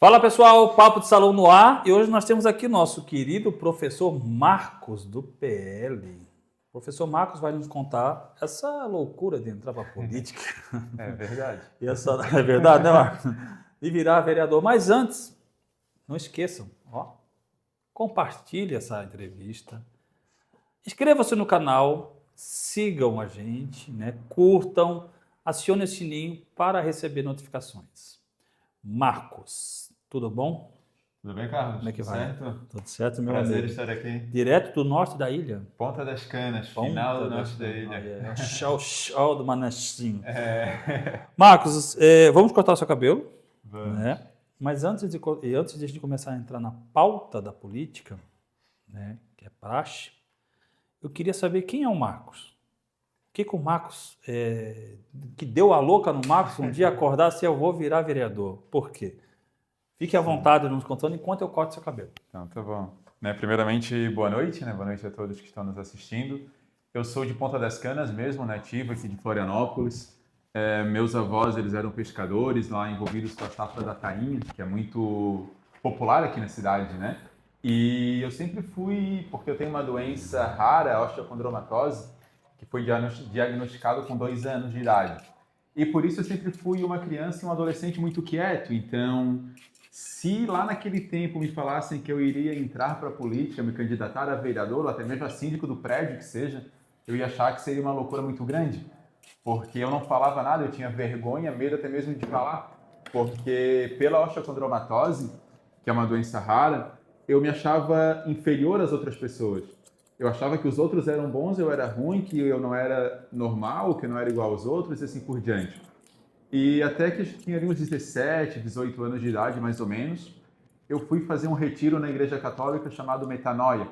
Fala pessoal, Papo de Salão no ar e hoje nós temos aqui nosso querido professor Marcos do PL. O professor Marcos vai nos contar essa loucura de entrar para a política. É verdade. É verdade, né, Marcos? De virar vereador. Mas antes, não esqueçam, compartilhe essa entrevista, inscreva-se no canal, sigam a gente, né? Curtam, acione o sininho para receber notificações. Marcos, tudo bom? Tudo bem, Carlos? Como é que Tudo vai? certo? Tudo certo, meu Prazer amigo. estar aqui. Direto do norte da ilha. Ponta das Canas, Ponta final do das norte da ilha. É o show do Manassim. É. Marcos, vamos cortar o seu cabelo, Vamos. né? Mas antes de a gente começar a entrar na pauta da política, né, que é praxe, eu queria saber quem é o Marcos. O que o Marcos, que deu a louca no Marcos um dia acordar assim, eu vou virar vereador. Por quê? Fique à vontade nos contando enquanto eu corto seu cabelo. Então, tá bom. Primeiramente, boa noite, né? Boa noite a todos que estão nos assistindo. Eu sou de Ponta das Canas mesmo, nativo aqui de Florianópolis. Meus avós, eles eram pescadores lá envolvidos com a safra da tainha, que é muito popular aqui na cidade, né? E eu sempre fui, porque eu tenho uma doença rara, a osteocondromatose, que foi diagnosticado com 2 anos de idade. E por isso eu sempre fui uma criança e um adolescente muito quieto. Então, se lá naquele tempo me falassem que eu iria entrar para a política, me candidatar a vereador ou até mesmo a síndico do prédio que seja, eu ia achar que seria uma loucura muito grande. Porque eu não falava nada, eu tinha vergonha, medo até mesmo de falar. Porque pela osteocondromatose, que é uma doença rara, eu me achava inferior às outras pessoas. Eu achava que os outros eram bons, eu era ruim, que eu não era normal, que eu não era igual aos outros e assim por diante. E até que eu tinha ali uns 17, 18 anos de idade, mais ou menos, eu fui fazer um retiro na Igreja Católica chamado Metanoia.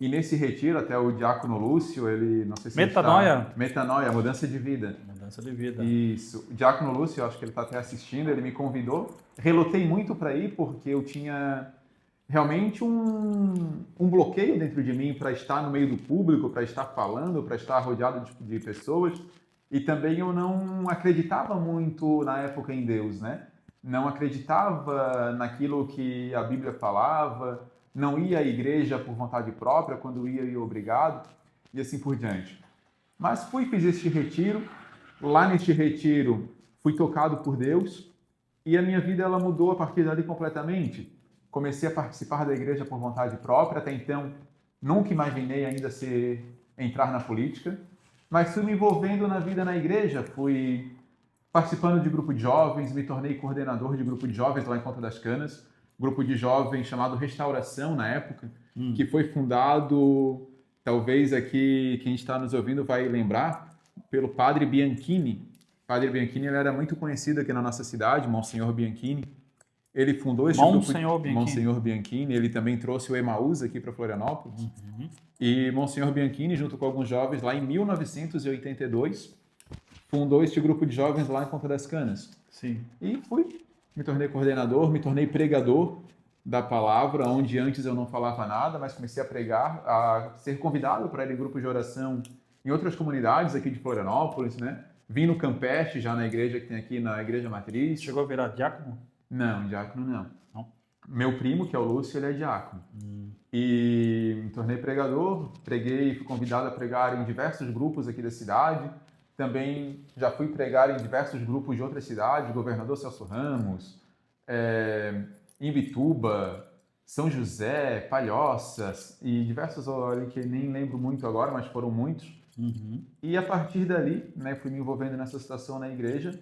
E nesse retiro, até o diácono Lúcio, ele, não sei se Metanoia? ele está... Metanoia, mudança de vida. Mudança de vida. Isso. O diácono Lúcio, eu acho que ele está até assistindo, ele me convidou. Relutei muito para ir, porque eu tinha realmente um bloqueio dentro de mim para estar no meio do público, para estar falando, para estar rodeado de pessoas. E também eu não acreditava muito na época em Deus, né? Não acreditava naquilo que a Bíblia falava, não ia à igreja por vontade própria, quando ia obrigado, e assim por diante. Mas fiz este retiro. Lá neste retiro, fui tocado por Deus e a minha vida ela mudou a partir dali completamente. Comecei a participar da igreja por vontade própria, até então nunca imaginei ainda entrar na política, mas fui me envolvendo na vida na igreja, fui participando de grupo de jovens, me tornei coordenador de grupo de jovens lá em Ponta das Canas, grupo de jovens chamado Restauração na época, que foi fundado, talvez aqui quem está nos ouvindo vai lembrar, pelo Padre Bianchini. O Padre Bianchini ele era muito conhecido aqui na nossa cidade, Monsenhor Bianchini. Ele fundou este Monsenhor grupo, Bianchini. Monsenhor Bianchini. Ele também trouxe o Emaús aqui para Florianópolis. E Monsenhor Bianchini, junto com alguns jovens, lá em 1982, fundou este grupo de jovens lá em Ponta das Canas. Sim. E me tornei coordenador, me tornei pregador da palavra, onde antes eu não falava nada, mas comecei a pregar, a ser convidado para ir em grupos de oração em outras comunidades aqui de Florianópolis, né? Vim no Campeche, já na igreja que tem aqui, na Igreja Matriz. Chegou a virar diácono? Não, diácono não. Não? Meu primo, que é o Lúcio, ele é diácono. E me tornei pregador, preguei, fui convidado a pregar em diversos grupos aqui da cidade. Também já fui pregar em diversos grupos de outras cidades, Governador Celso Ramos, Imbituba, São José, Palhoças e diversos ali que nem lembro muito agora, mas foram muitos. E a partir dali, né, fui me envolvendo nessa situação na igreja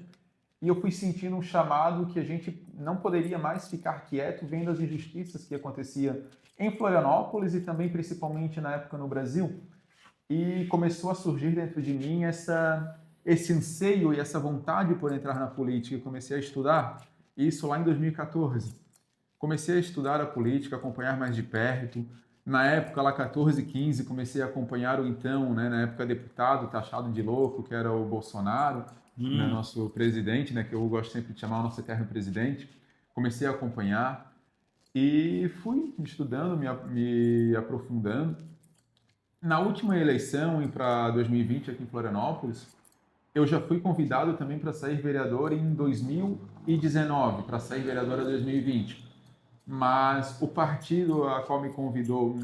e eu fui sentindo um chamado que a gente não poderia mais ficar quieto vendo as injustiças que aconteciam em Florianópolis e também principalmente na época no Brasil. E começou a surgir dentro de mim esse anseio e essa vontade por entrar na política. Eu comecei a estudar isso lá em 2014. Comecei a estudar a política, acompanhar mais de perto. Na época, lá 14, 15, comecei a acompanhar o então, né, na época, deputado taxado de louco, que era o Bolsonaro, né, nosso presidente, né, que eu gosto sempre de chamar o nosso eterno presidente. Comecei a acompanhar e fui estudando, me aprofundando. Na última eleição, para 2020, aqui em Florianópolis, eu já fui convidado também para sair vereador em 2019. 2019 para sair vereadora em 2020, mas o partido a qual me convidou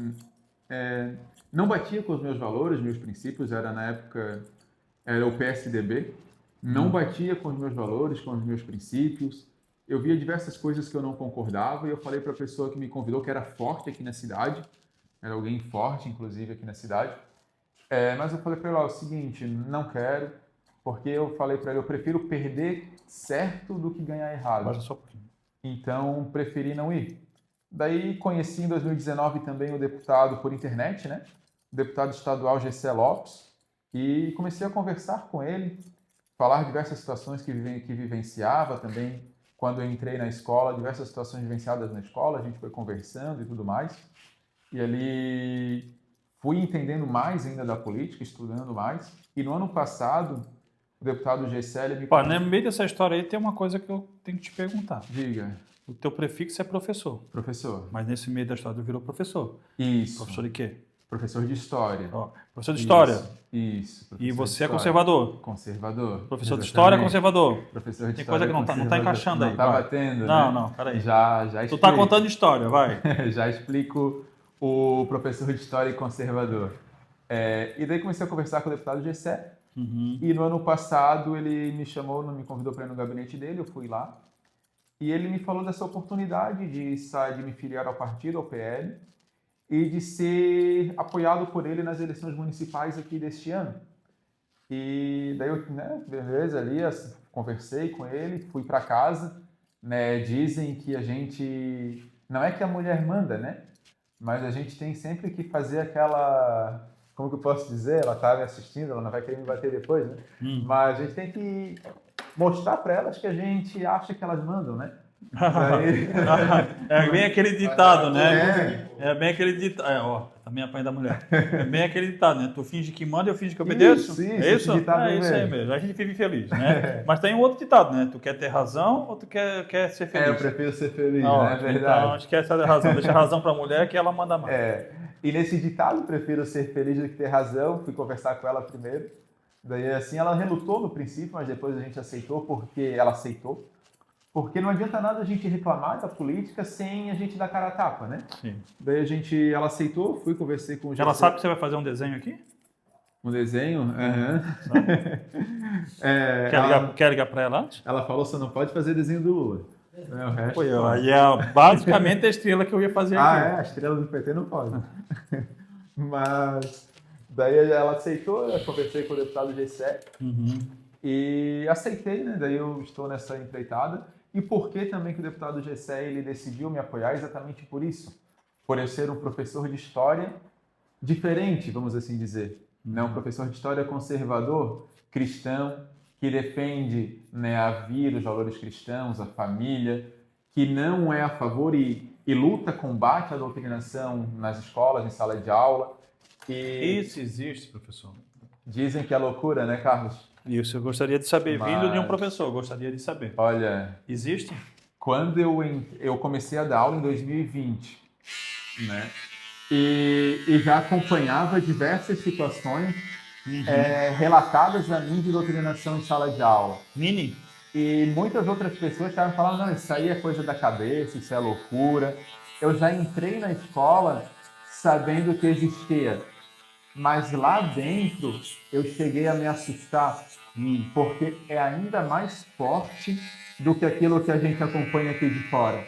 não batia com os meus valores, meus princípios, na época era o PSDB, não batia com os meus valores, com os meus princípios. Eu via diversas coisas que eu não concordava e eu falei para a pessoa que me convidou, que era forte aqui na cidade, era alguém forte, inclusive, aqui na cidade, mas eu falei para ele, ó, é o seguinte, não quero, porque eu falei para ele, eu prefiro perder certo do que ganhar errado. Baixa só um pouquinho. Então, preferi não ir. Daí, conheci em 2019 também o deputado por internet, né? O deputado estadual Gessé Lopes, e comecei a conversar com ele, falar diversas situações que vivenciava também. Quando eu entrei na escola, diversas situações vivenciadas na escola, a gente foi conversando e tudo mais. E ali fui entendendo mais ainda da política, estudando mais. E no ano passado, o deputado Gessé me... Pô, no meio dessa história aí tem uma coisa que eu tenho que te perguntar. Diga. O teu prefixo é professor. Professor. Mas nesse meio da história tu virou professor. Isso. Professor de quê? Professor de História. Ó, professor de História. Isso. E você é conservador. Conservador. Professor de História é conservador. Professor de Tem História coisa que não tá encaixando aí. Não tá vai. batendo, Não, né? não, peraí. Já explico. Tu tá contando história, vai. Já explico o professor de História e conservador. E daí comecei a conversar com o deputado Gessé. E no ano passado ele me chamou, me convidou para ir no gabinete dele, eu fui lá. E ele me falou dessa oportunidade de me filiar ao partido, ao PL, e de ser apoiado por ele nas eleições municipais aqui deste ano. E daí eu, beleza, ali, conversei com ele, fui para casa, né? Dizem que a gente, não é que a mulher manda, né? Mas a gente tem sempre que fazer aquela, como que eu posso dizer? Ela tá me assistindo, ela não vai querer me bater depois, né? Mas a gente tem que mostrar para elas que a gente acha que elas mandam, né? Daí... É bem aquele ditado, né? É bem aquele ditado. Ó, também apanha da mulher. É bem aquele ditado, né? Tu finge que manda e eu finge que obedeço. Isso, é isso? É isso aí mesmo. A gente vive feliz, né? Mas tem um outro ditado, né? Tu quer ter razão ou tu quer ser feliz? Eu prefiro ser feliz, Ó, né? É verdade. Então, esquece a razão. Deixa a razão pra mulher que ela manda mais. E nesse ditado, prefiro ser feliz do que ter razão. Fui conversar com ela primeiro. Daí, assim, ela relutou no princípio, mas depois a gente aceitou, porque ela aceitou. Porque não adianta nada a gente reclamar da política sem a gente dar cara a tapa, né? Sim. Daí ela aceitou, fui, conversei com o Ela sabe que você vai fazer um desenho aqui? Um desenho? Aham. Quer ligar pra ela antes? Ela falou, você não pode fazer desenho do Lula. O resto Foi eu. pode. Aí é basicamente a estrela que eu ia fazer aqui. A estrela do PT não pode. Mas daí ela aceitou, eu conversei com o deputado Gessé e aceitei, né? Daí eu estou nessa empreitada. E por que também que o deputado Gessé ele decidiu me apoiar? Exatamente por isso. Por eu ser um professor de história diferente, vamos assim dizer. Né? Um professor de história conservador, cristão, que defende, né, a vida, os valores cristãos, a família, que não é a favor e luta, combate a doutrinação nas escolas, em sala de aula. Isso existe, professor. Dizem que é loucura, né, Carlos? Isso, eu gostaria de saber. Vindo de um professor, gostaria de saber. Olha... Existe? Quando eu comecei a dar aula em 2020, né? E já acompanhava diversas situações relatadas a mim de doutrinação em sala de aula. Nini? E muitas outras pessoas estavam falando, não, isso aí é coisa da cabeça, isso é loucura. Eu já entrei na escola sabendo que existia. Mas lá dentro eu cheguei a me assustar, porque é ainda mais forte do que aquilo que a gente acompanha aqui de fora.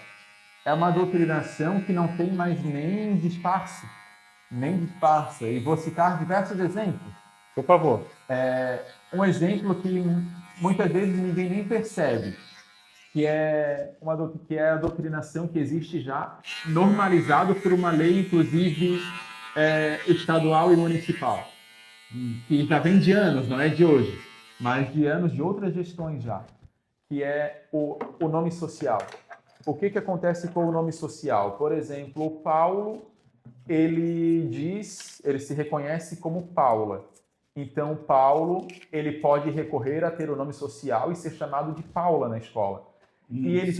É uma doutrinação que não tem mais nem disfarce. E vou citar diversos exemplos. Por favor. Um exemplo que muitas vezes ninguém nem percebe, que é a doutrinação que existe já, normalizado por uma lei, inclusive, estadual e municipal, que já vem de anos, não é de hoje, mas de anos de outras gestões já, que é o nome social. O que acontece com o nome social? Por exemplo, o Paulo, ele se reconhece como Paula. Então, Paulo, ele pode recorrer a ter o nome social e ser chamado de Paula na escola. E ele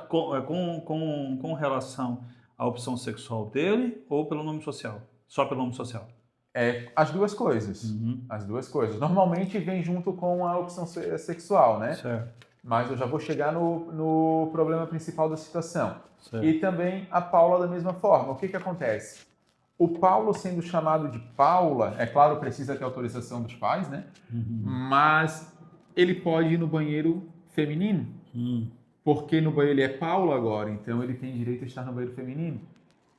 com relação à opção sexual dele ou pelo nome social? Só pelo nome social? As duas coisas. As duas coisas. Normalmente vem junto com a opção sexual, né? Certo. mas eu já vou chegar no problema principal da situação. Certo. E também a Paula da mesma forma. O que acontece? O Paulo sendo chamado de Paula, é claro, precisa ter autorização dos pais, né? Mas ele pode ir no banheiro feminino, porque no banheiro ele é Paulo agora, então ele tem direito a estar no banheiro feminino.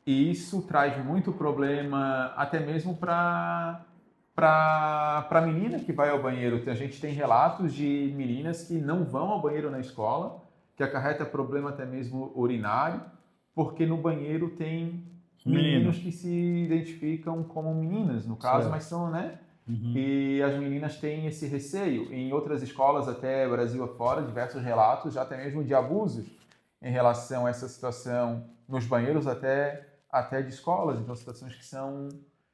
E isso traz muito problema, até mesmo para menina que vai ao banheiro. A gente tem relatos de meninas que não vão ao banheiro na escola, que acarreta problema até mesmo urinário, porque no banheiro tem meninos que se identificam como meninas, no caso, mas são, né? E as meninas têm esse receio. Em outras escolas, até Brasil afora, diversos relatos, já até mesmo de abusos em relação a essa situação nos banheiros até de escolas. Então, situações que são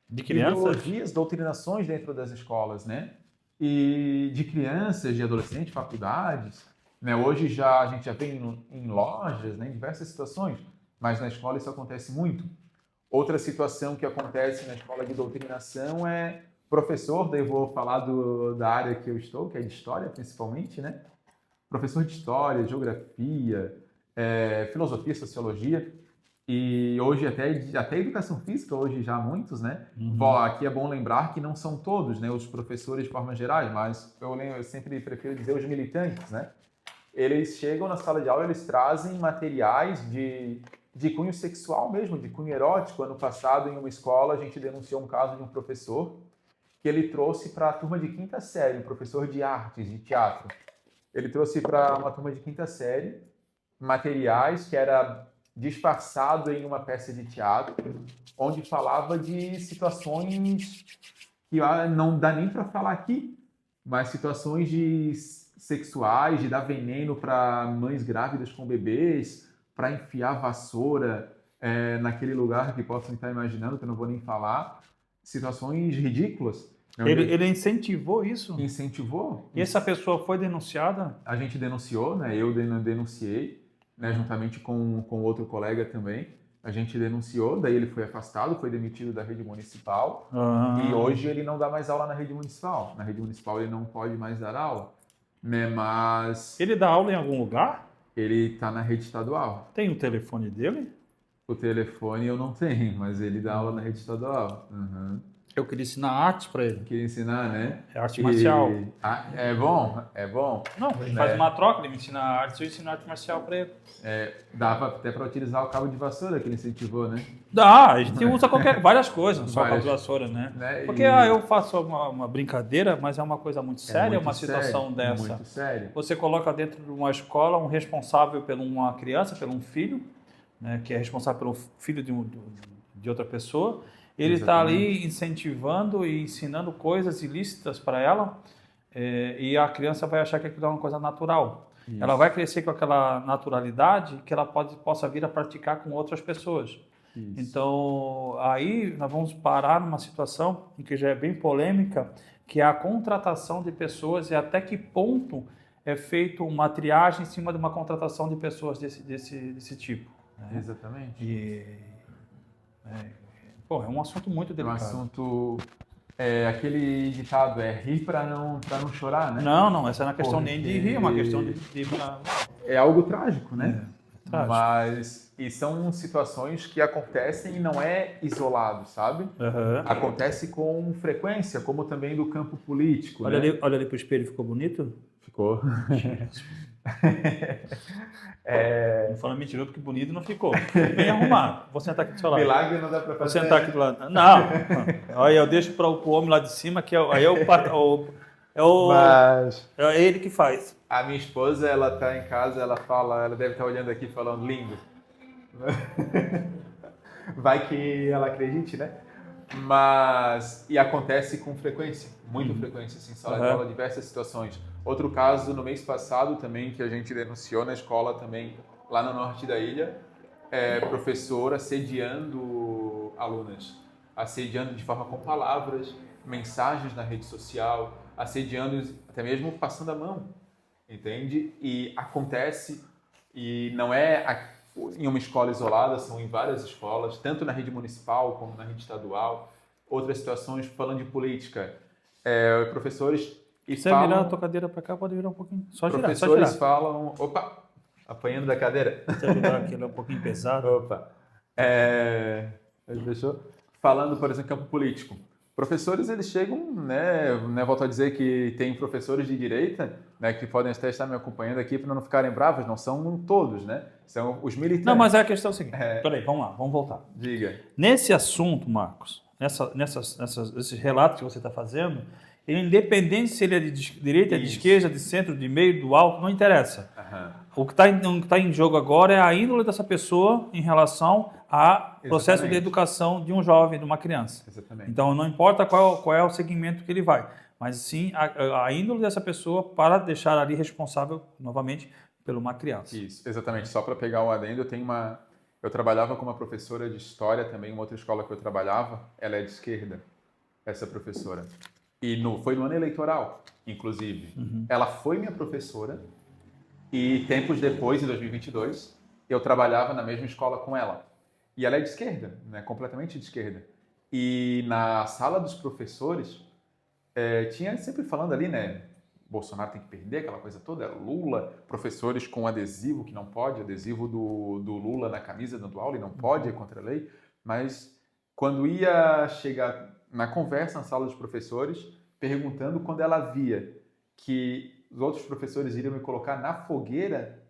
De crianças? ideologias, doutrinações dentro das escolas, né? E de crianças, de adolescentes, faculdades, né? Hoje a gente já vê em lojas, né? Em diversas situações, mas na escola isso acontece muito. Outra situação que acontece na escola de doutrinação é professor, daí eu vou falar da área que eu estou, que é de história principalmente, né? Professor de história, geografia, filosofia, sociologia, e hoje até educação física, hoje já há muitos, né? Aqui é bom lembrar que não são todos, né, os professores de forma geral, mas eu sempre prefiro dizer os militantes, né? Eles chegam na sala de aula, eles trazem materiais de cunho sexual mesmo, de cunho erótico. Ano passado, em uma escola, a gente denunciou um caso de um professor que ele trouxe para a turma de quinta série, um professor de artes, de teatro. Ele trouxe para uma turma de quinta série materiais que era disfarçado em uma peça de teatro, onde falava de situações que não dá nem para falar aqui, mas situações sexuais, de dar veneno para mães grávidas com bebês, para enfiar vassoura naquele lugar que possam estar imaginando, que eu não vou nem falar. Situações ridículas. Ele incentivou isso? Incentivou. E essa pessoa foi denunciada? A gente denunciou, né? Eu denunciei, né? Juntamente com outro colega também. A gente denunciou, daí ele foi afastado, foi demitido da rede municipal. E hoje ele não dá mais aula na rede municipal. Na rede municipal ele não pode mais dar aula, né? Mas... Ele dá aula em algum lugar? Ele está na rede estadual. Tem o telefone dele? O telefone eu não tenho, mas ele dá aula na rede estadual. Eu queria ensinar arte para ele. Queria ensinar, né? É arte marcial. É bom, é bom. Não, a gente faz uma troca, ele me ensina arte, eu ensino arte marcial para ele. Dava até para utilizar o cabo de vassoura que ele incentivou, né? Dá, a gente usa várias coisas, não só o cabo de vassoura, né? Porque eu faço uma brincadeira, mas é uma coisa muito séria, muito uma situação sério, dessa. Muito sério. Você coloca dentro de uma escola um responsável por uma criança, por um filho, né, que é responsável pelo filho de outra pessoa. Ele está ali incentivando e ensinando coisas ilícitas para ela, e a criança vai achar que aquilo é uma coisa natural. Isso. Ela vai crescer com aquela naturalidade que ela possa vir a praticar com outras pessoas. Isso. Então, aí nós vamos parar numa situação em que já é bem polêmica, que é a contratação de pessoas e até que ponto é feito uma triagem em cima de uma contratação de pessoas desse tipo. Né? Exatamente. É um assunto muito delicado. É um assunto... aquele ditado rir para não chorar, né? Não, essa não é uma questão nem de rir, é uma questão de... É algo trágico, né? Trágico. Mas são situações que acontecem e não é isolado, sabe? Acontece com frequência, como também do campo político. Olha, né? olha ali pro espelho, ficou bonito? Ficou. Não fala mentira, porque bonito não ficou. Bem arrumado. Vou sentar aqui do seu lado. Milagre não dá para fazer. Vou sentar aqui do lado. Não. Aí eu deixo para o homem lá de cima, que é ele que faz. A minha esposa, ela tá em casa, ela deve estar olhando aqui falando lindo. Vai que ela acredite, né? E acontece com frequência, muita frequência, assim, sala de aula, diversas situações. Outro caso, no mês passado também, que a gente denunciou na escola também, lá no norte da ilha, professor assediando alunas, assediando de forma com palavras, mensagens na rede social, assediando, até mesmo passando a mão, entende? E acontece, e não é em uma escola isolada, são em várias escolas, tanto na rede municipal como na rede estadual. Outras situações, falando de política, professores e Se você virar a tua cadeira para cá, pode virar um pouquinho. Só girar, só professores girar. falam... Opa! Apanhando da cadeira. Se ajudar aqui, ele é um pouquinho pesado. Opa! Fechou? Falando, por exemplo, campo político. Professores, eles chegam, né, volto a dizer que tem professores de direita, né, que podem até estar me acompanhando aqui para não ficarem bravos, não são todos, né? São os militantes. Não, mas a questão é a seguinte. Peraí, vamos lá, vamos voltar. Diga. Nesse assunto, Marcos, esses relatos que você está fazendo, independente se ele é de direita, de esquerda, de centro, de meio, do alto, não interessa. O que está em jogo agora é a índole dessa pessoa em relação ao processo de educação de um jovem, de uma criança. Exatamente. Então, não importa qual é o segmento que ele vai, mas sim a índole dessa pessoa para deixar ali responsável, novamente, por uma criança. Isso, exatamente. Só para pegar o adendo, eu trabalhava com uma professora de história também, uma outra escola que eu trabalhava, ela é de esquerda, essa professora. E foi no ano eleitoral, inclusive. Ela foi minha professora e tempos depois, em 2022, eu trabalhava na mesma escola com ela. E ela é de esquerda, né? Completamente de esquerda. E na sala dos professores, tinha sempre falando ali, né? Bolsonaro tem que perder, aquela coisa toda, Lula, professores com adesivo que não pode, adesivo do Lula na camisa dando aula e não pode, é contra a lei. Mas quando ia chegar na conversa na sala dos professores, perguntando quando ela via que os outros professores iriam me colocar na fogueira,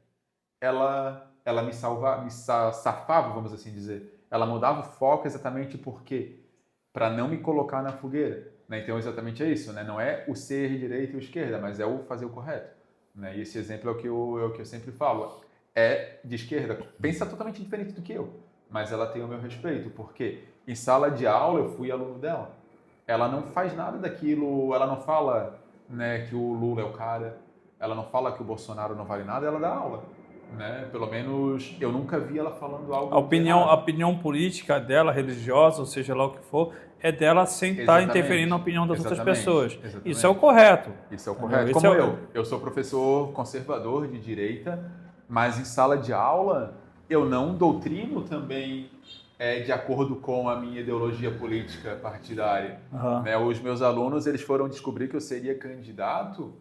ela me safava, vamos assim dizer. Ela mudava o foco exatamente porque para não me colocar na fogueira. Né? Então, exatamente é isso. Né? Não é o ser direita ou esquerda, mas é o fazer o correto. Né? E esse exemplo é o que eu sempre falo. É de esquerda, pensa totalmente diferente do que eu, mas ela tem o meu respeito, porque em sala de aula eu fui aluno dela. Ela não faz nada daquilo, ela não fala, né, que o Lula é o cara, ela não fala que o Bolsonaro não vale nada, ela dá aula. Né? Pelo menos eu nunca vi ela falando algo a opinião política dela, religiosa, ou seja lá o que for, é dela sem estar interferindo na opinião das outras pessoas. Exatamente. Isso é o correto. Isso é o correto. Como eu sou professor conservador de direita, mas em sala de aula eu não doutrino também de acordo com a minha ideologia política partidária. Né? Os meus alunos eles foram descobrir que eu seria candidato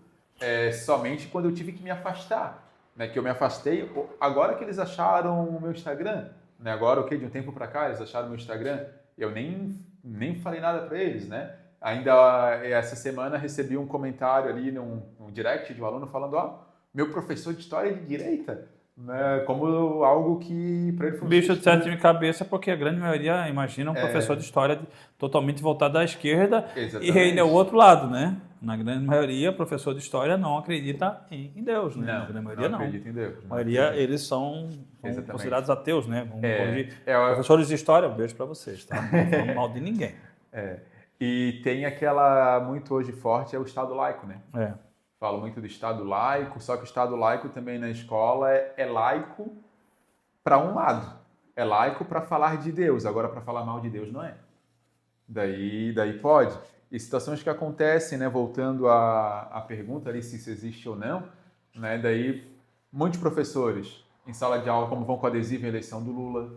somente quando eu tive que me afastar. Né, que eu me afastei, agora que eles acharam o meu Instagram, né, agora de um tempo para cá eles acharam o meu Instagram, eu nem falei nada para eles, né? Ainda essa semana recebi um comentário ali num direct de um aluno falando, meu professor de história é de direita, né, como algo que para ele foi bicho de sete de cabeça, porque a grande maioria imagina um professor de história totalmente voltado à esquerda. Exatamente. E ainda é o outro lado, né? Na grande maioria, professor de história não acredita em Deus, né? Não, na grande maioria não. Acredita em Deus. A maioria, eles são considerados ateus, né? Professores de história, um beijo para vocês, tá? Não falando mal de ninguém. E tem aquela, muito hoje forte, é o Estado laico, né? Falo muito do Estado laico, só que o Estado laico também na escola é laico para um lado. É laico para falar de Deus, agora para falar mal de Deus não é. Daí pode. E situações que acontecem, né, voltando à pergunta ali se isso existe ou não, né, daí muitos professores em sala de aula, como vão com adesivo em eleição do Lula,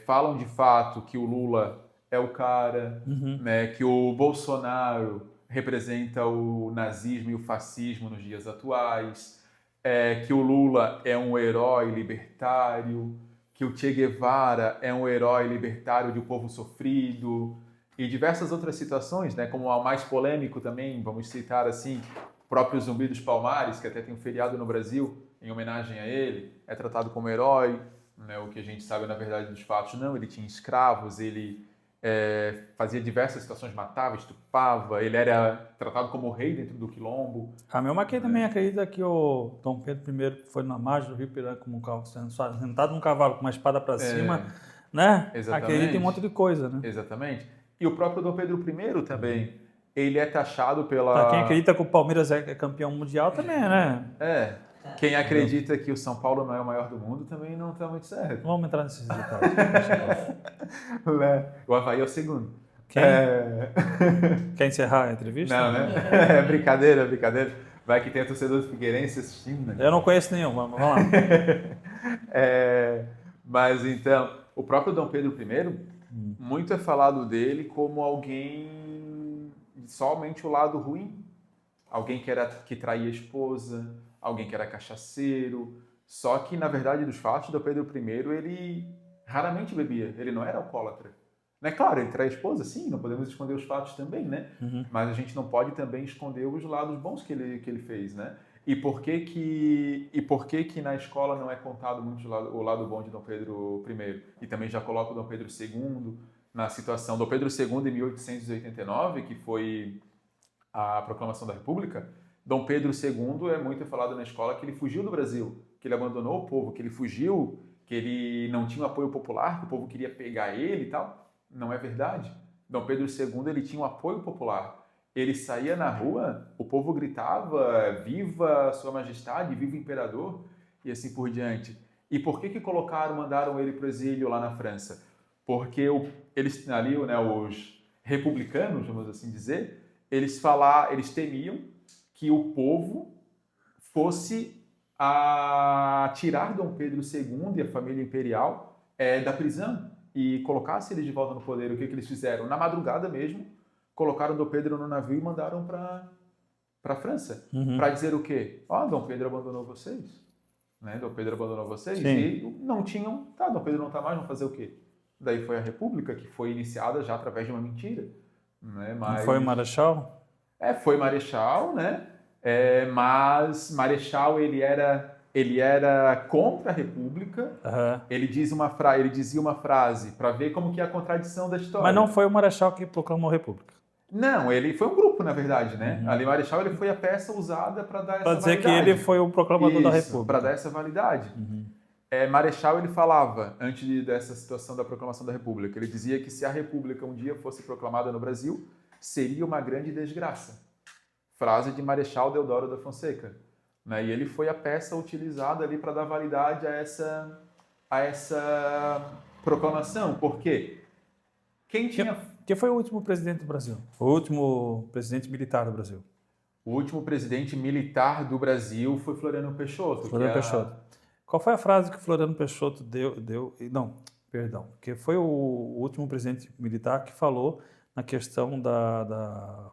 falam de fato que o Lula é o cara, né, que o Bolsonaro representa o nazismo e o fascismo nos dias atuais, que o Lula é um herói libertário, que o Che Guevara é um herói libertário de um povo sofrido, e diversas outras situações, né, como a mais polêmico também, vamos citar assim, o próprio Zumbi dos Palmares, que até tem um feriado no Brasil em homenagem a ele, é tratado como herói, né, o que a gente sabe na verdade dos fatos, não, ele tinha escravos, ele fazia diversas situações, matava, estupava, ele era tratado como rei dentro do quilombo. A meu Maquei também acredita que o Dom Pedro I foi na margem do Rio Piranga como um cavalo, sentado num cavalo com uma espada para cima, né? Exatamente. Acredita em um monte de coisa, né? Exatamente. E o próprio Dom Pedro I também, ele é taxado pela... Pra quem acredita que o Palmeiras é campeão mundial também, né? Quem acredita que o São Paulo não é o maior do mundo também não está muito certo. Vamos entrar nesses detalhes. O Avaí é o segundo. Quer encerrar a entrevista? Não, né? Brincadeira. Vai que tem torcedor do Figueirense assistindo, né? Eu não conheço nenhum, vamos lá. Mas então, o próprio Dom Pedro I, muito é falado dele como alguém somente o lado ruim, alguém que traía a esposa, alguém que era cachaceiro. Só que, na verdade, dos fatos, Dom Pedro I, ele raramente bebia, ele não era alcoólatra. Né? Claro, ele traía a esposa, sim, não podemos esconder os fatos também, né? Mas a gente não pode também esconder os lados bons que ele fez, né? E por que que na escola não é contado muito o lado bom de Dom Pedro I? E também já coloca o Dom Pedro II na situação. Dom Pedro II, em 1889, que foi a proclamação da República, Dom Pedro II é muito falado na escola que ele fugiu do Brasil, que ele abandonou o povo, que ele fugiu, que ele não tinha um apoio popular, que o povo queria pegar ele e tal. Não é verdade. Dom Pedro II ele tinha um apoio popular. Ele saía na rua, o povo gritava, viva Sua Majestade, viva o Imperador, e assim por diante. E por que mandaram ele para o exílio lá na França? Porque eles ali, né, os republicanos, vamos assim dizer, eles temiam que o povo fosse a tirar Dom Pedro II e a família imperial da prisão e colocasse eles de volta no poder. O que eles fizeram? Na madrugada mesmo, colocaram Dom Pedro no navio e mandaram para a França. Para dizer o quê? Dom Pedro abandonou vocês. Né? Dom Pedro abandonou vocês. Sim. E não tinham... Dom Pedro não está mais, vão fazer o quê? Daí foi a República, que foi iniciada já através de uma mentira. Né? Não foi o Marechal? Foi Marechal, né? Mas Marechal, ele era contra a República. Ele dizia uma frase para ver como que é a contradição da história. Mas não foi o Marechal que proclamou a República. Não, ele foi um grupo, na verdade, né? Ali Marechal ele foi a peça usada para dar essa validade. Para dizer que ele foi o proclamador da República. Para dar essa validade. Marechal ele falava, antes dessa situação da proclamação da República, ele dizia que se a República um dia fosse proclamada no Brasil, seria uma grande desgraça. Frase de Marechal Deodoro da Fonseca. Né? E ele foi a peça utilizada ali para dar validade a essa proclamação. Por quê? Quem foi o último presidente do Brasil? O último presidente militar do Brasil? O último presidente militar do Brasil foi Floriano Peixoto. Peixoto. Qual foi a frase que o Floriano Peixoto deu? Não, perdão. Que foi o último presidente militar que falou na questão da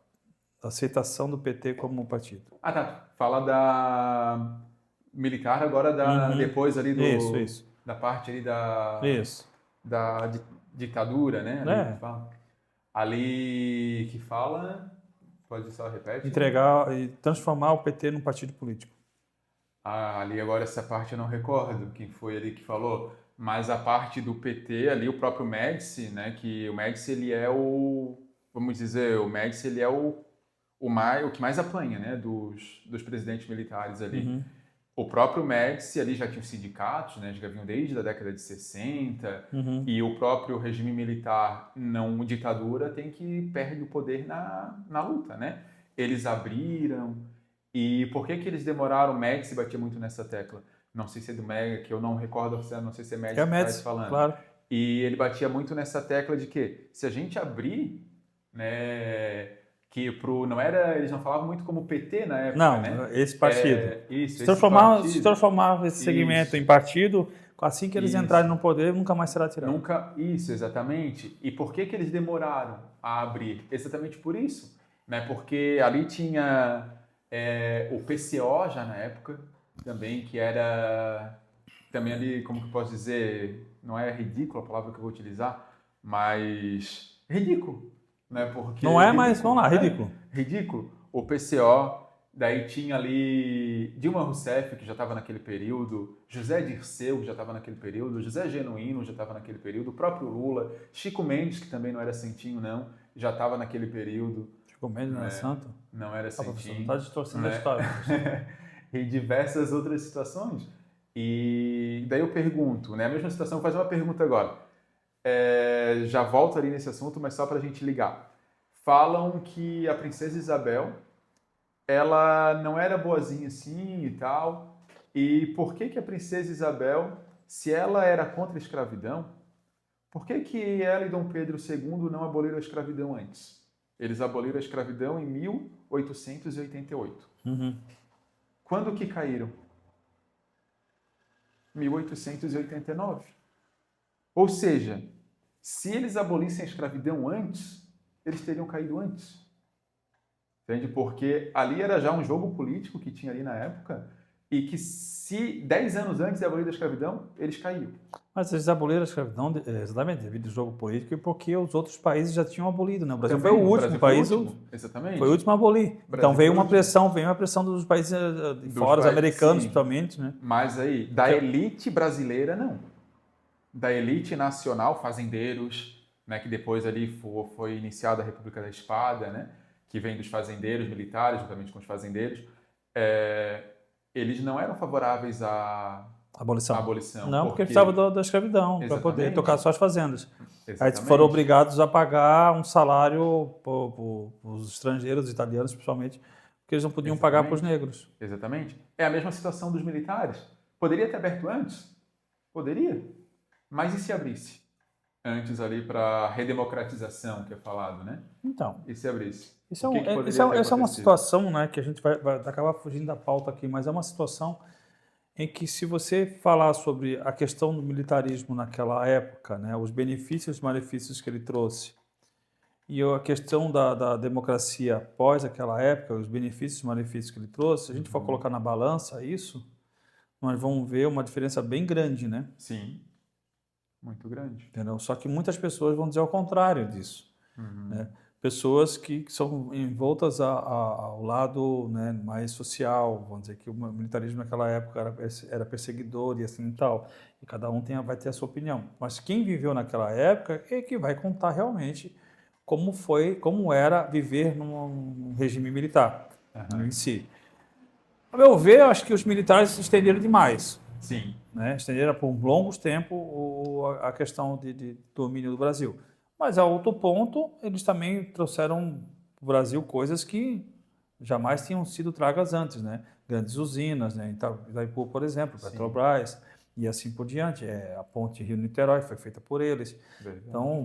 aceitação do PT como partido. Tá. Fala da militar agora, depois ali Isso. da parte ali da ditadura, né? Ali que fala, pode só repetir? Entregar e transformar o PT num partido político. Ali agora essa parte eu não recordo quem foi ali que falou, mas a parte do PT ali, o próprio Médici, né? Que o Médici ele é vamos dizer, o Médici ele é o que mais apanha, né? Dos presidentes militares ali. O próprio Médici ali já tinha os sindicatos, né? Já vinham desde a década de 60, e o próprio regime militar, não ditadura, perde o poder na luta, né? Eles abriram. E por que eles demoraram? O Médici batia muito nessa tecla. Não sei se é do Mega, que eu não recordo, não sei se é Médici que está falando. Claro. E ele batia muito nessa tecla de que se a gente abrir, né, que não era, eles não falavam muito como PT na época, não, né? Esse partido. Se transformava esse segmento em partido, assim que eles entrarem no poder, nunca mais será tirado. Isso, exatamente. E por que eles demoraram a abrir? Exatamente por isso, né? Porque ali tinha o PCO já na época, também, que era também ali, como que eu posso dizer, não é ridículo a palavra que eu vou utilizar, mas ridículo, né? Porque não é, mas vamos lá, ridículo. Ridículo. O PCO, daí tinha ali Dilma Rousseff, que já estava naquele período, José Dirceu, que já estava naquele período, José Genuíno já estava naquele período, o próprio Lula, Chico Mendes, que também não era santinho, não, já estava naquele período. Chico Mendes não era santo? Não era santinho. Não está distorcendo a história. E diversas outras situações. E daí eu pergunto, né? A mesma situação, vou fazer uma pergunta agora. Já volto ali nesse assunto, mas só para a gente ligar. Falam que a princesa Isabel, ela não era boazinha assim e tal. E por que a princesa Isabel, se ela era contra a escravidão, por que ela e Dom Pedro II não aboliram a escravidão antes? Eles aboliram a escravidão em 1888. Quando que caíram? 1889. Ou seja, se eles abolissem a escravidão antes, eles teriam caído antes. Entende? Porque ali era já um jogo político que tinha ali na época e que se 10 anos antes de abolir a escravidão, eles caíam. Mas eles aboliram a escravidão exatamente devido ao jogo político e porque os outros países já tinham abolido, né? O Brasil Também, foi o o último Brasil foi o país, último, exatamente. foi o último a abolir. Brasil Então foi o veio uma pressão dos países de fora, os países, americanos sim. principalmente, né? Mas aí, da elite brasileira, não. Da elite nacional, fazendeiros, né, que depois ali foi iniciada a República da Espada, né, que vem dos fazendeiros militares, juntamente com os fazendeiros, eles não eram favoráveis à abolição. Não, porque precisava da escravidão para poder tocar suas fazendas. Aí foram obrigados a pagar um salário para os estrangeiros, estrangeiros principalmente, porque eles não podiam pagar para os negros. Exatamente. É a mesma situação dos militares. Poderia ter aberto antes? Poderia. Mas e se abrisse? Antes ali para a redemocratização que é falado, né? Então. E se abrisse? Essa é uma situação, né, que a gente vai acabar fugindo da pauta aqui, mas é uma situação em que, se você falar sobre a questão do militarismo naquela época, né, os benefícios e malefícios que ele trouxe, e a questão da democracia após aquela época, os benefícios e malefícios que ele trouxe, se a gente for colocar na balança isso, nós vamos ver uma diferença bem grande, né? Sim, muito grande. Entendeu? Só que muitas pessoas vão dizer ao contrário disso, né? Pessoas que são envoltas ao lado, né, mais social, vamos dizer que o militarismo naquela época era perseguidor e assim e tal, e cada um vai ter a sua opinião. Mas quem viveu naquela época é que vai contar realmente como era viver num regime militar em si. A meu ver, eu acho que os militares se estenderam demais. Sim. Né? Estenderam por longos tempos a questão de domínio do Brasil. Mas, a outro ponto, eles também trouxeram para o Brasil coisas que jamais tinham sido tragas antes, né? Grandes usinas, né? Itaipu, por exemplo, Petrobras, e assim por diante. A ponte Rio-Niterói foi feita por eles. Verdade. Então,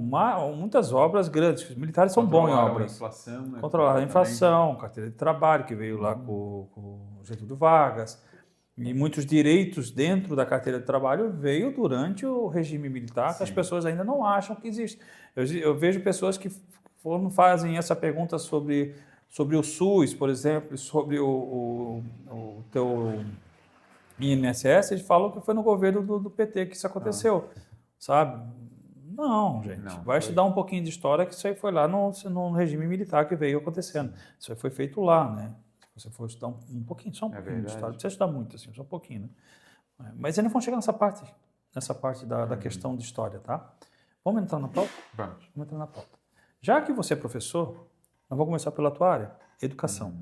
muitas obras grandes. Os militares são bons em obras. Inflação, né? Controlaram a inflação, carteira de trabalho, que veio lá com o Getúlio Vargas. E muitos direitos dentro da carteira de trabalho veio durante o regime militar, que as pessoas ainda não acham que existe. Eu vejo pessoas que fazem essa pergunta sobre o SUS, por exemplo, sobre o teu INSS, eles falam que foi no governo do PT que isso aconteceu, sabe? Não, gente. Vai estudar um pouquinho de história, que isso aí foi lá no regime militar que veio acontecendo. Isso aí foi feito lá, né? Se você for estudar um pouquinho, só um pouquinho de história, não precisa estudar muito, assim, só um pouquinho, né? Mas ainda vamos chegar nessa parte da questão de história, tá? Vamos entrar na pauta? Vamos entrar na pauta. Já que você é professor, nós vamos começar pela tua área, educação.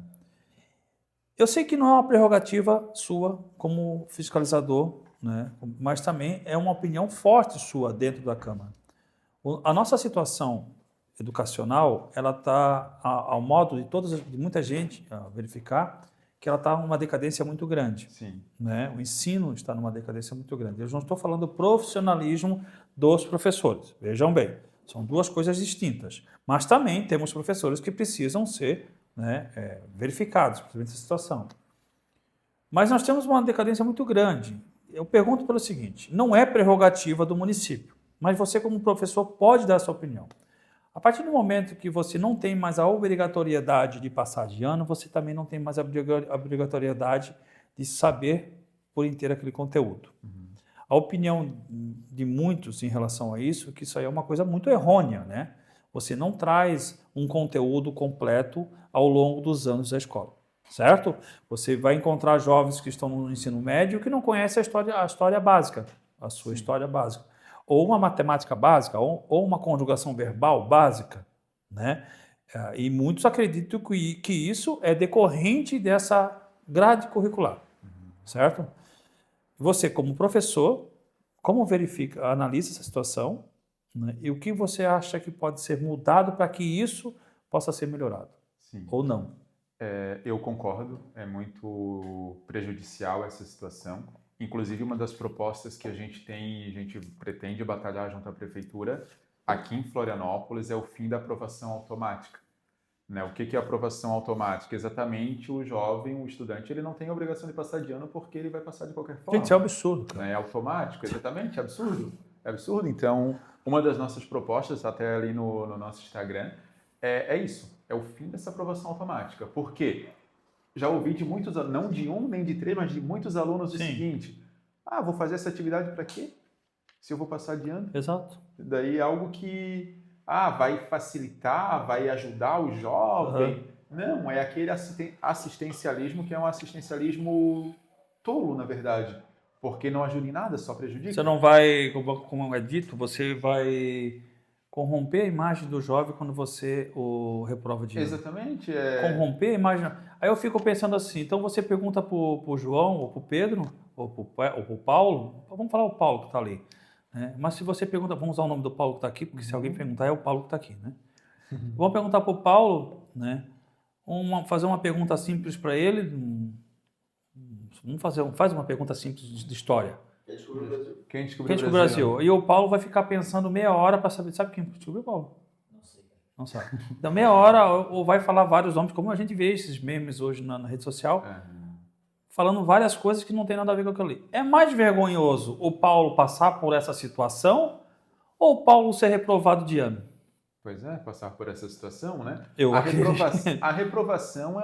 Eu sei que não é uma prerrogativa sua como fiscalizador, né? Mas também é uma opinião forte sua dentro da Câmara. A nossa situação educacional, ela está, ao modo de muita gente verificar, que ela está numa decadência muito grande. Sim. Né? O ensino está numa decadência muito grande. Eu não estou falando do profissionalismo dos professores. Vejam bem, são duas coisas distintas. Mas também temos professores que precisam ser, né, verificados, principalmente essa situação. Mas nós temos uma decadência muito grande. Eu pergunto pelo seguinte, não é prerrogativa do município, mas você, como professor, pode dar a sua opinião. A partir do momento que você não tem mais a obrigatoriedade de passar de ano, você também não tem mais a obrigatoriedade de saber por inteiro aquele conteúdo. A opinião de muitos em relação a isso, que isso aí é uma coisa muito errônea, né? Você não traz um conteúdo completo ao longo dos anos da escola, certo? Você vai encontrar jovens que estão no ensino médio que não conhecem a história básica, a sua história básica. Ou uma matemática básica, ou uma conjugação verbal básica, né? E muitos acreditam que isso é decorrente dessa grade curricular, certo? Você, como professor, como analisa essa situação, né? E o que você acha que pode ser mudado para que isso possa ser melhorado? Sim. Ou não? Eu concordo, é muito prejudicial essa situação. Inclusive, uma das propostas que a gente pretende batalhar junto à prefeitura aqui em Florianópolis é o fim da aprovação automática. Né? O que é aprovação automática? Exatamente o jovem, o estudante, ele não tem a obrigação de passar de ano porque ele vai passar de qualquer forma. Gente, isso é um absurdo. Né? É automático, exatamente, é absurdo. É absurdo. Então, uma das nossas propostas, até ali no nosso Instagram, é isso, é o fim dessa aprovação automática. Por quê? Já ouvi de muitos, não de um nem de três, mas de muitos alunos o Sim. seguinte: vou fazer essa atividade para quê? Se eu vou passar de ano? Exato. Daí é algo que vai facilitar, vai ajudar o jovem. Não, é aquele assistencialismo que é um assistencialismo tolo, na verdade. Porque não ajuda em nada, só prejudica. Você não vai, como é dito, você vai corromper a imagem do jovem quando você o reprova de ano. Exatamente. Corromper a imagem. Aí eu fico pensando assim, então você pergunta pro João, ou pro Pedro, ou pro Paulo, vamos falar o Paulo que está ali, né? Mas se você pergunta, vamos usar o nome do Paulo que está aqui, porque se alguém perguntar é o Paulo que está aqui, né? Vamos perguntar pro Paulo, né? Fazer uma pergunta simples para ele. Faz uma pergunta simples de história. Quem descobriu o Brasil? Quem descobriu o Brasil? E o Paulo vai ficar pensando meia hora para saber. Sabe quem descobriu, Paulo? Não sei. Não sabe. Então, meia hora, ou vai falar vários nomes, como a gente vê esses memes hoje na rede social, falando várias coisas que não tem nada a ver com aquilo ali. É mais vergonhoso o Paulo passar por essa situação ou o Paulo ser reprovado de ano? Pois é, passar por essa situação, né? Eu A reprovação,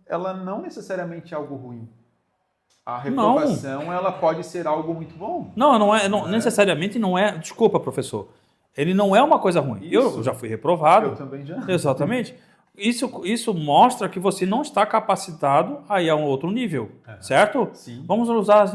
ela não necessariamente é algo ruim. A reprovação, ela pode ser algo muito bom. Não, necessariamente não é. Desculpa, professor. Ele não é uma coisa ruim. Eu já fui reprovado. Eu também já. Exatamente. Isso mostra que você não está capacitado a ir a um outro nível, certo? Sim. Vamos usar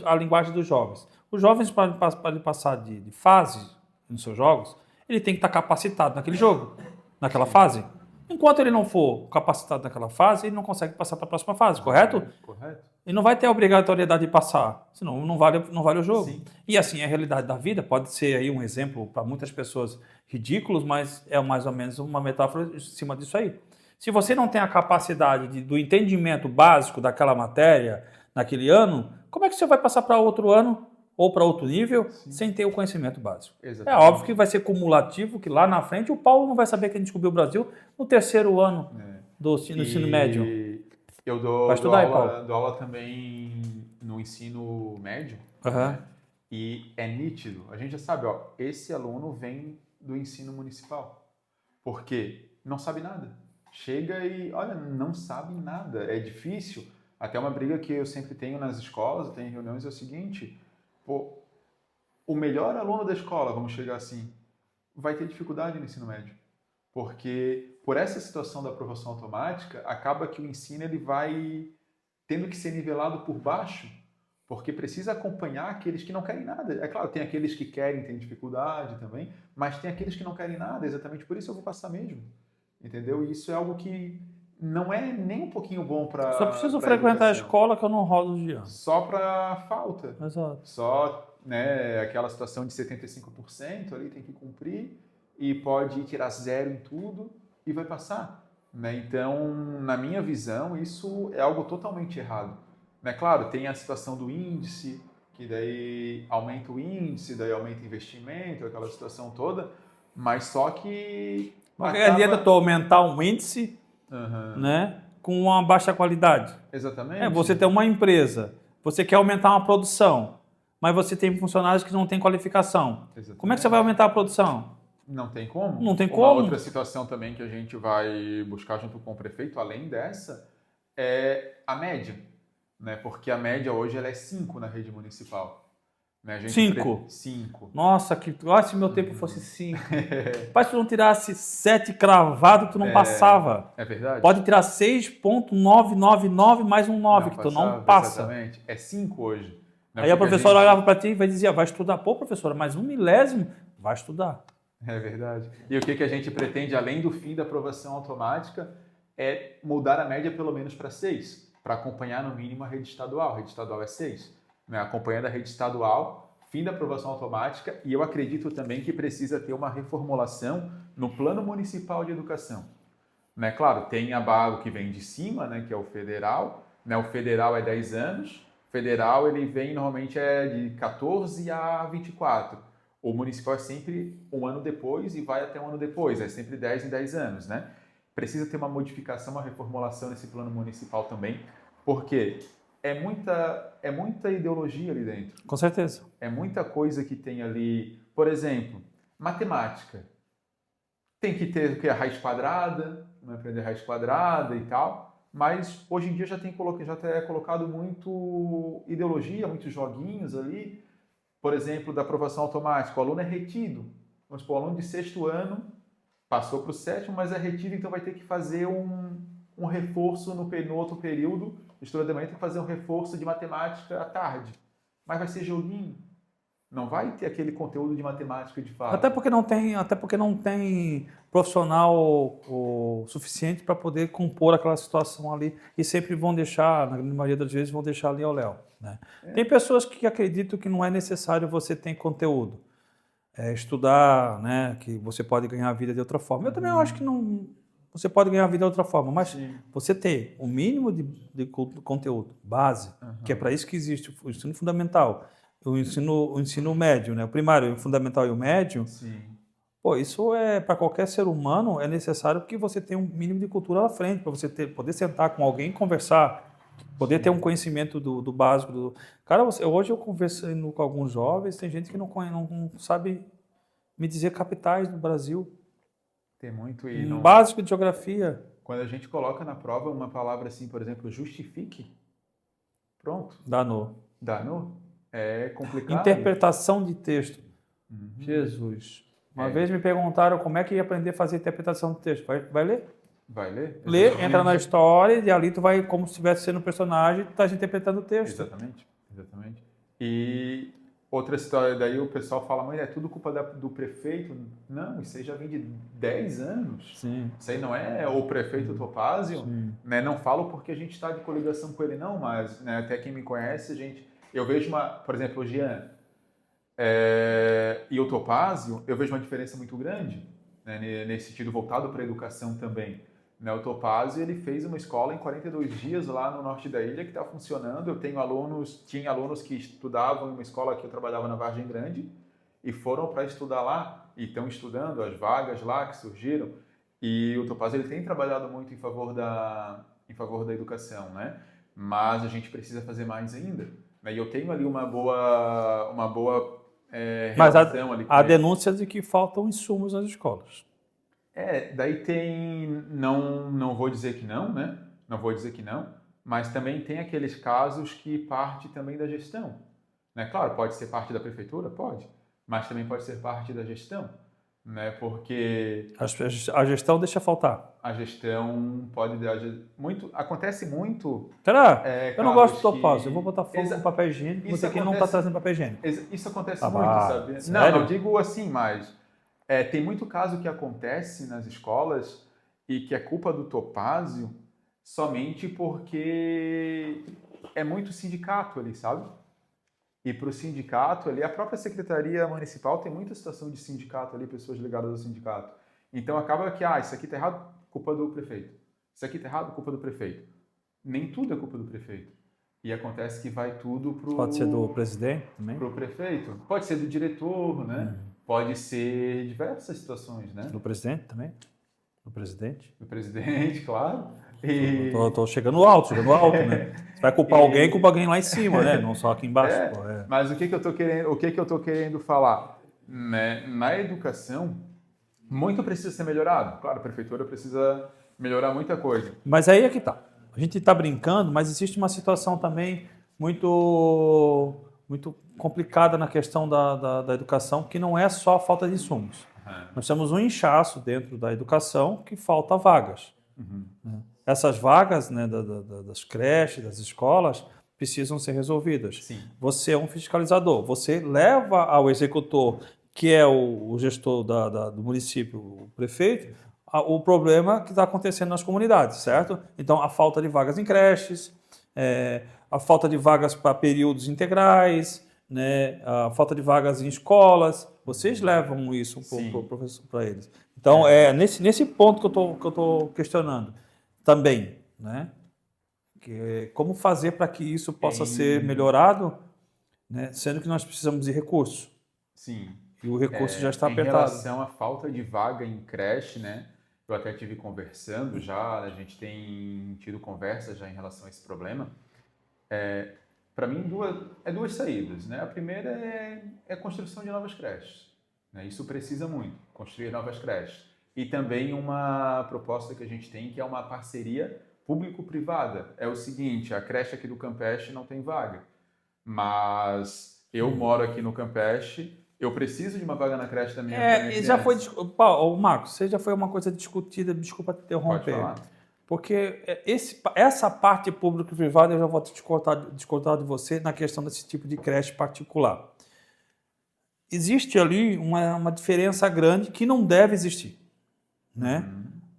a linguagem dos jovens. Os jovens, para ele passar de fase nos seus jogos, ele tem que estar capacitado naquele jogo, naquela fase. Enquanto ele não for capacitado naquela fase, ele não consegue passar para a próxima fase, correto? Correto. Ele não vai ter a obrigatoriedade de passar, senão não vale o jogo. Sim. E assim, a realidade da vida pode ser aí um exemplo para muitas pessoas ridículos, mas é mais ou menos uma metáfora em cima disso aí. Se você não tem a capacidade do entendimento básico daquela matéria naquele ano, como é que você vai passar para outro ano ou para outro nível sem ter o conhecimento básico? Exatamente. É óbvio que vai ser cumulativo, que lá na frente o Paulo não vai saber que a gente descobriu o Brasil no terceiro ano do ensino médio. Eu dou aula também no ensino médio, né? E é nítido. A gente já sabe, esse aluno vem do ensino municipal, porque não sabe nada. Chega e, não sabe nada. É difícil. Até uma briga que eu sempre tenho nas escolas, tenho em reuniões, é o seguinte: o melhor aluno da escola, vamos chegar assim, vai ter dificuldade no ensino médio. Porque por essa situação da aprovação automática, acaba que o ensino ele vai tendo que ser nivelado por baixo, porque precisa acompanhar aqueles que não querem nada. É claro, tem aqueles que querem, tem dificuldade também, mas tem aqueles que não querem nada, exatamente por isso eu vou passar mesmo. Entendeu? E isso é algo que não é nem um pouquinho bom para Só preciso frequentar a escola que eu não rodo de ano. Só para falta. Exato. Só, aquela situação de 75% ali tem que cumprir e pode tirar 0 em tudo e vai passar. Né? Então, na minha visão, isso é algo totalmente errado. Né? Claro, tem a situação do índice, que daí aumenta o índice, daí aumenta o investimento, aquela situação toda, mas só que... Mas adianta tu aumentar um índice, né, com uma baixa qualidade. Exatamente. Você tem uma empresa, você quer aumentar uma produção, mas você tem funcionários que não têm qualificação. Exatamente. Como é que você vai aumentar a produção? Não tem como. Não tem como. Uma outra situação também que a gente vai buscar junto com o prefeito, além dessa, é a média. Né? Porque a média hoje ela é 5 na rede municipal. Né? 5? 5. Nossa, se meu tempo fosse 5. Mas se tu não tirasse 7 cravado, tu não passava. É verdade. Pode tirar 6.999 mais um 9, que tu não passa. Exatamente. É 5 hoje. Aí a professora olhava para ti e dizia, vai estudar. Pô, professora, mais 1 milésimo, vai estudar. É verdade. E o que a gente pretende, além do fim da aprovação automática, é mudar a média pelo menos para 6, para acompanhar no mínimo a rede estadual. A rede estadual é 6. Né? Acompanhando a rede estadual, fim da aprovação automática, e eu acredito também que precisa ter uma reformulação no plano municipal de educação. Né? Claro, tem a base que vem de cima, né, que é o federal. Né? O federal é 10 anos. O federal ele vem normalmente de 14 a 24. O municipal é sempre um ano depois e vai até um ano depois, é sempre 10 em 10 anos, né? Precisa ter uma modificação, uma reformulação nesse plano municipal também, porque é muita ideologia ali dentro. Com certeza. É muita coisa que tem ali, por exemplo, matemática. Tem que ter o que? A raiz quadrada, não aprender raiz quadrada e tal. Mas hoje em dia já é colocado muito ideologia, muitos joguinhos ali. Por exemplo, da aprovação automática, o aluno é retido. Vamos supor, o aluno de sexto ano passou para o sétimo, mas é retido, então vai ter que fazer um reforço no outro período. Estuda de manhã, tem que fazer um reforço de matemática à tarde. Mas vai ser joguinho. Não vai ter aquele conteúdo de matemática de fato. Até porque não tem profissional o suficiente para poder compor aquela situação ali e sempre vão deixar, na grande maioria das vezes, vão deixar ali ao léu, né? Tem pessoas que acreditam que não é necessário você ter conteúdo, estudar, né, que você pode ganhar a vida de outra forma. Eu também acho que não, você pode ganhar a vida de outra forma, mas você ter o mínimo de conteúdo, base, que é para isso que existe o ensino fundamental, o ensino médio, né? O primário, o fundamental e o médio. Sim. Pô, isso para qualquer ser humano é necessário que você tenha um mínimo de cultura à frente, para você poder sentar com alguém e conversar, poder ter um conhecimento do básico. Cara, hoje eu conversando com alguns jovens, tem gente que não sabe me dizer capitais do Brasil. Tem muito Básico de geografia. Quando a gente coloca na prova uma palavra assim, por exemplo, justifique, pronto. Danou. É complicado. Interpretação de texto. Jesus. Uma vez me perguntaram como é que ia aprender a fazer interpretação de texto. Vai ler? Vai ler? Lê, entra na história e ali tu vai, como se estivesse sendo um personagem, tu estás interpretando o texto. Exatamente. E outra história, daí o pessoal fala, mas é tudo culpa do prefeito. Não, isso aí já vem de 10 anos. Sim. Isso aí não é o prefeito Topázio. Né? Não falo porque a gente está de coligação com ele, não, mas né, até quem me conhece, eu vejo por exemplo, o Jean e o Topázio, eu vejo uma diferença muito grande, né, nesse sentido voltado para a educação também. Né, o Topázio, ele fez uma escola em 42 dias lá no norte da ilha que está funcionando. Eu tinha alunos que estudavam em uma escola que eu trabalhava na Vargem Grande e foram para estudar lá e estão estudando as vagas lá que surgiram. E o Topázio, ele tem trabalhado muito em favor da educação, né? Mas a gente precisa fazer mais ainda. E eu tenho ali uma boa mas relação ali com há ele. denúncias de que faltam insumos nas escolas. Daí tem, não vou dizer que não, né? Não vou dizer que não, mas também tem aqueles casos que parte também da gestão. Né? Claro, pode ser parte da prefeitura? Pode, mas também pode ser parte da gestão, né? Porque a gestão deixa faltar. A gestão acontece muito. Será? Eu não gosto do Topázio, eu vou botar fogo no papel higiênico, você aqui não está trazendo papel higiênico. Isso acontece muito, sabe? Sério? Não digo assim, mas tem muito caso que acontece nas escolas e que é culpa do Topázio somente porque é muito sindicato ali, sabe? E para o sindicato ali, a própria Secretaria Municipal tem muita situação de sindicato ali, pessoas ligadas ao sindicato. Então acaba que, isso aqui está errado, culpa do prefeito. Isso aqui está errado, culpa do prefeito. Nem tudo é culpa do prefeito. E acontece que vai tudo para o... Pode ser do presidente também? Para o prefeito. Pode ser do diretor, né? Pode ser diversas situações, né? Do presidente também? Do presidente? Do presidente, claro. Tô chegando alto, né? Você vai culpar alguém, culpa alguém lá em cima, né? Não só aqui embaixo. Mas o que eu tô querendo falar? Né? Na educação, muito precisa ser melhorado. Claro, a prefeitura precisa melhorar muita coisa. Mas aí é que tá. A gente está brincando, mas existe uma situação também muito complicada na questão da educação, que não é só a falta de insumos. Nós temos um inchaço dentro da educação que falta vagas. Essas vagas, né, das creches, das escolas, precisam ser resolvidas. Sim. Você é um fiscalizador, você leva ao executor, que é o gestor do município, o prefeito, o problema que está acontecendo nas comunidades, certo? Então, a falta de vagas em creches, a falta de vagas para períodos integrais, né, a falta de vagas em escolas, vocês levam isso para eles. Então, nesse ponto que eu estou questionando também, né? Como fazer para que isso possa ser melhorado, né, sendo que nós precisamos de recursos. Sim. E o recurso já está apertado. Em relação à falta de vaga em creche, né? Eu até estive conversando já, a gente tem tido conversa já em relação a esse problema. Para mim, duas saídas, né? A primeira é a construção de novas creches. Né? Isso precisa muito, construir novas creches. e também uma proposta que a gente tem, que é uma parceria público-privada. É o seguinte, a creche aqui do Campeche não tem vaga, mas eu moro aqui no Campeche, eu preciso de uma vaga na creche da minha E já foi, criança. Paulo, Marcos, você já foi uma coisa discutida, desculpa te Pode interromper, falar. porque essa parte pública e privada eu já vou te discordar de você na questão desse tipo de creche particular. Existe ali uma diferença grande que não deve existir, né?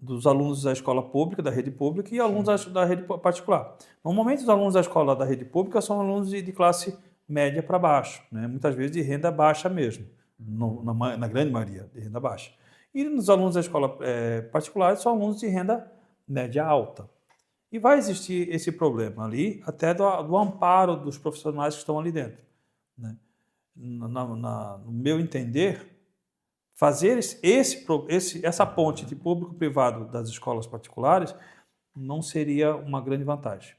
Dos alunos da escola pública, da rede pública, e alunos da rede particular. Normalmente, os alunos da escola da rede pública são alunos de classe média para baixo, né? Muitas vezes de renda baixa mesmo, na grande maioria, de renda baixa. E nos alunos da escola particular são alunos de renda média alta. E vai existir esse problema ali, até do amparo dos profissionais que estão ali dentro, né? No meu entender, fazer essa ponte de público-privado das escolas particulares não seria uma grande vantagem.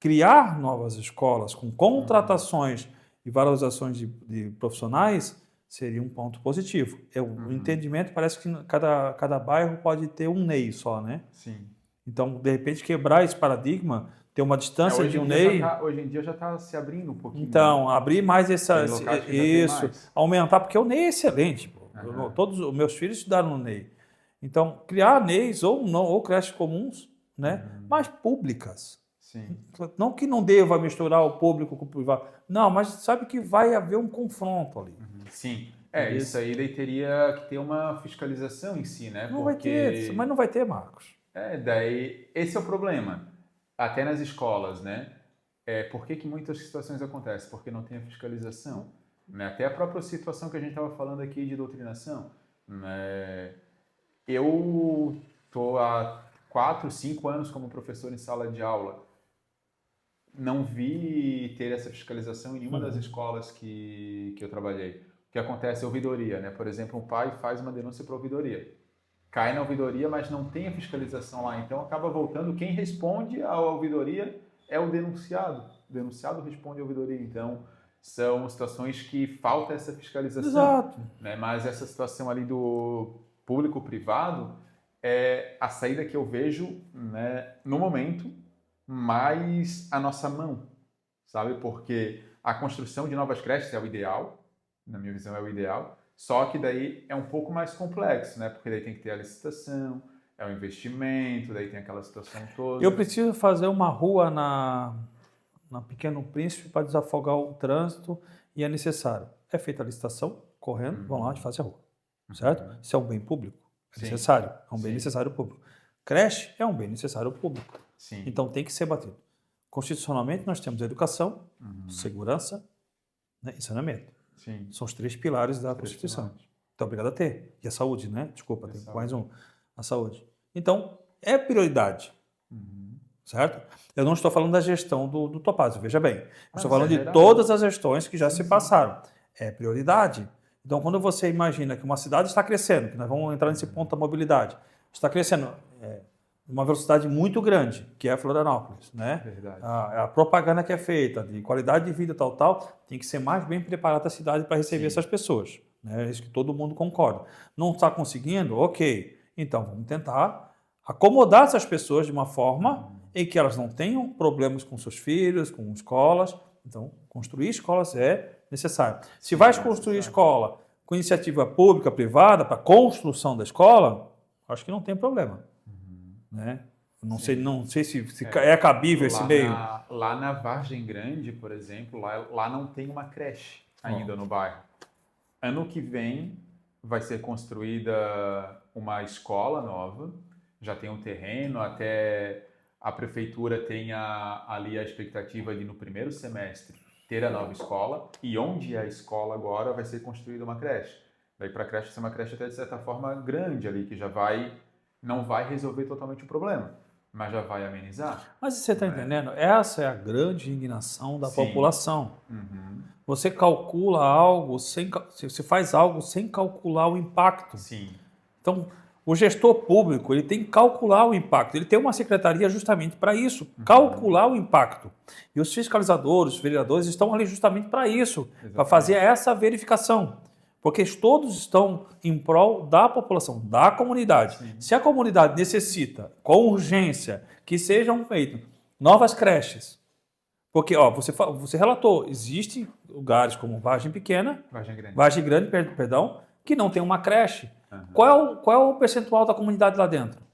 Criar novas escolas com contratações e valorizações de profissionais seria um ponto positivo. O entendimento parece que cada bairro pode ter um NEI só, né? Sim. Então, de repente, quebrar esse paradigma, ter uma distância de um NEI... Hoje em dia já está se abrindo um pouquinho. Então, abrir mais Tem locais que já tem mais. aumentar, porque o NEI é excelente. Todos os meus filhos estudaram no NEI. Então, criar NEIs ou creches comuns, né? Mas públicas. Sim. Não que não deva misturar o público com o privado. Não, mas sabe que vai haver um confronto ali. Sim. Isso aí daí teria que ter uma fiscalização em si, né? Não vai ter, mas não vai ter, Marcos. Daí esse é o problema. Até nas escolas, né? Por que muitas situações acontecem? Porque não tem a fiscalização. Né? Até a própria situação que a gente estava falando aqui de doutrinação. Né? Eu estou há 4, 5 anos como professor em sala de aula. Não vi ter essa fiscalização em nenhuma das escolas que eu trabalhei. O que acontece é ouvidoria, né? Por exemplo, um pai faz uma denúncia para a ouvidoria. Cai na ouvidoria, mas não tem a fiscalização lá. Então, acaba voltando. Quem responde à ouvidoria é o denunciado. O denunciado responde à ouvidoria. Então, são situações que falta essa fiscalização. Exato. Né? Mas essa situação ali do público-privado é a saída que eu vejo, né, no momento, mais a nossa mão, sabe? Porque a construção de novas creches é o ideal, na minha visão é o ideal, só que daí é um pouco mais complexo, né? Porque daí tem que ter a licitação, é o investimento, daí tem aquela situação toda. Eu preciso fazer uma rua na Pequeno Príncipe para desafogar o trânsito e é necessário. É feita a licitação, correndo, vão lá e fazem a rua, certo? Isso é um bem público, é necessário, é um bem necessário público. Creche é um bem necessário público. Sim. Então tem que ser batido. Constitucionalmente nós temos educação, segurança, né, e saneamento. Sim. São os 3 pilares da Constituição. Então, obrigado a ter. E a saúde, né? Desculpa, tem mais um. A saúde. Então, é prioridade. Certo? Eu não estou falando da gestão do Topázio, veja bem. Eu estou falando de todas as gestões que já se passaram. É prioridade. Então, quando você imagina que uma cidade está crescendo, que nós vamos entrar nesse ponto da mobilidade, está crescendo uma velocidade muito grande, que é Florianópolis, né? Verdade. A propaganda que é feita de qualidade de vida tal, tem que ser mais bem preparada a cidade para receber essas pessoas. Né? Isso que todo mundo concorda. Não está conseguindo? Ok. Então, vamos tentar acomodar essas pessoas de uma forma em que elas não tenham problemas com seus filhos, com escolas. Então, construir escolas é necessário. Se vai construir escola com iniciativa pública, privada, para a construção da escola, acho que não tem problema. Né? Não sei se é cabível esse meio. Lá na Vargem Grande, por exemplo, lá não tem uma creche ainda no bairro. Ano que vem vai ser construída uma escola nova, já tem um terreno, até a prefeitura tem ali a expectativa de no primeiro semestre ter a nova escola, e onde é a escola agora vai ser construída uma creche. Daí para a creche ser uma creche até de certa forma grande ali, que já não vai resolver totalmente o problema, mas já vai amenizar. Mas você está entendendo? Essa é a grande indignação da população. Você calcula algo, você faz algo sem calcular o impacto. Sim. Então, o gestor público ele tem que calcular o impacto. Ele tem uma secretaria justamente para isso, calcular o impacto. E os fiscalizadores, os vereadores estão ali justamente para isso, para fazer essa verificação. Porque todos estão em prol da população, da comunidade. Sim. Se a comunidade necessita, com urgência, que sejam feitas novas creches, porque você relatou, existem lugares como Vargem Pequena, Vargem Grande, perdão, que não tem uma creche. Uhum. Qual é o percentual da comunidade lá dentro?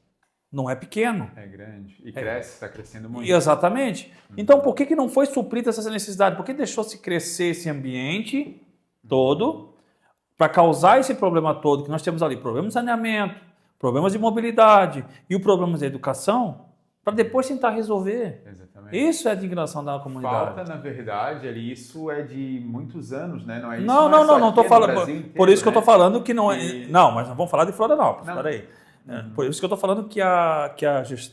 Não é pequeno. É grande. E cresce, está crescendo muito. Exatamente. Então, por que não foi suprida essa necessidade? Por que deixou-se crescer esse ambiente todo para causar esse problema todo que nós temos ali? Problemas de saneamento, problemas de mobilidade e o problema da educação, para depois tentar resolver. Exatamente. Isso é a indignação da comunidade. Falta, na verdade, ali, isso é de muitos anos, né? Não é isso. Não estou falando. Por isso que eu estou falando que não é. Não, mas vamos falar de Florianópolis. Peraí. Por isso que eu estou falando que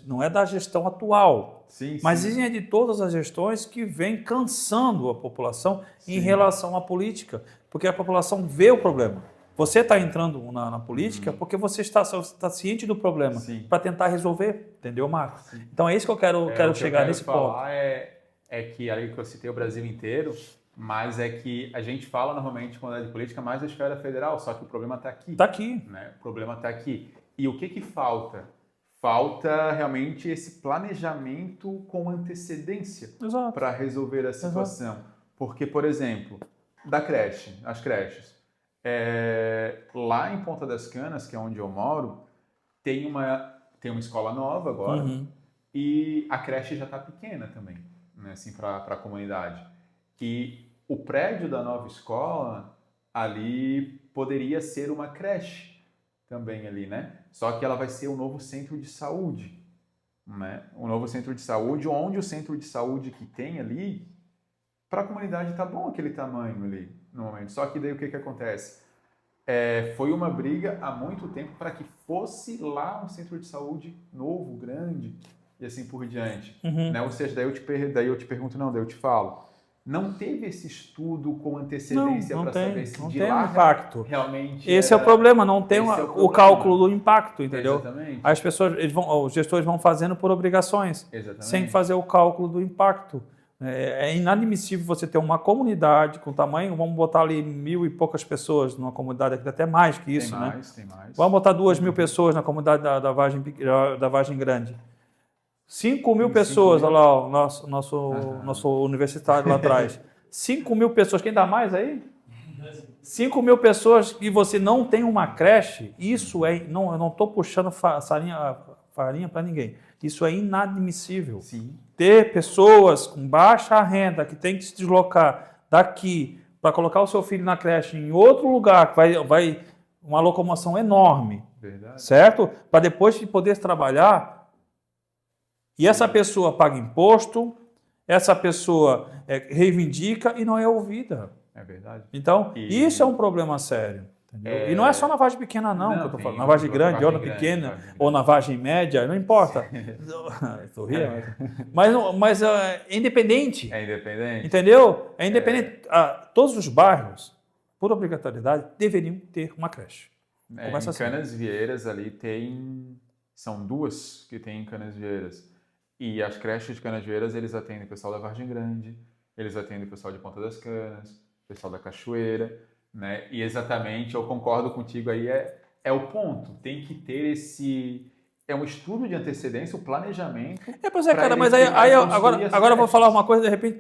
não é da gestão atual, mas é de todas as gestões que vem cansando a população em relação à política, porque a população vê o problema. Você está entrando na política porque você está ciente do problema para tentar resolver, entendeu, Marcos? Sim. Então é isso que eu quero chegar nesse ponto. É que, ali que eu citei o Brasil inteiro, mas é que a gente fala normalmente quando é de política mais da esfera federal, só que o problema está aqui. Está aqui. Né? O problema está aqui. E o que falta? Falta realmente esse planejamento com antecedência para resolver a situação. Exato. Porque, por exemplo, as creches. Lá em Ponta das Canas, que é onde eu moro, tem uma escola nova agora e a creche já está pequena também, né, assim, para a comunidade. E o prédio da nova escola ali poderia ser uma creche também ali, né? Só que ela vai ser um novo centro de saúde, né? Um novo centro de saúde, onde o centro de saúde que tem ali, para a comunidade tá bom aquele tamanho ali, no momento. Só que daí o que acontece? Foi uma briga há muito tempo para que fosse lá um centro de saúde novo, grande, e assim por diante. Né? Ou seja, daí eu te pergunto, daí eu te falo. Não teve esse estudo com antecedência para saber se de lá impacto. Realmente esse é o problema, não tem o cálculo do impacto, entendeu? Exatamente. As pessoas, os gestores vão fazendo por obrigações, sem fazer o cálculo do impacto. É inadmissível você ter uma comunidade com tamanho, vamos botar ali 1.000 e poucas pessoas numa comunidade, aqui até mais que isso, né? Tem mais. Vamos botar 2.000 pessoas na comunidade da Vargem Grande. 5.000 pessoas, olha lá, o nosso universitário lá atrás. 5.000 pessoas, quem dá mais aí? 5.000 pessoas e você não tem uma creche, isso não, eu não estou puxando farinha para ninguém. Isso é inadmissível. Sim. Ter pessoas com baixa renda que tem que se deslocar daqui para colocar o seu filho na creche em outro lugar, que vai uma locomoção enorme, verdade, certo? Para depois de poder trabalhar. E essa pessoa paga imposto, essa pessoa reivindica e não é ouvida. É verdade. Então, isso é um problema sério. E não é só na Vargem Pequena, não que eu estou falando. Na Vargem Grande, ou na Pequena, ou na Vargem Média, não importa. Estou rindo. Mas é independente. É independente. Entendeu? É independente. Todos os bairros, por obrigatoriedade, deveriam ter uma creche. Em Canasvieiras ali são 2 que tem em Canasvieiras. E as creches de Canasvieiras, eles atendem o pessoal da Vargem Grande, eles atendem o pessoal de Ponta das Canas, o pessoal da Cachoeira, né? E exatamente, eu concordo contigo aí, é o ponto. Tem que ter um estudo de antecedência, o planejamento. Pois é, cara, mas aí agora eu vou falar uma coisa, de repente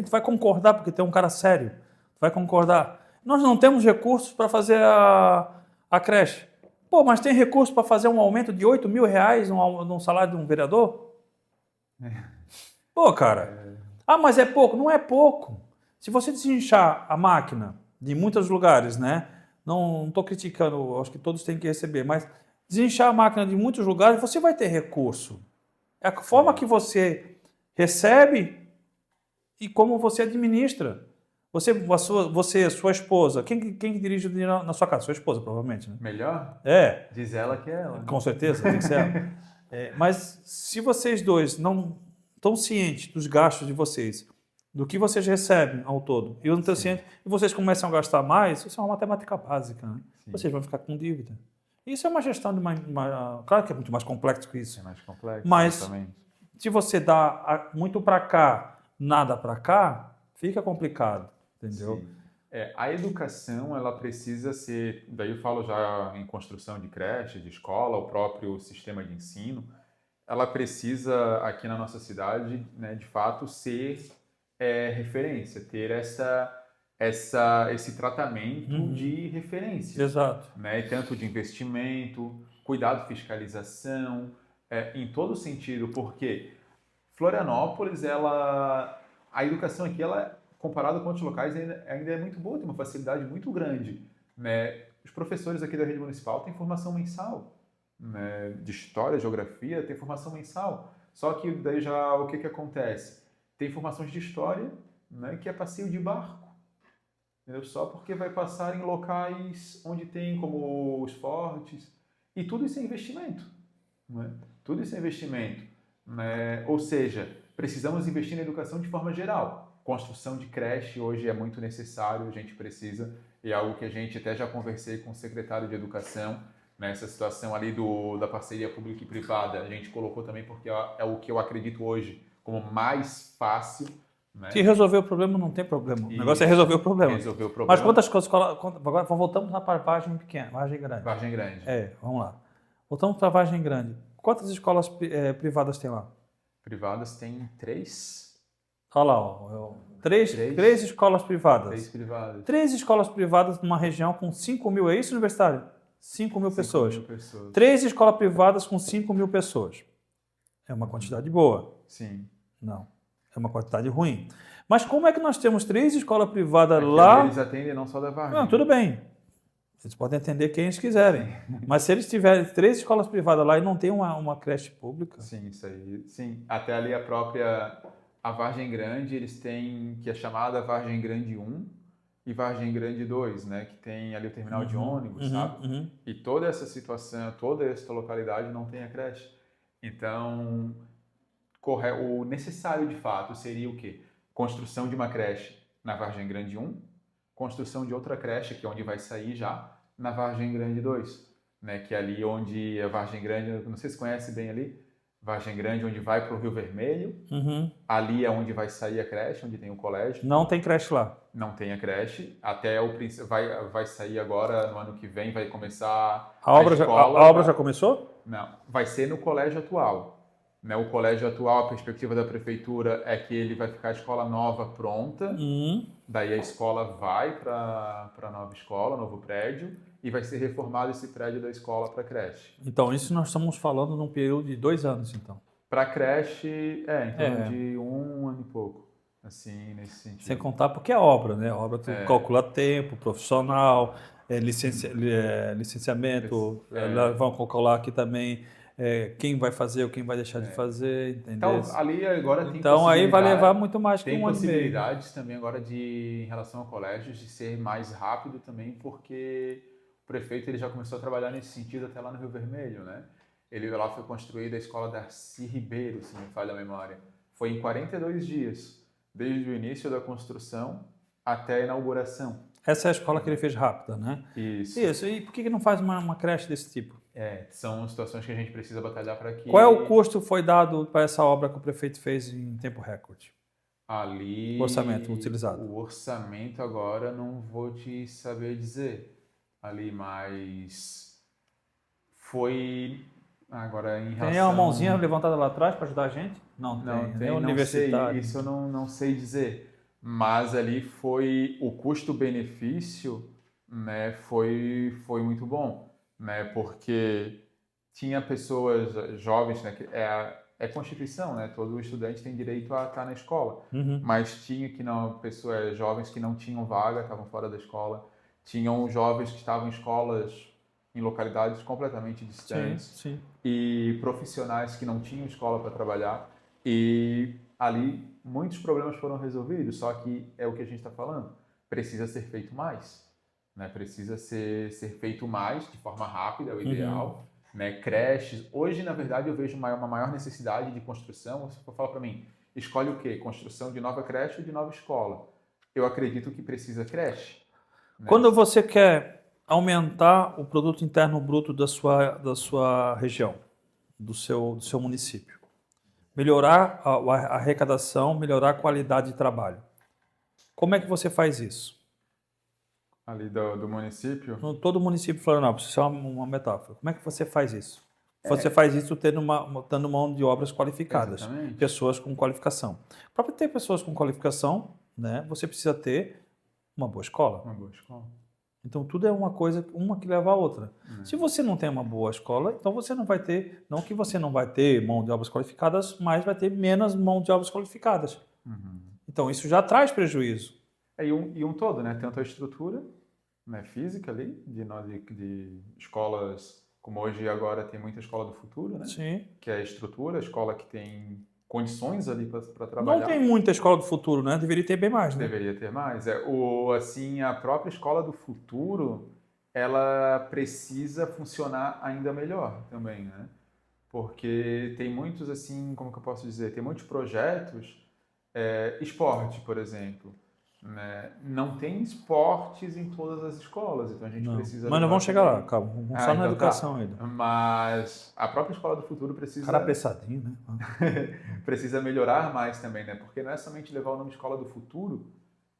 vai concordar, porque tem um cara sério, vai concordar. Nós não temos recursos para fazer a creche. Pô, mas tem recurso para fazer um aumento de R$8.000 no salário de um vereador? Pô, cara. Mas é pouco? Não é pouco. Se você desinchar a máquina de muitos lugares, né? Não estou criticando, acho que todos têm que receber, mas desinchar a máquina de muitos lugares, você vai ter recurso. É a forma que você recebe e como você administra. Sua esposa, quem dirige o dinheiro na sua casa? Sua esposa, provavelmente, né? Melhor? Diz ela que é ela. Né? Com certeza, tem que ser ela. Mas se vocês dois não estão cientes dos gastos de vocês, do que vocês recebem ao todo, e eu não estou ciente, e vocês começam a gastar mais, isso é uma matemática básica, né? Vocês vão ficar com dívida. Isso é uma gestão de claro que é muito mais complexo que isso. É mais complexo, mas exatamente. Se você dá muito para cá, nada para cá, fica complicado, entendeu? A educação, ela precisa ser, daí eu falo já em construção de creche, de escola, o próprio sistema de ensino, ela precisa, aqui na nossa cidade, né, de fato, ser referência, ter esse tratamento de referência, Exato. né, tanto de investimento, cuidado, fiscalização, em todo sentido, porque Florianópolis, a educação aqui, ela, comparado com outros locais, ainda é muito boa, tem uma facilidade muito grande, né? Os professores aqui da rede municipal têm formação mensal, né? De história, geografia, tem formação mensal. Só que daí já o que acontece? Tem formações de história, né? Que é passeio de barco, entendeu? Só porque vai passar em locais onde tem como os fortes, e tudo isso é investimento, né? Tudo isso é investimento, né? Ou seja, precisamos investir na educação de forma geral. Construção de creche hoje é muito necessário, a gente precisa, e é algo que a gente até já conversei com o secretário de Educação, nessa situação ali da parceria pública e privada, a gente colocou também porque é o que eu acredito hoje como mais fácil, né? Se resolver o problema, não tem problema. O negócio é Isso, resolver o problema. resolver o problema. Mas quantas coisas... Agora voltamos lá para a Vargem Pequena, Vargem Grande. Vargem Grande. Vamos lá. Voltamos para a Vargem Grande. Quantas escolas privadas tem lá? Privadas tem 3. Olha lá, ó. Três escolas privadas. 3 privadas. 3 escolas privadas numa região com 5 mil, é isso, universitário? 5 mil pessoas. 5 mil pessoas. 3 escolas privadas com 5 mil pessoas. É uma quantidade boa? Sim. Não. É uma quantidade ruim. Mas como é que nós temos 3 escolas privadas Aqui lá? eles atendem não só da Vargem. Não, tudo bem. Eles podem atender quem eles quiserem. Mas se eles tiverem 3 escolas privadas lá e não tem uma creche pública... Sim, isso aí. Sim, até ali a Vargem Grande, eles têm, que é chamada Vargem Grande 1 e Vargem Grande 2, né? Que tem ali o terminal de ônibus, sabe? E toda essa situação, toda essa localidade não tem a creche. Então, o necessário de fato seria o quê? Construção de uma creche na Vargem Grande 1, construção de outra creche, que é onde vai sair já, na Vargem Grande 2, né? Que é ali onde a Vargem Grande, não sei se conhece bem ali, Vargem Grande, onde vai para o Rio Vermelho, ali é onde vai sair a creche, onde tem o colégio. Não tem creche lá? Não tem a creche, até vai sair agora, no ano que vem, vai começar a obra já começou? Não, vai ser no colégio atual. Né, o colégio atual, a perspectiva da prefeitura é que ele vai ficar a escola nova pronta, daí a escola vai para a nova escola, novo prédio, e vai ser reformado esse prédio da escola para creche. Então, isso nós estamos falando num período de 2 anos, então. Para creche, em torno de 1 ano e pouco, assim, nesse sentido. Sem contar porque é obra, né? Obra tu calcula tempo, profissional, licenciamento, vão calcular aqui também quem vai fazer ou quem vai deixar de fazer, entendeu? Então, ali agora tem aí vai levar muito mais que 1 ano e meio. Tem possibilidades também agora em relação a colégios, de ser mais rápido também, porque o prefeito ele já começou a trabalhar nesse sentido até lá no Rio Vermelho, né? Lá foi construída a escola Darcy Ribeiro, se não me falha a memória. Foi em 42 dias, desde o início da construção até a inauguração. Essa é a escola que ele fez rápida, né? Isso. E por que não faz uma creche desse tipo? São situações que a gente precisa batalhar para que... Qual é o custo que foi dado para essa obra que o prefeito fez em tempo recorde? Ali... O orçamento utilizado. O orçamento agora não vou te saber dizer. Ali, mas... Foi... Agora, em relação... Tem uma mãozinha levantada lá atrás para ajudar a gente? Não tem universitário. Sei, isso eu não sei dizer. Mas ali foi... O custo-benefício, né, foi muito bom. Né, porque tinha pessoas jovens, né, que é Constituição, né, todo estudante tem direito a estar na escola, mas tinha pessoas jovens que não tinham vaga, estavam fora da escola, tinham jovens que estavam em escolas em localidades completamente distantes e profissionais que não tinham escola para trabalhar, e ali muitos problemas foram resolvidos, só que é o que a gente está falando, precisa ser feito mais. Né, precisa ser feito mais, de forma rápida, é o ideal. Né, creches. Hoje, na verdade, eu vejo uma maior necessidade de construção. Você fala para mim, escolhe o quê? Construção de nova creche ou de nova escola? Eu acredito que precisa creche. Né? Quando você quer aumentar o produto interno bruto da sua região, do seu município, melhorar a arrecadação, melhorar a qualidade de trabalho, como é que você faz isso? ali do município. No todo o município de Florianópolis, isso é uma metáfora. Como é que você faz isso? Você faz isso tendo mão de obras qualificadas, Exatamente. pessoas com qualificação. Para ter pessoas com qualificação, né, você precisa ter uma boa escola. Uma boa escola. Então, tudo é uma coisa, uma que leva a outra. Se você não tem uma boa escola, então você não vai ter, não que você não vai ter mão de obras qualificadas, mas vai ter menos mão de obras qualificadas. Então, isso já traz prejuízo. E um todo, né? Tanto a estrutura, né, física ali, de escolas, como hoje e agora tem muita escola do futuro, né? Sim. Que é a estrutura, a escola que tem condições ali para trabalhar. Não tem muita escola do futuro, né? Deveria ter bem mais, né? Deveria ter mais. Assim, a própria escola do futuro, ela precisa funcionar ainda melhor também, né? Porque tem muitos, assim, como que eu posso dizer? Tem muitos projetos, esporte, por exemplo, né? Não tem esportes em todas as escolas, então a gente precisa... Mas nós vamos chegar lá, calma. Vamos só na então educação tá. ainda. Mas a própria escola do futuro precisa... Cara apressadinho, né? precisa melhorar mais também, né? Porque não é somente levar o nome escola do futuro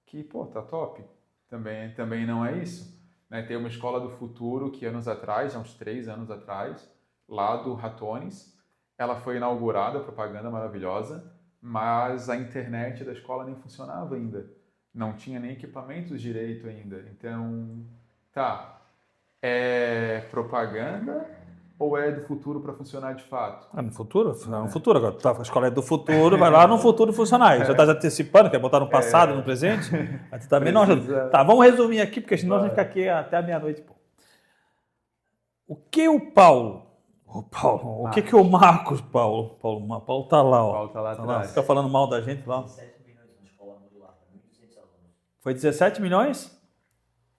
que, pô, tá top. Também não é isso. Né? Tem uma escola do futuro que anos atrás, há uns 3 anos atrás, lá do Ratones, ela foi inaugurada, propaganda maravilhosa, mas a internet da escola nem funcionava ainda. Não tinha nem equipamentos direito ainda. Então, tá, é propaganda ou é do futuro para funcionar de fato? No futuro? No futuro agora. A escola é do futuro, vai lá no futuro funcionar. Já está antecipando, quer botar no passado, no presente? Mas tu também não ajuda. Tá, vamos resumir aqui, porque senão a gente fica aqui até a meia-noite. O que o Paulo... O que o Marcos, Paulo tá lá, ó. Paulo tá lá atrás. Fica falando mal da gente lá. 17 milhões na escola modular, para 1.200 alunos. Foi 17 milhões?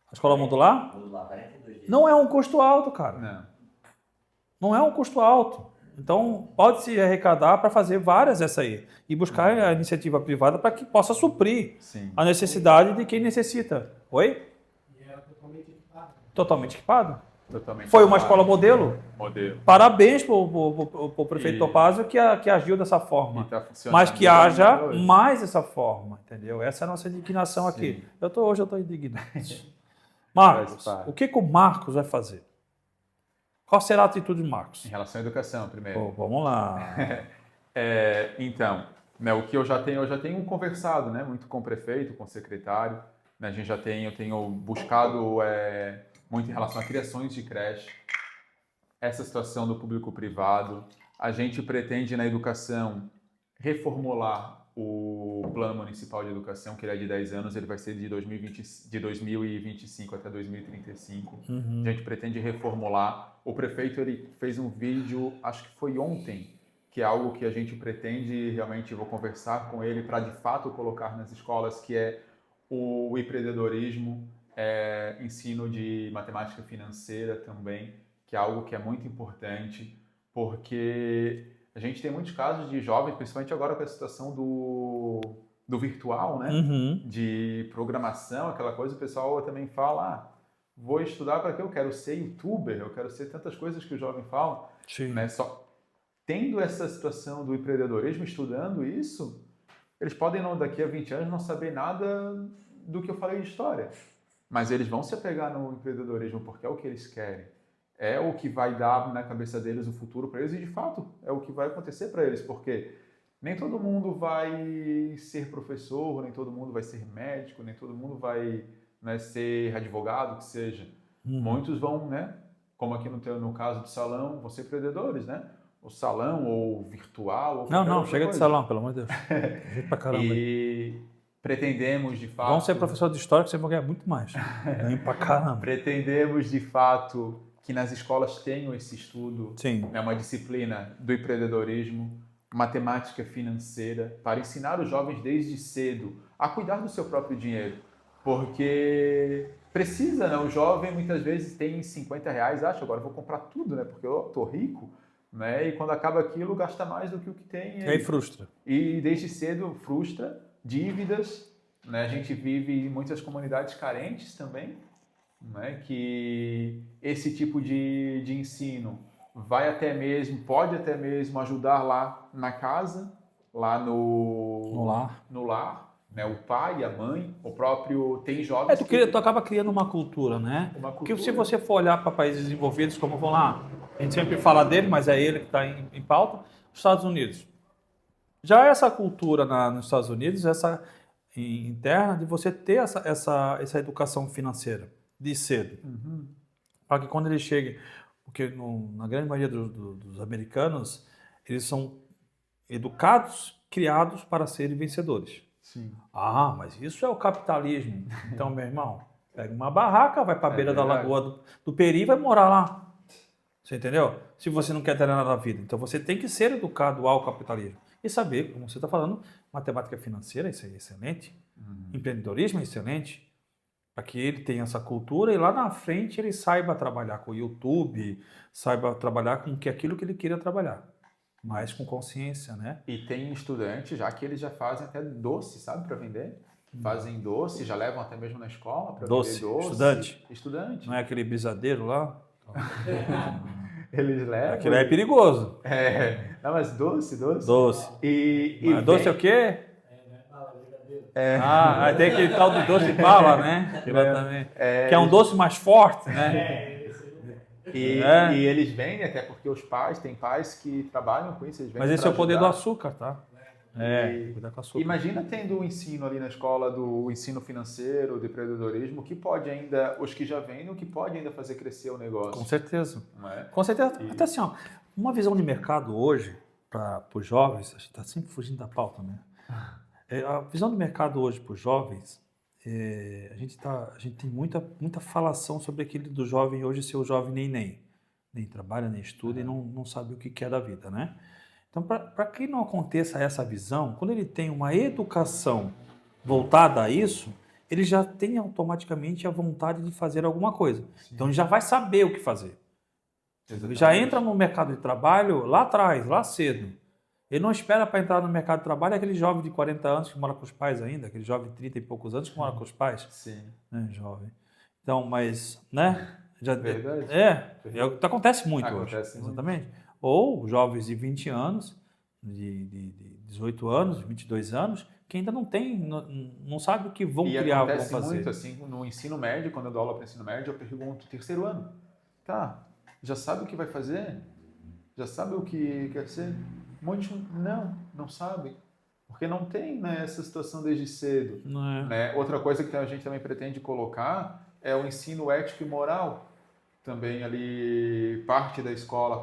A escola modular? Modular, 42 dias. Não é um custo alto, cara. Não. Não é um custo alto. Então, pode-se arrecadar para fazer várias essa aí. E buscar a iniciativa privada para que possa suprir Sim. a necessidade de quem necessita. Oi? E era totalmente equipado. Totalmente equipado. Totalmente Foi uma equipado. escola modelo. Parabéns para o prefeito Topázio que agiu dessa forma. E tá funcionando. Mas que haja hoje. mais essa forma, entendeu? Essa é a nossa indignação Sim. aqui. Hoje eu estou indignado. Marcos, o que o Marcos vai fazer? Qual será a atitude de Marcos? Em relação à educação, primeiro. Pô, vamos lá. Então, né, o que eu já tenho conversado, né, muito com o prefeito, com o secretário. Né, eu tenho buscado muito em relação a criações de creche, essa situação do público-privado. A gente pretende, na educação, reformular o Plano Municipal de Educação, que ele é de 10 anos, ele vai ser de 2025 até 2035. A gente pretende reformular. O prefeito ele fez um vídeo, acho que foi ontem, que é algo que a gente pretende, realmente vou conversar com ele para de fato colocar nas escolas, que é o empreendedorismo, ensino de matemática financeira também, que é algo que é muito importante, porque a gente tem muitos casos de jovens, principalmente agora com a situação do virtual, né? De programação, aquela coisa, o pessoal também fala, vou estudar para quê? Eu quero ser youtuber, eu quero ser tantas coisas que o jovem fala. Sim. Né? Só tendo essa situação do empreendedorismo, estudando isso, eles podem, daqui a 20 anos, não saber nada do que eu falei de história. Mas eles vão se apegar no empreendedorismo porque é o que eles querem. É o que vai dar na cabeça deles o futuro para eles e, de fato, é o que vai acontecer para eles, porque nem todo mundo vai ser professor, nem todo mundo vai ser médico, nem todo mundo vai, né, ser advogado, que seja. Muitos vão, né, como aqui no caso do salão, vão ser empreendedores, né? O salão ou virtual. Ou Não, chega coisa. de salão, pelo amor de Deus. Jeito pra caramba. E pretendemos, de fato... Vamos ser professor de história que você vai ganhar muito mais. Ganha pra caramba. Pretendemos, de fato, que nas escolas tenham esse estudo. Sim. É uma disciplina do empreendedorismo, matemática financeira, para ensinar os jovens desde cedo a cuidar do seu próprio dinheiro. Porque precisa, né? O jovem muitas vezes tem R$50, acha, agora eu vou comprar tudo, né? Porque eu tô rico, né? E quando acaba aquilo, gasta mais do que o que tem. E aí frustra. E desde cedo frustra, dívidas, né? A gente vive em muitas comunidades carentes também, né? Que esse tipo de ensino pode até mesmo ajudar lá na casa, lá no lar, né? O pai, a mãe, o próprio... Tem jovens Tu acaba criando uma cultura, né? Uma Porque se cultura. você for olhar para países desenvolvidos, como vão lá, a gente sempre fala dele, mas é ele que está em pauta, os Estados Unidos. Já essa cultura nos Estados Unidos, essa interna, de você ter essa educação financeira de cedo. Para que quando ele chegue, porque na grande maioria dos americanos, eles são educados, criados para serem vencedores. Sim. Ah, mas isso é o capitalismo. Então, meu irmão, pega uma barraca, vai para a beira da verdade. lagoa do Peri e vai morar lá. Você entendeu? Se você não quer ter nada na vida. Então, você tem que ser educado ao capitalismo. E saber, como você está falando, matemática financeira, isso é excelente. Empreendedorismo é excelente. Para que ele tenha essa cultura e lá na frente ele saiba trabalhar com o YouTube, saiba trabalhar com aquilo que ele queira trabalhar. Mas com consciência, né? E tem estudantes já que eles já fazem até doce, sabe, para vender. Fazem doce, já levam até mesmo na escola para vender doce. Estudante. Estudante. Não é aquele brisadeiro lá? Eles levam. Aquilo é perigoso. Não, mas doce. Doce. E Doce é o quê? Bala, Aí tem aquele tal do doce de bala, né? Que, lá também, que é um doce mais forte, né? E eles vendem, até porque tem pais que trabalham com isso. Eles vendem Mas esse é pra o poder do ajudar. açúcar, tá? Cuidar com açúcar. Imagina tendo o ensino ali na escola do ensino financeiro, de empreendedorismo, que pode ainda, os que já vendem, o que pode ainda fazer crescer o negócio. Com certeza. Não é? Com certeza. Até assim, ó, uma visão de mercado hoje, para os jovens, a gente está sempre fugindo da pauta, né? A visão de mercado hoje para os jovens, a gente tem muita falação sobre aquele do jovem hoje ser o jovem nem trabalha, nem estuda e não sabe o que quer da vida, né? Então, para que não aconteça essa visão, quando ele tem uma educação voltada a isso, ele já tem automaticamente a vontade de fazer alguma coisa. Sim. Então, ele já vai saber o que fazer. Exatamente. Ele já entra no mercado de trabalho lá atrás, lá cedo. Ele não espera para entrar no mercado de trabalho aquele jovem de 40 anos que mora com os pais ainda, aquele jovem de 30 e poucos anos que mora com os pais. Sim. Né, jovem. Então, mas, né? Verdade. É o que acontece muito hoje. Acontece muito. Exatamente. Ou jovens de 20 anos, de 18 anos, 22 anos, que ainda não sabe o que vão E criar, vão acontece fazer. muito assim, no ensino médio, quando eu dou aula para ensino médio, eu pergunto, terceiro ano, tá, já sabe o que vai fazer? Já sabe o que quer ser? Muitos não sabem, porque não tem, né, essa situação desde cedo. Não é? Né? Outra coisa que a gente também pretende colocar é o ensino ético e moral, também ali parte da escola,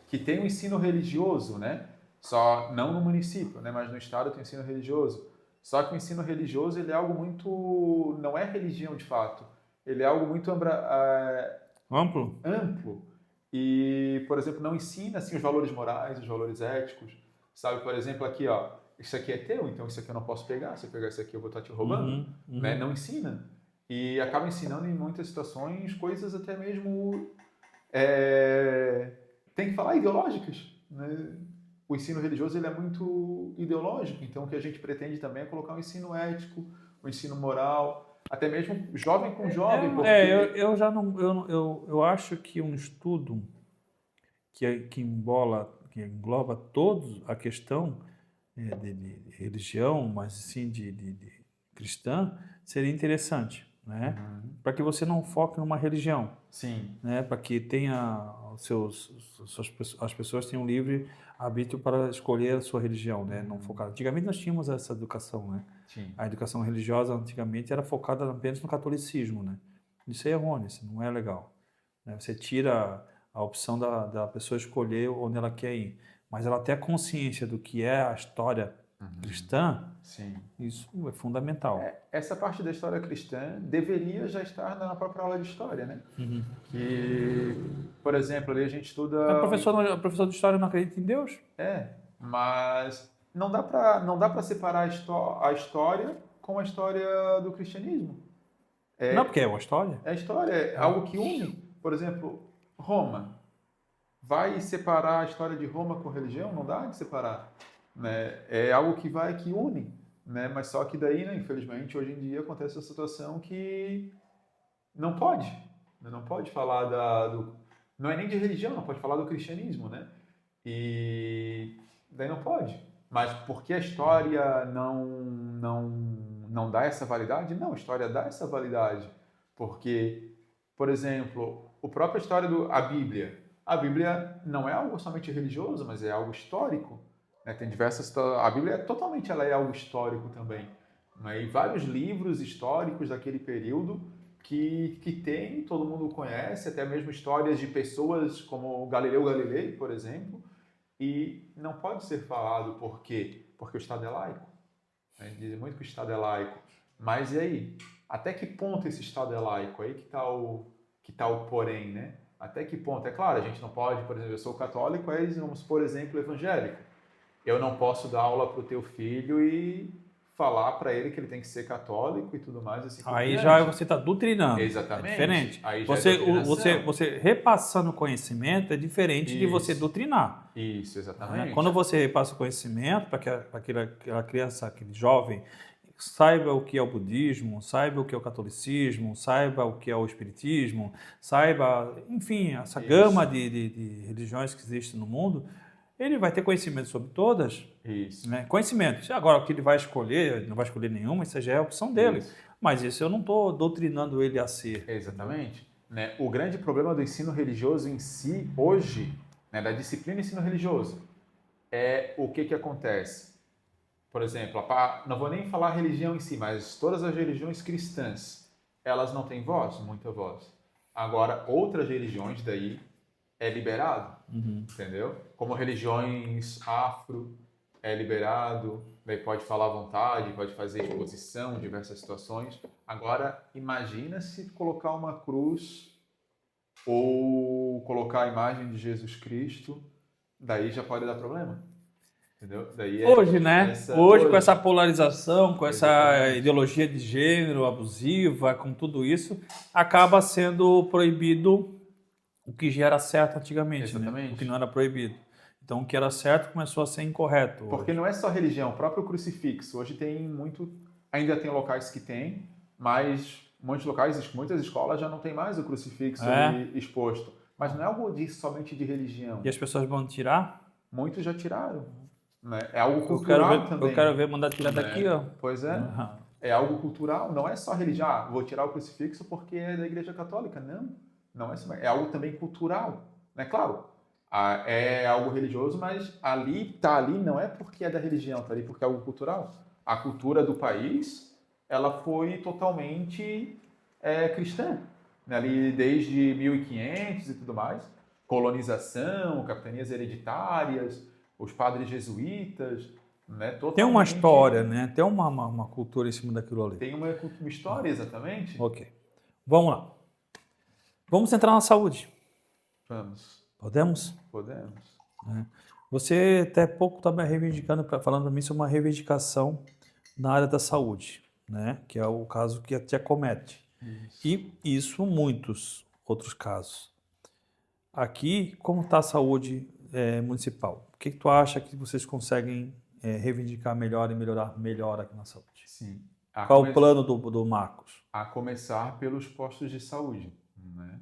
que tem o ensino religioso, né? Só não no município, né? Mas no estado tem o ensino religioso. Só que o ensino religioso ele é algo muito, não é religião de fato, ele é algo muito Amplo? amplo e, por exemplo, não ensina assim os valores morais, os valores éticos, sabe? Por exemplo, aqui, ó, isso aqui é teu, então isso aqui eu não posso pegar. Se eu pegar isso aqui eu vou estar te roubando, né? Não ensina. E acaba ensinando em muitas situações coisas até mesmo tem que falar ideológicas, né? O ensino religioso ele é muito ideológico, então o que a gente pretende também é colocar um ensino ético, um ensino moral, até mesmo jovem com jovem. Eu acho que um estudo que engloba toda a questão de religião, mas sim de cristã, seria interessante. Né? Para que você não foque numa religião. Sim. Né? Para que tenha as pessoas tenham livre arbítrio para escolher a sua religião, né? Não focar. Antigamente nós tínhamos essa educação, né? Sim. A educação religiosa antigamente era focada apenas no catolicismo, né? Isso é errôneo, isso não é legal. Né? Você tira a opção da pessoa escolher onde ela quer ir, mas ela ter a consciência do que é a história cristã. Sim. Isso é fundamental. Essa parte da história cristã deveria já estar na própria aula de história, né? Que, por exemplo, ali a gente estuda... O professor de história não acredita em Deus? Mas não dá para separar a história com a história do cristianismo. Não, porque é uma história. É a história, é algo que une. Por exemplo, Roma. Vai separar a história de Roma com religião? Não dá de separar. Né? É algo que une, né? Mas só que daí, né, infelizmente, hoje em dia acontece a situação que não pode falar não é nem de religião, não pode falar do cristianismo, né? E daí não pode, Mas por que a história não dá essa validade? Não, a história dá essa validade. Porque, por exemplo, a própria história a Bíblia. A Bíblia não é algo somente religioso, mas é algo histórico. Né? Tem diversas... A Bíblia ela é algo histórico também. Né? E vários livros históricos daquele período que tem, todo mundo conhece, até mesmo histórias de pessoas como Galileu Galilei, por exemplo, e não pode ser falado por quê? Porque o Estado é laico. Né? Dizem muito que o Estado é laico. Mas e aí? Até que ponto esse Estado é laico? Aí que tá o porém, né? Até que ponto? É claro, a gente não pode, por exemplo, eu sou católico, mas vamos, por exemplo, evangélico. Eu não posso dar aula para o teu filho e falar para ele que ele tem que ser católico e tudo mais. Assim, aí já você está doutrinando. Exatamente. É diferente. Aí já é você repassando conhecimento é diferente de você doutrinar. Isso, exatamente. Quando você repassa o conhecimento para que aquela criança, aquele jovem, saiba o que é o budismo, saiba o que é o catolicismo, saiba o que é o espiritismo, saiba, enfim, essa gama de religiões que existem no mundo, ele vai ter conhecimento sobre todas. Isso. Né? Conhecimento. Agora, o que ele vai escolher, não vai escolher nenhuma, isso já é a opção dele. Isso. Mas isso eu não estou doutrinando ele a ser. Exatamente. Né? O grande problema do ensino religioso em si, hoje, né, da disciplina ensino religioso, é o que acontece. Por exemplo, não vou nem falar religião em si, mas todas as religiões cristãs, elas não têm voz, muita voz. Agora, outras religiões daí é liberado, entendeu? Como religiões afro é liberado, daí pode falar à vontade, pode fazer exposição, diversas situações. Agora, imagina se colocar uma cruz ou colocar a imagem de Jesus Cristo, daí já pode dar problema. Entendeu? Daí hoje, né? Hoje, com essa polarização, com Exatamente. essa ideologia de gênero abusiva, com tudo isso, acaba sendo proibido o que já era certo antigamente, Exatamente. né? O que não era proibido. Então, o que era certo começou a ser incorreto. Porque não é só religião, o próprio crucifixo. Hoje tem muito... Ainda tem locais que tem, mas muitos locais, muitas escolas já não tem mais o crucifixo ali exposto. Mas não é algo somente de religião. E as pessoas vão tirar? Muitos já tiraram. Né? É algo cultural também. Eu quero ver mandar tirar daqui, ó. Pois é. É algo cultural, não é só religião. Vou tirar o crucifixo porque é da Igreja Católica. Não é isso. É algo também cultural. Né? Claro, é algo religioso, mas tá ali não é porque é da religião, tá ali porque é algo cultural. A cultura do país, ela foi totalmente cristã. Né? Ali desde 1500 e tudo mais. Colonização, capitanias hereditárias, os padres jesuítas, né? Tem uma história, né? Tem uma cultura em cima daquilo ali. Tem uma história, exatamente. Ok. Vamos lá. Vamos entrar na saúde. Vamos. Podemos? Podemos. Você até pouco estava reivindicando, falando para mim sobre uma reivindicação na área da saúde, né? Que é o caso que te acomete. Isso. E isso muitos outros casos. Aqui, como está a saúde municipal? O que tu acha que vocês conseguem reivindicar melhor e melhorar melhor aqui na saúde? Sim. Qual é o plano do Marcos? A começar pelos postos de saúde. Né?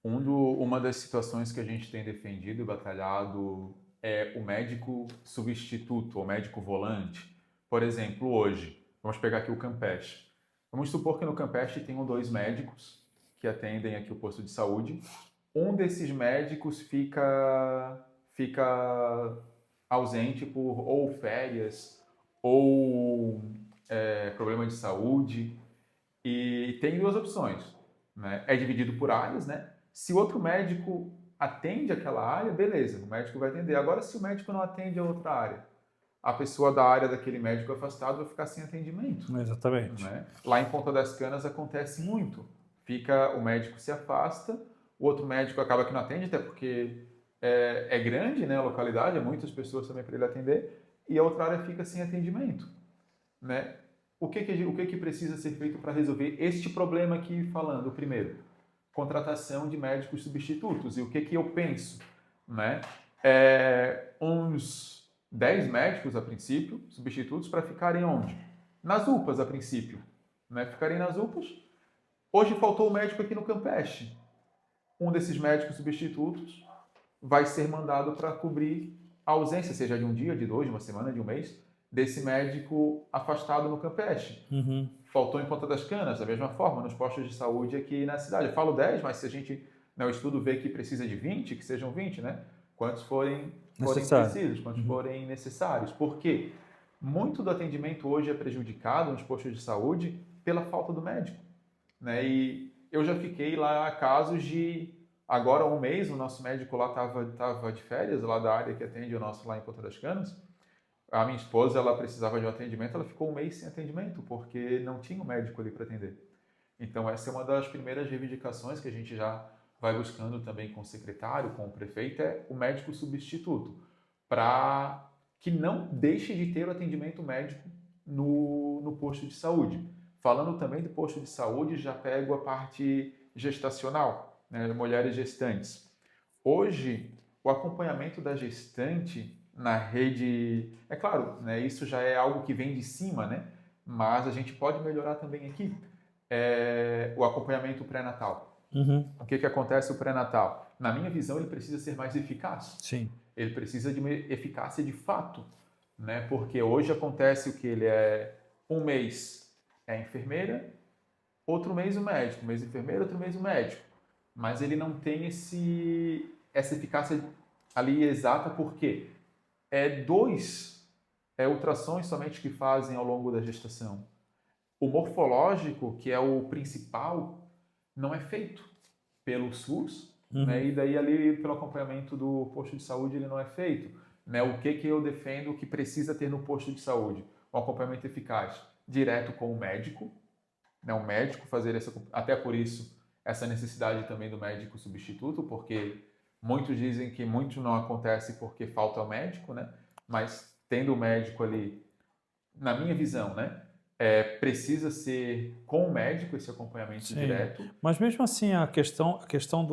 Uma das situações que a gente tem defendido e batalhado é o médico substituto, ou médico volante. Por exemplo, hoje, vamos pegar aqui o Campeche. Vamos supor que no Campeche tenham 2 médicos que atendem aqui o posto de saúde. Um desses médicos fica ausente por ou férias ou problema de saúde. E tem 2 opções. Né? É dividido por áreas, né? Se o outro médico atende aquela área, beleza, o médico vai atender. Agora, se o médico não atende a outra área, a pessoa da área daquele médico afastado vai ficar sem atendimento. Exatamente. Né? Lá em Ponta das Canas acontece muito. O médico se afasta, o outro médico acaba que não atende, até porque é grande, né, a localidade, há muitas pessoas também para ele atender, e a outra área fica sem atendimento. Né? O que precisa ser feito para resolver este problema aqui falando? O primeiro, contratação de médicos substitutos. E o que eu penso? Né? Uns 10 médicos, a princípio, substitutos, para ficarem onde? Nas UPAs, a princípio. Né? Ficarem nas UPAs. Hoje faltou um médico aqui no Campeche. Um desses médicos substitutos vai ser mandado para cobrir a ausência, seja de um dia, de 2, de uma semana, de um mês, desse médico afastado no Campeche. Uhum. Faltou em Ponta das Canas, da mesma forma, nos postos de saúde aqui na cidade. Eu falo 10, mas se a gente, o estudo vê que precisa de 20, que sejam 20, né? Quantos forem precisos, quantos forem necessários. Porque muito do atendimento hoje é prejudicado nos postos de saúde pela falta do médico, né? E eu já fiquei lá casos de, agora um mês, o nosso médico lá estava de férias, lá da área que atende o nosso lá em Ponta das Canas. A minha esposa, ela precisava de um atendimento, ela ficou um mês sem atendimento, porque não tinha um médico ali para atender. Então, essa é uma das primeiras reivindicações que a gente já vai buscando também com o secretário, com o prefeito, é o médico substituto, para que não deixe de ter o atendimento médico no posto de saúde. Falando também do posto de saúde, já pego a parte gestacional, né, mulheres gestantes. Hoje, o acompanhamento da gestante na rede, é claro, né, isso já é algo que vem de cima, né, mas a gente pode melhorar também aqui. O acompanhamento pré-natal. Uhum. O que acontece no pré-natal? Na minha visão, ele precisa ser mais eficaz. Sim. Ele precisa de uma eficácia de fato, né? Porque hoje acontece o que ele é um mês é enfermeira, outro mês o médico, um mês enfermeira, outro mês o médico. Mas ele não tem essa eficácia ali exata, porque dois ultrassons somente que fazem ao longo da gestação. O morfológico, que é o principal, não é feito pelo SUS, né? E daí ali pelo acompanhamento do posto de saúde ele não é feito, né? O que eu defendo que precisa ter no posto de saúde? Um acompanhamento eficaz, direto com o médico, né? O médico fazer até por isso essa necessidade também do médico substituto, porque muitos dizem que muito não acontece porque falta o médico, né? Mas tendo o médico ali, na minha visão, né? Precisa ser com o médico esse acompanhamento direto. Mas mesmo assim, a questão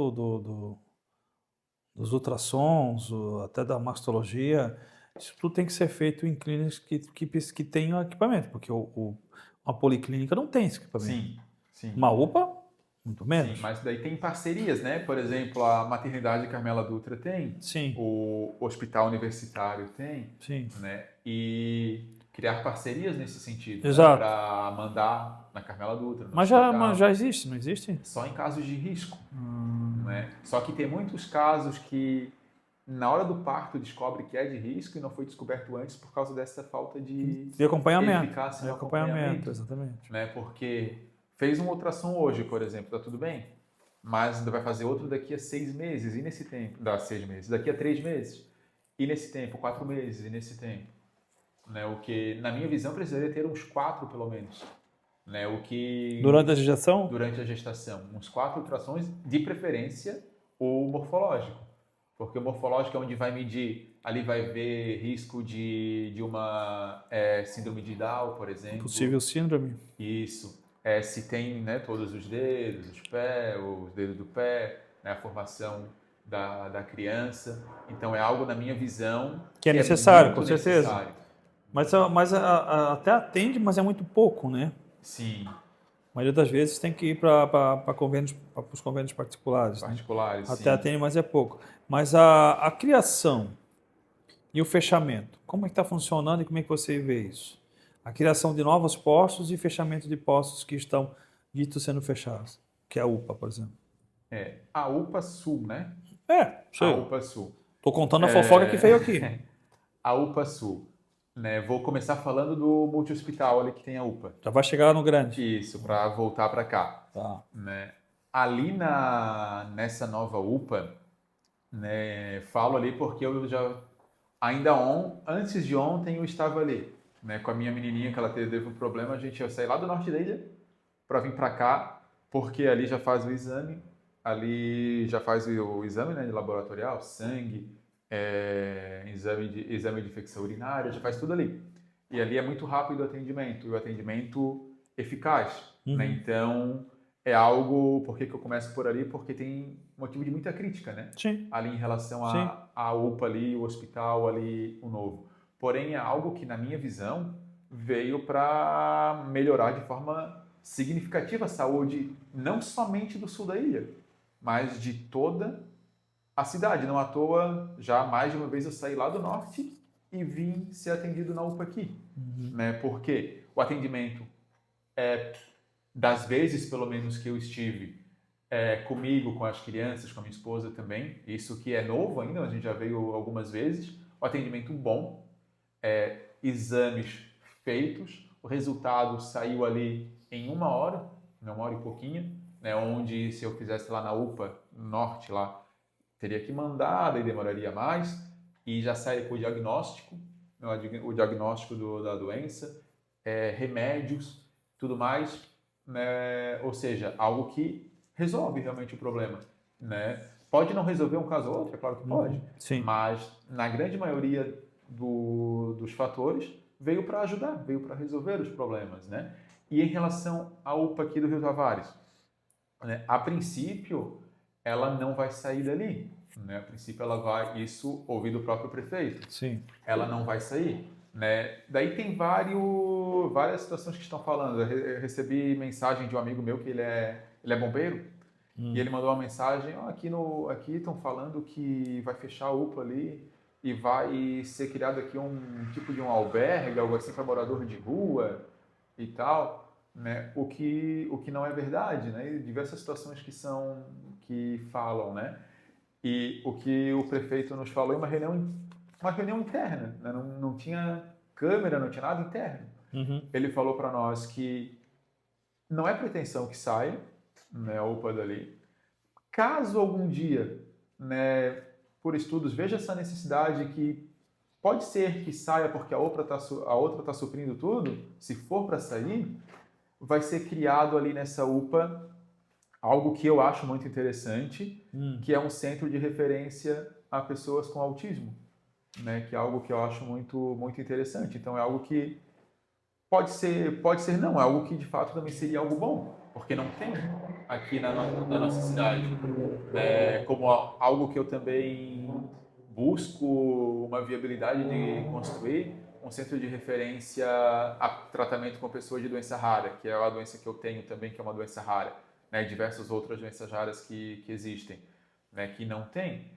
dos ultrassons, até da mastologia, isso tudo tem que ser feito em clínicas que tenham equipamento, porque uma policlínica não tem esse equipamento. Sim, sim. Uma UPA, muito menos. Sim, mas daí tem parcerias, né? Por exemplo, a Maternidade Carmela Dutra tem. Sim. O Hospital Universitário tem. Sim. Né? E criar parcerias nesse sentido, Exato. Né? Para mandar na Carmela Dutra. Mas já existe, não existe? Só em casos de risco. Né? Só que tem muitos casos que na hora do parto descobre que é de risco e não foi descoberto antes por causa dessa falta de acompanhamento. eficácia De no acompanhamento, exatamente. Né? Porque fez um ultrassom hoje, por exemplo, tá tudo bem, mas ainda vai fazer outro daqui a 6 meses, e nesse tempo, dá 6 meses, daqui a 3 meses, e nesse tempo, 4 meses, e nesse tempo. Né? O que, na minha visão, precisaria ter uns 4 pelo menos. Né? O que... Durante a gestação? Durante a gestação. Uns 4 ultrassons, de preferência, o morfológico. Porque o morfológico é onde vai medir, ali vai ver risco de uma síndrome de Down, por exemplo. Possível síndrome. Isso. Se tem, né, todos os dedos, os dedos do pé, né, a formação da criança. Então é algo, na minha visão, que é necessário, muito com certeza. Necessário. Mas até atende, mas é muito pouco, né? Sim. A maioria das vezes tem que ir para os convênios particulares. Particulares, né? Até sim. atende, mas é pouco. Mas a criação e o fechamento, como é que está funcionando e como é que você vê isso? A criação de novos postos e fechamento de postos que estão ditos sendo fechados, que é a UPA, por exemplo. A UPA Sul, né? Sei. A UPA Sul. Estou contando a fofoca que veio aqui. A UPA Sul. Né? Vou começar falando do multi-hospital ali que tem a UPA. Já vai chegar lá no grande. Isso, para voltar para cá. Tá. Né? Ali nessa nova UPA, né, falo ali porque eu já... antes de ontem eu estava ali. Né, com a minha menininha, que ela teve um problema, eu saí lá do norte da ilha para vir para cá, porque ali já faz o exame, né, de laboratorial, sangue, exame de infecção urinária, já faz tudo ali. E ali é muito rápido o atendimento, e o atendimento eficaz. Né? Então, é algo... Por que eu começo por ali? Porque tem motivo de muita crítica, né? Sim. Ali em relação à UPA ali, o hospital ali, o novo. Porém, é algo que, na minha visão, veio para melhorar de forma significativa a saúde, não somente do sul da ilha, mas de toda a cidade. Não à toa, já mais de uma vez eu saí lá do norte e vim ser atendido na UPA aqui. Né? Porque o atendimento, das vezes pelo menos que eu estive comigo, com as crianças, com a minha esposa também, isso que é novo ainda, a gente já veio algumas vezes, o atendimento bom, exames feitos, o resultado saiu ali em 1 hora, né, 1 hora e pouquinho, né, onde se eu fizesse lá na UPA Norte, lá, teria que mandar, daí demoraria mais, e já sai com o diagnóstico, né, o diagnóstico da doença, remédios, tudo mais, né, ou seja, algo que resolve realmente o problema, né? Pode não resolver um caso ou outro, é claro que pode, Sim. mas na grande maioria dos fatores veio para ajudar, veio para resolver os problemas, né? E em relação à UPA aqui do Rio Tavares, né, a princípio ela não vai sair dali, né? A princípio ela vai, isso ouvi do próprio prefeito, Sim. ela não vai sair, né? Daí tem várias situações que estão falando. Eu recebi mensagem de um amigo meu que ele é bombeiro e ele mandou uma mensagem: aqui estão falando que vai fechar a UPA ali e vai ser criado aqui um tipo de um albergue, algo assim para morador de rua e tal, né? O que não é verdade, né? E diversas situações que falam, né? E o que o prefeito nos falou em uma reunião interna, né? Não tinha câmera, não tinha nada interno. Ele falou para nós que não é pretensão que saia, né, a UPA dali. Caso algum dia, né, por estudos, veja essa necessidade que pode ser que saia porque a outra está suprindo tudo, se for para sair, vai ser criado ali nessa UPA algo que eu acho muito interessante, que é um centro de referência a pessoas com autismo, né? Que é algo que eu acho muito, muito interessante. Então é algo que pode ser não, é algo que de fato também seria algo bom, porque não tem aqui na nossa cidade. Como algo que eu também busco uma viabilidade de construir um centro de referência a tratamento com pessoas de doença rara, que é a doença que eu tenho também, que é uma doença rara, né? E diversas outras doenças raras que existem, né? Que não tem.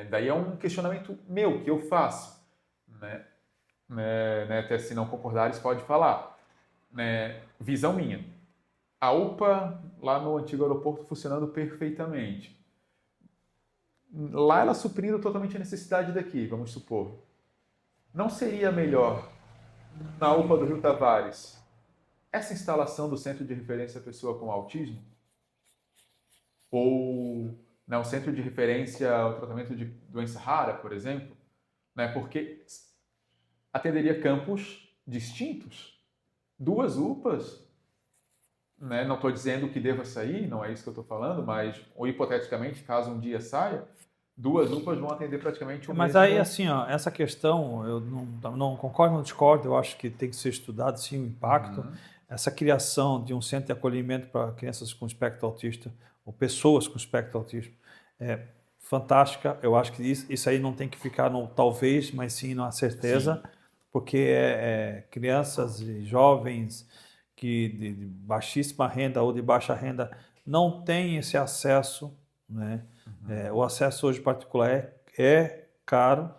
Daí é um questionamento meu, que eu faço, né? Até se não concordares, pode falar. Visão minha. A UPA lá no antigo aeroporto funcionando perfeitamente. Lá ela suprindo totalmente a necessidade daqui, vamos supor. Não seria melhor, na UPA do Rio Tavares, essa instalação do Centro de Referência à Pessoa com Autismo? Ou um centro de referência ao tratamento de doença rara, por exemplo? Porque atenderia campos distintos. 2 UPAs, né? Não estou dizendo que deva sair, não é isso que eu estou falando, mas, ou hipoteticamente, caso um dia saia, 2 UPAs vão atender praticamente o Mas mesmo... aí, assim, ó, essa questão, eu não concordo, não discordo, eu acho que tem que ser estudado, sim, o impacto. Essa criação de um centro de acolhimento para crianças com espectro autista, ou pessoas com espectro autismo, é fantástica. Eu acho que isso aí não tem que ficar no talvez, mas sim na certeza, porque crianças e jovens que de baixíssima renda ou de baixa renda não têm esse acesso, né? O acesso hoje particular é caro,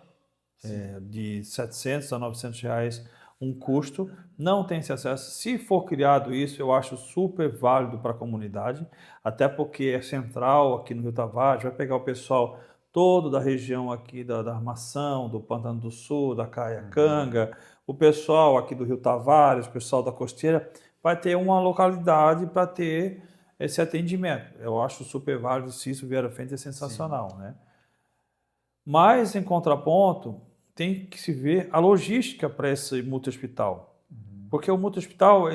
de 700 a 900 reais um custo, não tem esse acesso. Se for criado isso, eu acho super válido para a comunidade, até porque é central aqui no Rio Tavares, vai pegar o pessoal todo da região aqui da Armação, do Pantano do Sul, da Caiacanga, o pessoal aqui do Rio Tavares, o pessoal da Costeira, vai ter uma localidade para ter esse atendimento. Eu acho super válido, se isso vier à frente é sensacional, né? Mas, em contraponto, tem que se ver a logística para esse multi-hospital. Porque o multi-hospital,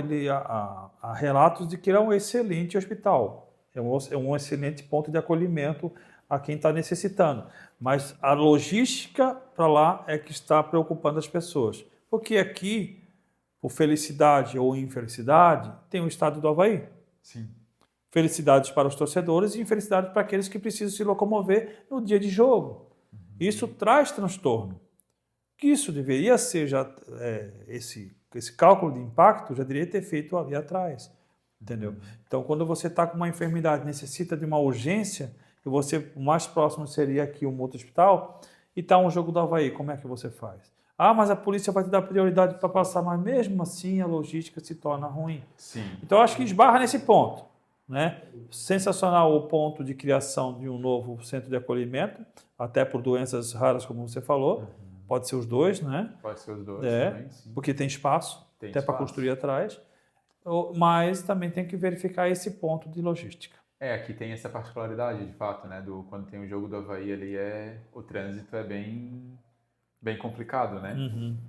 há relatos de que ele é um excelente hospital, é um excelente ponto de acolhimento a quem está necessitando. Mas a logística para lá é que está preocupando as pessoas. Porque aqui, por felicidade ou infelicidade, tem o estado do Avaí. Sim. Felicidades para os torcedores e infelicidades para aqueles que precisam se locomover no dia de jogo. Isso traz transtorno. Que isso deveria ser já esse cálculo de impacto já deveria ter feito ali atrás, entendeu? Então, quando você está com uma enfermidade, necessita de uma urgência, e você, o mais próximo seria aqui um outro hospital, e está um jogo do Avaí, como é que você faz? Ah, mas a polícia vai te dar prioridade para passar, mas mesmo assim a logística se torna ruim. Sim. Então, eu acho que esbarra nesse ponto, né? Sensacional o ponto de criação de um novo centro de acolhimento, até por doenças raras, como você falou. Pode ser os dois, né? Pode ser os dois também, sim. Porque tem espaço, Tem até para espaço. construir atrás. Mas também tem que verificar esse ponto de logística. Aqui tem essa particularidade, de fato, né? Quando tem o jogo do Avaí ali, o trânsito é bem complicado, né?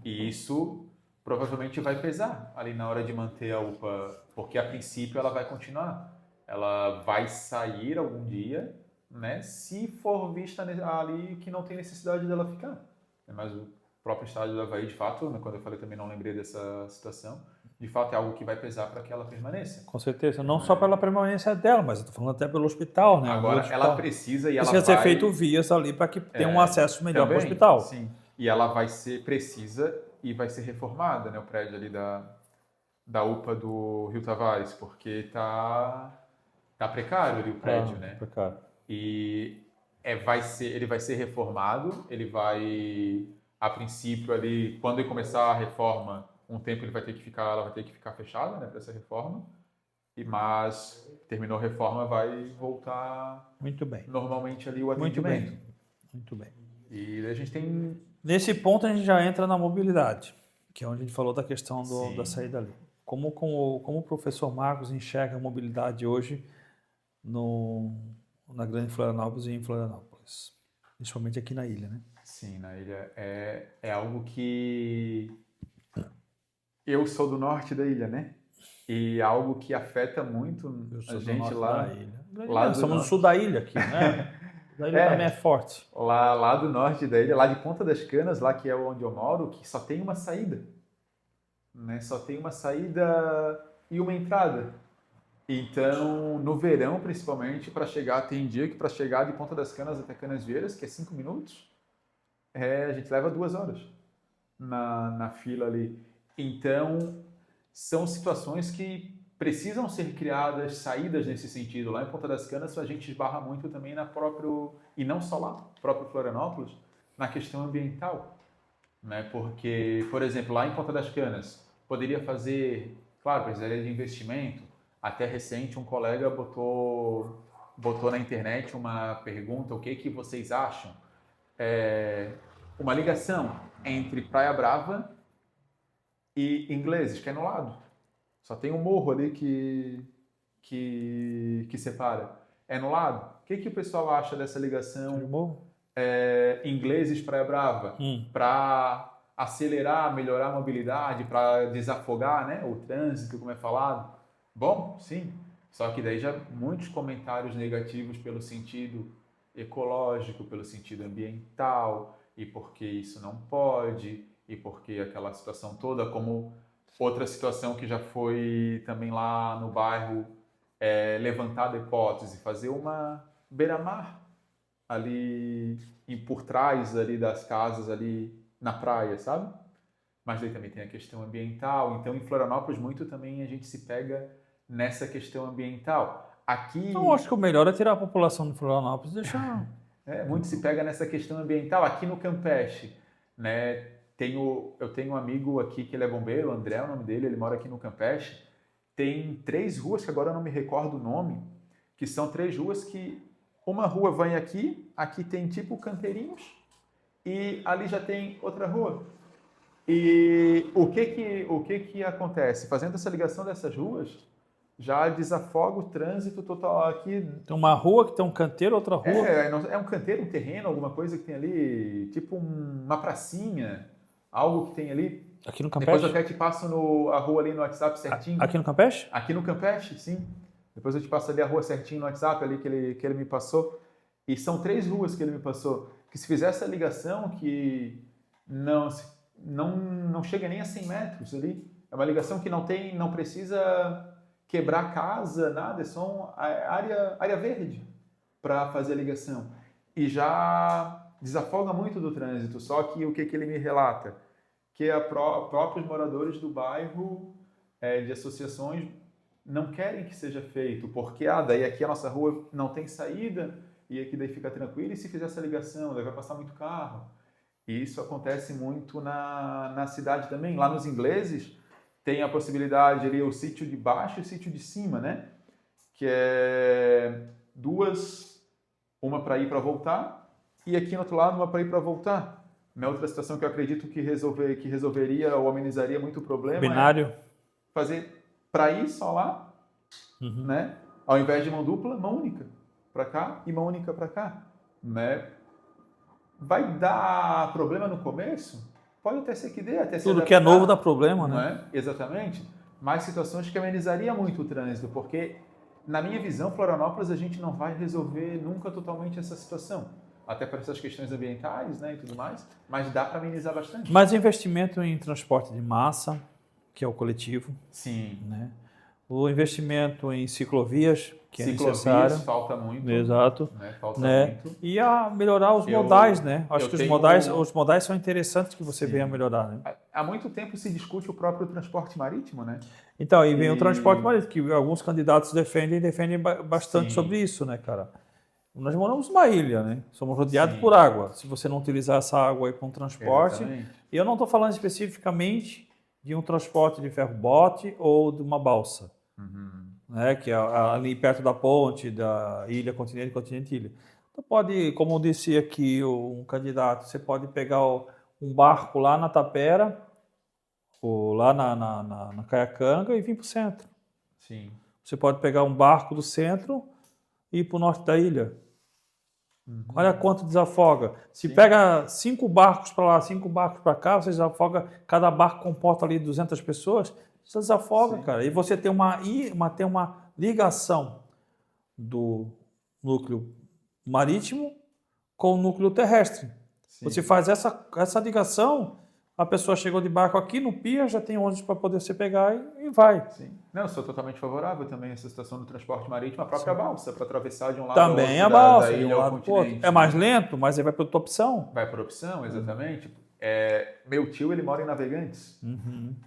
E isso provavelmente vai pesar ali na hora de manter a UPA, porque a princípio ela vai continuar. Ela vai sair algum dia, né? Se for vista ali que não tem necessidade dela ficar. Mas o próprio estádio do Avaí, de fato, né, quando eu falei também não lembrei dessa situação, de fato é algo que vai pesar para que ela permaneça. Com certeza, não só pela permanência dela, mas eu estou falando até pelo hospital, né? Agora, ela precisa e ela precisa vai... ser feito vias ali para que tenha um acesso melhor para o também, hospital. Sim, e ela precisa e vai ser reformada, né? O prédio ali da UPA do Rio Tavares, porque tá precário ali o prédio, né? Precário. E ele vai ser reformado, ele vai, a princípio ali, quando ele começar a reforma, um tempo ela vai ter que ficar fechada, né, para essa reforma, mas terminou a reforma, vai voltar muito bem normalmente ali o atendimento. Muito bem. E a gente tem... Nesse ponto a gente já entra na mobilidade, que é onde a gente falou da questão da saída ali. Como o professor Marcos enxerga a mobilidade hoje na Grande Florianópolis e em Florianópolis, principalmente aqui na ilha, né? Sim, na ilha é algo que eu sou do norte da ilha, né? E algo que afeta muito a gente lá. Nós somos do sul da ilha aqui, né? Da ilha também é forte. Lá do norte da ilha, lá de Ponta das Canas, lá que é onde eu moro, que só tem uma saída, né? Só tem uma saída e uma entrada. Então, no verão, principalmente, tem dia que para chegar de Ponta das Canas até Canasvieiras, que é 5 minutos, a gente leva 2 horas na fila ali. Então, são situações que precisam ser criadas, saídas nesse sentido. Lá em Ponta das Canas, a gente esbarra muito também e não só lá, próprio Florianópolis, na questão ambiental. Né? Porque, por exemplo, lá em Ponta das Canas, poderia fazer, claro, precisaria de investimento. Até recente, um colega botou na internet uma pergunta, o que vocês acham? Uma ligação entre Praia Brava e Ingleses, que é no lado. Só tem um morro ali que separa. É no lado. O que o pessoal acha dessa ligação Ingleses Praia Brava? Para acelerar, melhorar a mobilidade, para desafogar, né, o trânsito, como é falado? Bom, sim. Só que daí já muitos comentários negativos pelo sentido ecológico, pelo sentido ambiental, e porque isso não pode, e porque aquela situação toda, como outra situação que já foi também lá no bairro, levantada a hipótese, fazer uma beira-mar ali por trás ali das casas ali na praia, sabe? Mas daí também tem a questão ambiental. Então, em Florianópolis, muito também a gente se pega nessa questão ambiental. Aqui... Eu acho que o melhor é tirar a população de Florianópolis e deixar... muito se pega nessa questão ambiental. Aqui no Campeche, né, eu tenho um amigo aqui que ele é bombeiro, o André é o nome dele, ele mora aqui no Campeche. Tem 3 ruas, que agora eu não me recordo o nome, que são 3 ruas que... Uma rua vai aqui tem tipo canteirinhos, e ali já tem outra rua. E o que acontece? Fazendo essa ligação dessas ruas, já desafoga o trânsito total aqui. Tem uma rua que tem um canteiro, outra rua. É um canteiro, um terreno, alguma coisa que tem ali, tipo uma pracinha, algo que tem ali. Aqui no Campeche? Depois eu até te passo a rua ali no WhatsApp certinho. Aqui no Campeche? Aqui no Campeche, sim. Depois eu te passo ali a rua certinho no WhatsApp ali que ele me passou. E são 3 ruas que ele me passou. Que se fizer essa ligação que não chega nem a 100 metros ali. É uma ligação que não precisa quebrar casa, nada. É só uma área verde para fazer a ligação. E já desafoga muito do trânsito. Só que o que ele me relata? Que próprios moradores do bairro, de associações, não querem que seja feito, porque daí aqui a nossa rua não tem saída, e aqui daí fica tranquilo, e se fizer essa ligação, daí vai passar muito carro. E isso acontece muito na cidade também. Lá nos ingleses tem a possibilidade ali, o sítio de baixo e o sítio de cima, né? Que é duas, uma para ir para voltar, e aqui no outro lado uma para ir para voltar. Uma outra situação que eu acredito que resolveria ou amenizaria muito o problema Binário. é fazer para ir só lá, né? Ao invés de mão dupla, mão única para cá e mão única para cá, né? Vai dar problema no começo? Pode até ser que dê, até se Tudo que é adaptar, novo dá problema, não né? é? Exatamente. Mas situações que amenizaria muito o trânsito, porque na minha visão, Florianópolis, a gente não vai resolver nunca totalmente essa situação. Até para essas questões ambientais, né, e tudo mais, mas dá para amenizar bastante. Mas investimento em transporte de massa, que é o coletivo, Sim. né? O investimento em ciclovias, que é Ciclovias necessário. falta muito. Exato. Né? Falta Né? muito. E a melhorar os modais, né? Acho eu que tenho- os modais são interessantes que você Sim. venha melhorar, né? Há muito tempo se discute o próprio transporte marítimo, né? Então, aí vem o E- transporte marítimo, que alguns candidatos defendem bastante Sim. sobre isso, né, cara? Nós moramos numa ilha, né? Somos rodeados Sim. por água. Se você não utilizar essa água aí para um transporte, Exatamente. e eu não estou falando especificamente de um transporte de ferro-bote ou de uma balsa, né? Que é ali perto da ponte, da ilha, continente, ilha. Então pode, como eu disse aqui um candidato, você pode pegar um barco lá na Tapera, ou lá na Caiacanga e vir para o centro. Sim. Você pode pegar um barco do centro e ir para o norte da ilha. Olha quanto desafoga. Se pega 5 barcos para lá, 5 barcos para cá, você desafoga, cada barco comporta ali 200 pessoas, você desafoga, Sim. cara. E você tem uma ligação do núcleo marítimo com o núcleo terrestre. Sim. Você faz essa ligação, a pessoa chegou de barco aqui no pier, já tem ônibus para poder você pegar e vai. Sim. Não, eu sou totalmente favorável também a essa situação do transporte marítimo, a própria balsa, para atravessar de um lado Também a ao outro balsa, da de um ilha ao lado pro outro. continente. É mais lento, mas aí vai para outra opção. Vai por opção, exatamente. Meu tio, ele mora em Navegantes,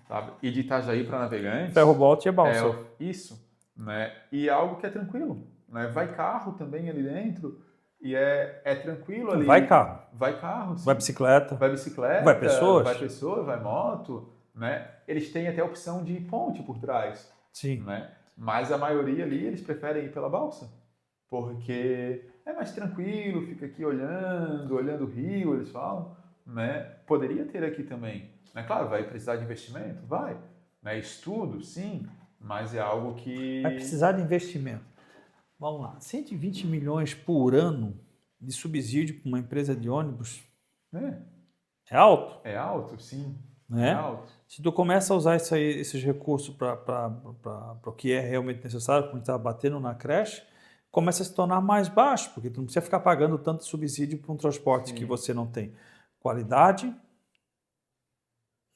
sabe? E de Itajaí para Navegantes... Ferro-bote e balsa. Isso, né? E é algo que é tranquilo, né? Vai carro também ali dentro e é tranquilo ali. Vai carro. Vai carro, sim. Vai bicicleta. Vai bicicleta. Vai pessoas. Vai pessoa, vai moto, né? Eles têm até a opção de ponte por trás, Sim. né? Mas a maioria ali, eles preferem ir pela balsa, porque é mais tranquilo, fica aqui olhando o rio, eles falam, né? Poderia ter aqui também, né? Claro, vai precisar de investimento? Vai. Né? Estudo, sim, mas é algo que... Vai precisar de investimento. Vamos lá. 120 milhões por ano de subsídio para uma empresa de ônibus é alto, É alto, sim. né? É alto. Se tu começa a usar esses recursos para o que é realmente necessário, quando está batendo na creche, começa a se tornar mais baixo, porque tu não precisa ficar pagando tanto subsídio para um transporte que você não tem qualidade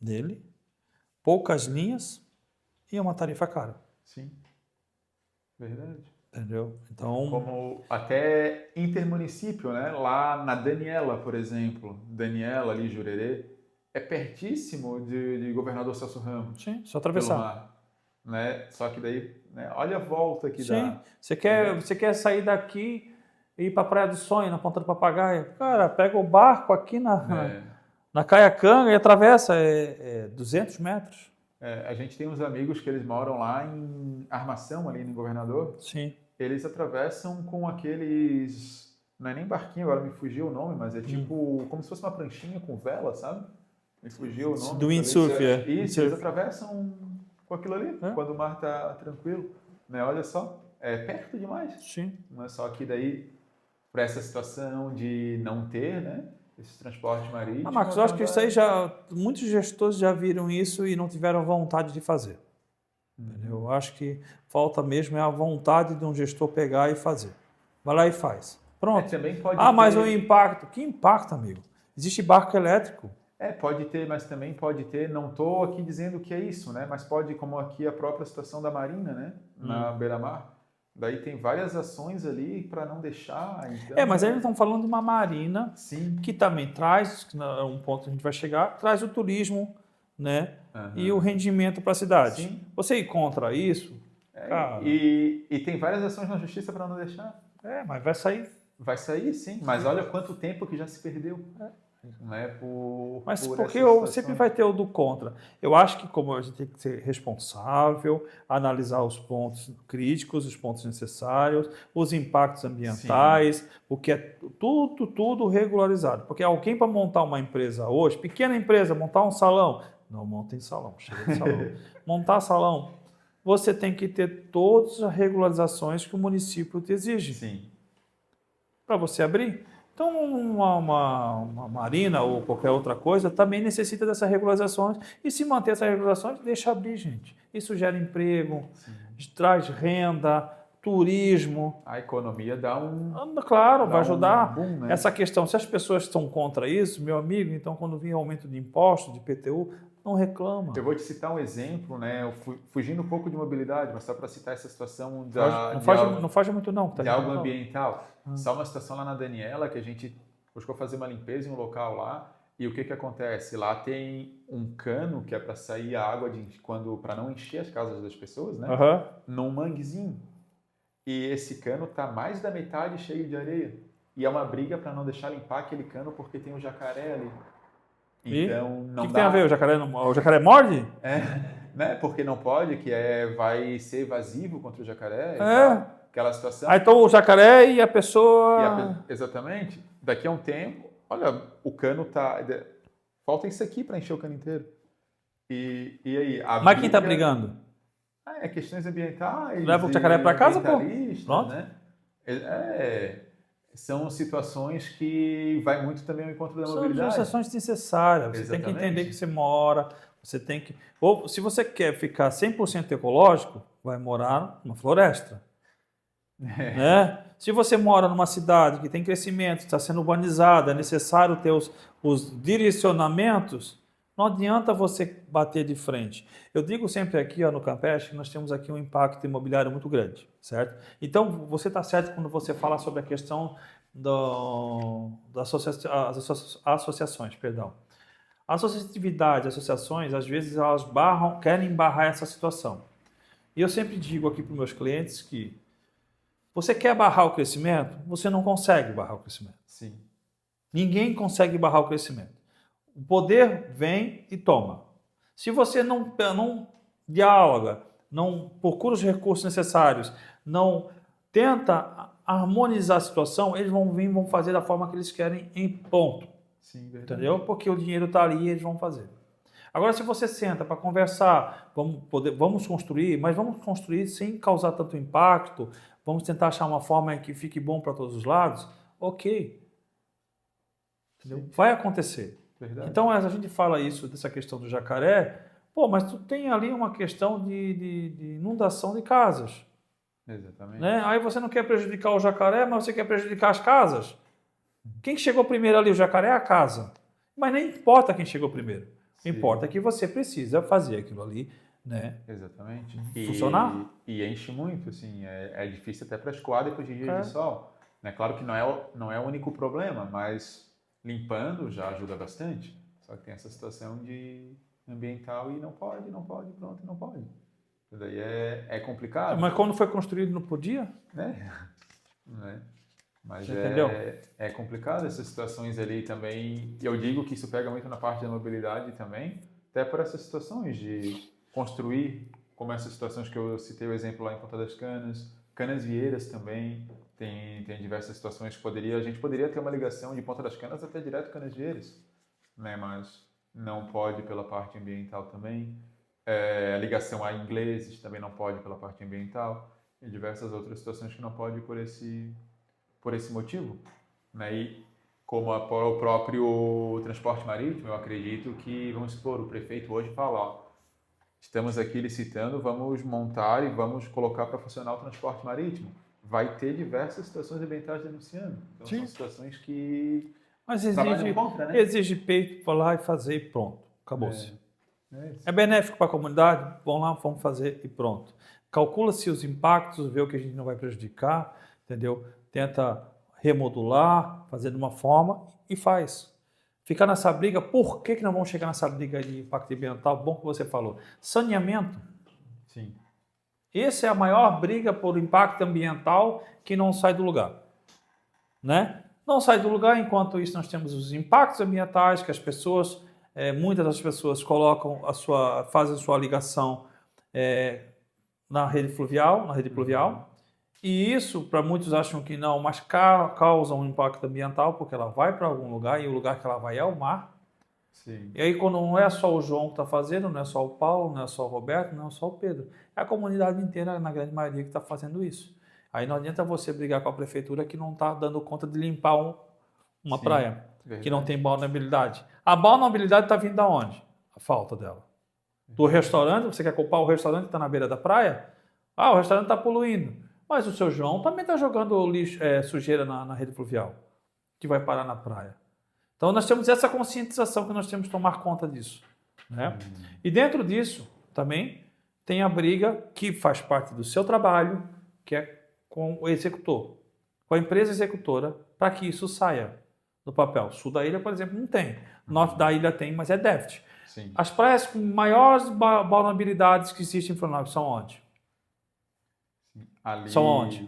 dele, poucas linhas e uma tarifa cara. Sim. Verdade. Entendeu? Então, Como até intermunicípio, né? Lá na Daniela, por exemplo, Daniela ali, Jurerê, é pertíssimo de Governador Celso Ramos. sim, só Pelo atravessar. mar, né? Só que daí, né? Olha a volta que Sim, dá. você quer sair daqui e ir para a Praia do Sonho, na Ponta do Papagaio. Cara, pega o barco aqui na Caiacanga e atravessa, 200 metros. A gente tem uns amigos que eles moram lá em Armação, ali no Governador. Sim. Eles atravessam com aqueles... Não é nem barquinho, agora me fugiu o nome, mas é tipo como se fosse uma pranchinha com vela, sabe? Me fugiu o nome. Do windsurf, Isso, Windsurf. eles atravessam com aquilo ali, quando o mar tá tranquilo. Né? Olha só, é perto demais. Sim. Não é só que daí, para essa situação de não ter, né? Esse transporte marítimo... Marcos, eu acho que isso aí muitos gestores já viram isso e não tiveram vontade de fazer. Entendeu? Eu acho que falta mesmo a vontade de um gestor pegar e fazer. Vai lá e faz. Pronto. Também pode mas ter... o impacto. Que impacto, amigo? Existe barco elétrico. Pode ter, mas também pode ter, não estou aqui dizendo que é isso, né? Mas pode, como aqui a própria situação da Marina, né? Na beira-mar. Daí tem várias ações ali para não deixar... Então, mas aí eles estão falando de uma marina que também traz, um ponto que a gente vai chegar, traz o turismo, né? E o rendimento para a cidade. Sim. Você ir contra isso? Cara, e tem várias ações na justiça para não deixar. mas vai sair Vai sair, sim, mas olha quanto tempo que já se perdeu. Né, Mas por porque essas situações. sempre vai ter o do contra. Eu acho que como a gente tem que ser responsável, analisar os pontos críticos, os pontos necessários, os impactos ambientais, o que é tudo regularizado. Porque alguém para montar uma empresa hoje, pequena empresa, montar um salão, não monta em salão, chega de salão. Montar salão, você tem que ter todas as regularizações que o município te exige. Sim. Para você abrir. Então, uma marina ou qualquer outra coisa também necessita dessas regularizações. E se manter essas regularizações, deixa abrir, gente. Isso gera emprego, traz renda, turismo. A economia dá um... Claro, dá vai ajudar. boom, né? Essa questão, se as pessoas estão contra isso, meu amigo, então quando vir aumento de impostos, de PTU, não reclama. Eu vou te citar um exemplo, né? Fugindo um pouco de mobilidade, mas só para citar essa situação Não foge muito não. Tá de algo ambiental. Só uma situação lá na Daniela que a gente buscou fazer uma limpeza em um local lá e o que acontece? Lá tem um cano que é para sair a água para não encher as casas das pessoas, né? Num manguezinho. E esse cano tá mais da metade cheio de areia. E é uma briga para não deixar limpar aquele cano porque tem um jacaré ali. Então, não dá. O que tem a ver? O jacaré morde? Né? Porque não pode, vai ser evasivo contra o jacaré. Aquela situação. Então o jacaré e a pessoa... Exatamente. Daqui a um tempo, olha, o cano tá... Falta isso aqui para encher o cano inteiro. E aí? Mas quem está brigando? Questões ambientais. Leva o jacaré para casa, pô. Pronto. Né? São situações que vai muito também ao encontro da mobilidade. São situações necessárias. Você tem que entender que você mora, você tem que... Ou se você quer ficar 100% ecológico, vai morar numa floresta. Né? Se você mora numa cidade que tem crescimento, está sendo urbanizada, é necessário ter os direcionamentos, não adianta você bater de frente. Eu digo sempre aqui no Campestre que nós temos aqui um impacto imobiliário muito grande, certo? Então, você está certo quando você fala sobre a questão das associações, perdão. A associatividade, as associações, às vezes elas querem barrar essa situação. E eu sempre digo aqui para os meus clientes que você quer barrar o crescimento, você não consegue barrar o crescimento. Sim. Ninguém consegue barrar o crescimento. O poder vem e toma. Se você não dialoga, não procura os recursos necessários, não tenta harmonizar a situação, eles vão vir e vão fazer da forma que eles querem em ponto. Sim, verdade. Entendeu? Porque o dinheiro está ali e eles vão fazer. Agora, se você senta para conversar, vamos construir, mas vamos construir sem causar tanto impacto, vamos tentar achar uma forma que fique bom para todos os lados, ok. Entendeu? Vai acontecer. Verdade. Então, a gente fala isso, dessa questão do jacaré, mas tu tem ali uma questão de inundação de casas. Exatamente. Né? Aí você não quer prejudicar o jacaré, mas você quer prejudicar as casas. Quem chegou primeiro ali, o jacaré, é a casa. Mas nem importa quem chegou primeiro. O que importa é que você precisa fazer aquilo ali, né? Exatamente. Funcionar. E enche muito, assim, é difícil até para escoar depois de dias de sol. Né? Claro que não é o único problema, mas limpando já ajuda bastante. Só que tem essa situação de ambiental e não pode, pronto, não pode. Isso daí é complicado. Mas quando foi construído não podia? Né? Mas é complicado essas situações ali também. E eu digo que isso pega muito na parte da mobilidade também, até por essas situações de construir, como essas situações que eu citei o exemplo lá em Ponta das Canas, Canasvieiras também, tem diversas situações que a gente poderia ter uma ligação de Ponta das Canas até direto Canasvieiras, né? Mas não pode pela parte ambiental também. A ligação a ingleses também não pode pela parte ambiental, e diversas outras situações que não pode por esse motivo, né? E como o próprio transporte marítimo, eu acredito que, vamos supor, o prefeito hoje fala, estamos aqui licitando, vamos montar e vamos colocar para funcionar o transporte marítimo. Vai ter diversas situações ambientais denunciando. Então, são situações que... Mas contra, né? exige peito para lá e fazer e pronto. Acabou-se. É benéfico para a comunidade, vamos lá, vamos fazer e pronto. Calcula-se os impactos, vê o que a gente não vai prejudicar, entendeu? Tenta remodular, fazer de uma forma e faz. Ficar nessa briga, por que não vamos chegar nessa briga de impacto ambiental? Bom que você falou. Saneamento. Sim. Essa é a maior briga por impacto ambiental que não sai do lugar. né? Não sai do lugar. Enquanto isso, nós temos os impactos ambientais que as pessoas, muitas das pessoas colocam fazem a sua ligação na rede pluvial, e isso, para muitos acham que não, mas causa um impacto ambiental, porque ela vai para algum lugar, e o lugar que ela vai é o mar. Sim. E aí, quando não é só o João que está fazendo, não é só o Paulo, não é só o Roberto, não é só o Pedro, é a comunidade inteira, na grande maioria, que está fazendo isso. Aí não adianta você brigar com a prefeitura que não está dando conta de limpar uma Sim, praia, verdade. que não tem vulnerabilidade. A vulnerabilidade está vindo da onde? A falta dela. Do restaurante, você quer culpar o restaurante que está na beira da praia? Ah, o restaurante está poluindo. Mas o seu João também está jogando lixo, sujeira na rede fluvial, que vai parar na praia. Então nós temos essa conscientização que nós temos que tomar conta disso, né? E dentro disso também tem a briga que faz parte do seu trabalho, que é com o executor, com a empresa executora, para que isso saia do papel. Sul da ilha, por exemplo, não tem. Norte da ilha tem, mas é déficit. Sim. As praias com maiores vulnerabilidades que existem em Florianópolis são onde? Ali São onde?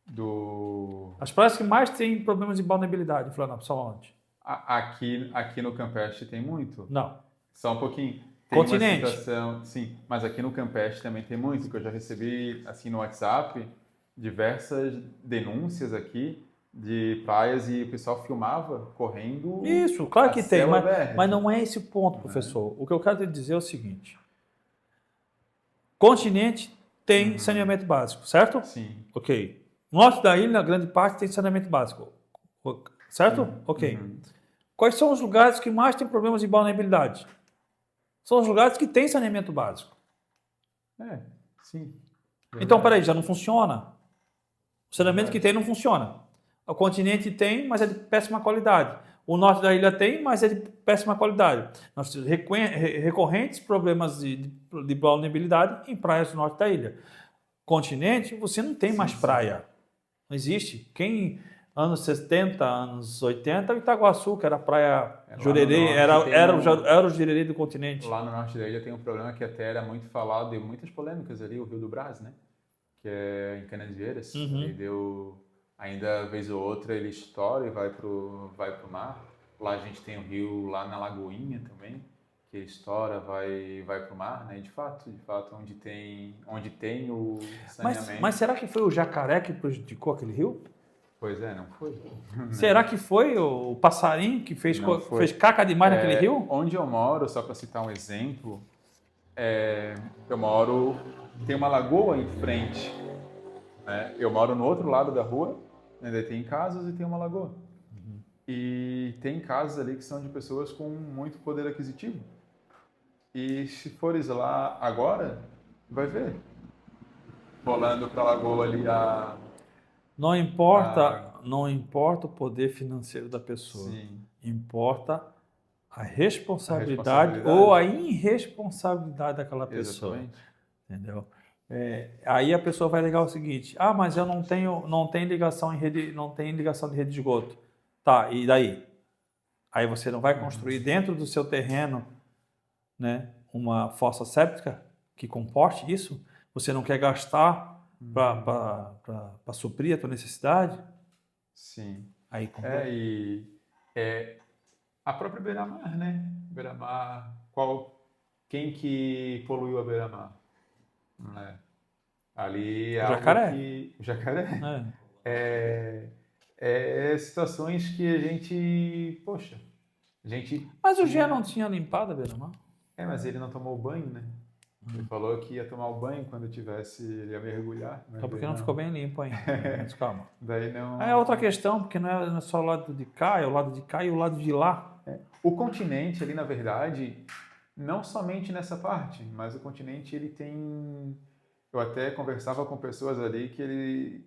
do... As praias que mais têm problemas de vulnerabilidade em Florianópolis são onde? Aqui no Campeche tem muito? Não. Só um pouquinho. Tem Continente. uma situação, sim, mas aqui no Campeche também tem muito, que eu já recebi assim no WhatsApp diversas denúncias aqui de praias e o pessoal filmava correndo. Isso, claro que tem, céu aberto. mas não é esse o ponto, professor. O que eu quero te dizer é o seguinte. Continente tem saneamento básico, certo? Sim. Ok. Norte da ilha, grande parte, tem saneamento básico. Certo? Ok. Quais são os lugares que mais têm problemas de vulnerabilidade? São os lugares que têm saneamento básico. Sim. Então, peraí, já não funciona. O saneamento que tem não funciona. O continente tem, mas é de péssima qualidade. O norte da ilha tem, mas é de péssima qualidade. Nós temos recorrentes problemas de vulnerabilidade em praias do norte da ilha. Continente, você não tem mais praia. Não existe. Anos 70, anos 80, o Itaguaçu, que era a praia Jurerê, era o Jurerê do continente. Lá no norte da ilha tem um problema que até era muito falado e muitas polêmicas ali, o Rio do Brás, né? Que é em Canasvieiras. Ele deu, ainda vez ou outra, ele estoura e vai pro mar. Lá a gente tem o rio lá na Lagoinha também, que estoura, vai pro mar, né? E de fato, onde tem o saneamento. Mas será que foi o jacaré que prejudicou aquele rio? Pois é, não foi. Será que foi o passarinho que fez caca demais naquele rio? Onde eu moro, só para citar um exemplo, tem uma lagoa em frente. Né? Eu moro no outro lado da rua, ainda tem casas e tem uma lagoa. E tem casas ali que são de pessoas com muito poder aquisitivo. E se fores lá agora, vai ver. Rolando para a lagoa ali Não importa o poder financeiro da pessoa. Sim. Importa a responsabilidade ou a irresponsabilidade daquela pessoa. Exatamente. Entendeu? Aí a pessoa vai ligar o seguinte: mas eu não tenho ligação de rede de esgoto. Tá, e daí? Aí você não vai construir dentro do seu terreno, né, uma fossa séptica que comporte isso? Você não quer gastar para suprir a tua necessidade? Sim. Aí a própria beira-mar, né? Beira-mar, quem que poluiu a beira-mar? Ali é o jacaré. O jacaré. Situações que a gente, Mas o Gé não tinha limpado a beira-mar? Mas ele não tomou banho, né? Ele falou que ia tomar o banho quando ele ia mergulhar. Só porque não ficou bem limpo ainda. Mas calma. Daí não... É outra questão, porque não é só o lado de cá, é o lado de cá e o lado de lá. O continente ali, na verdade, não somente nessa parte, mas o continente ele tem... Eu até conversava com pessoas ali que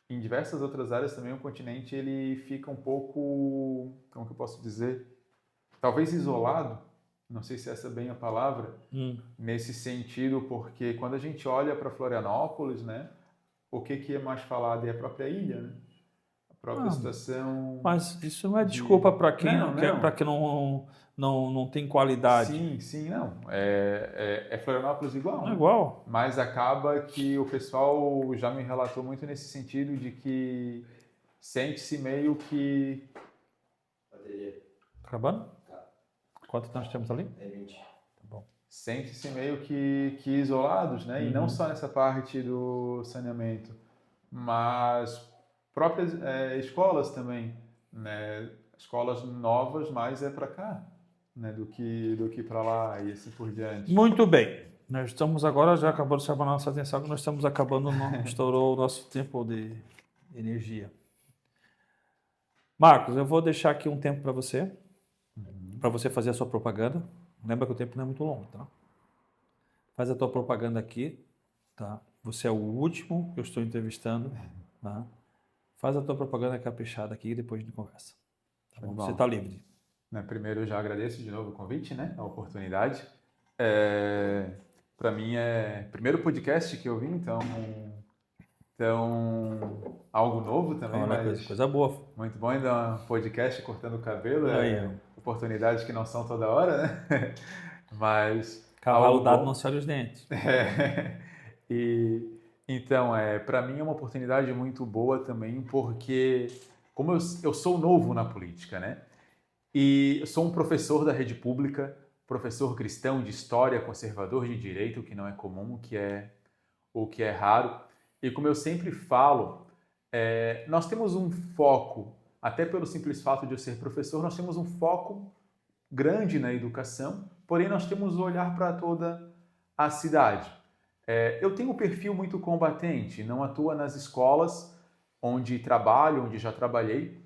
em diversas outras áreas também, o continente ele fica um pouco, como que eu posso dizer, talvez isolado. Não sei se essa é bem a palavra, nesse sentido, porque quando a gente olha para Florianópolis, né, o que é mais falado é a própria ilha, né? A própria situação... Mas isso não é desculpa para quem não tem qualidade. Sim, não. Florianópolis igual. Não é igual. Mas acaba que o pessoal já me relatou muito nesse sentido de que sente-se meio que... Bateria. Acabando? Tá. Quanto nós temos ali? É 20. Tá bom. Sente-se meio que isolados, né? E não só nessa parte do saneamento, mas próprias escolas também, né? Escolas novas, mas é para cá, né? Do que para lá e assim por diante. Muito bem. Nós estamos agora, já acabou de chamar a nossa atenção que nós estamos acabando, estourou o nosso tempo de energia. Marcos, eu vou deixar aqui um tempo para você fazer a sua propaganda. Lembra que o tempo não é muito longo, tá? Faz a tua propaganda aqui, tá? Você é o último que eu estou entrevistando, tá? Faz a tua propaganda caprichada aqui e depois a gente conversa. Tá bom? Você está livre. Né, primeiro, eu já agradeço de novo o convite, né? A oportunidade. Para mim é o primeiro podcast que eu vi, então algo novo também, mas coisa boa. muito bom ainda um podcast cortando o cabelo, Aí, oportunidades que não são toda hora, né? Mas cavalo dado não se olha os dentes. E então, para mim é uma oportunidade muito boa também, porque como eu sou novo na política, né? E eu sou um professor da rede pública, professor cristão de história, conservador de direito, o que não é comum, o que é raro. E como eu sempre falo, nós temos um foco, até pelo simples fato de eu ser professor, nós temos um foco grande na educação, porém nós temos um olhar para toda a cidade. Eu tenho um perfil muito combatente, não à toa nas escolas onde trabalho, onde já trabalhei,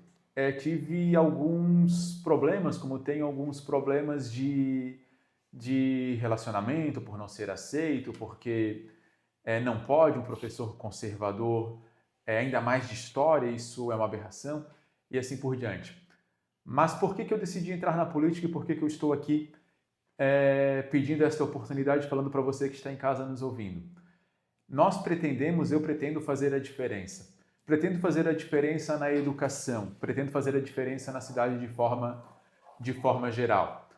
tive alguns problemas, como tenho alguns problemas de relacionamento, por não ser aceito, porque não pode um professor conservador, ainda mais de história, isso é uma aberração, e assim por diante. Mas por que eu decidi entrar na política e por que eu estou aqui pedindo esta oportunidade, falando para você que está em casa nos ouvindo? Eu pretendo fazer a diferença. Pretendo fazer a diferença na educação, pretendo fazer a diferença na cidade de forma geral.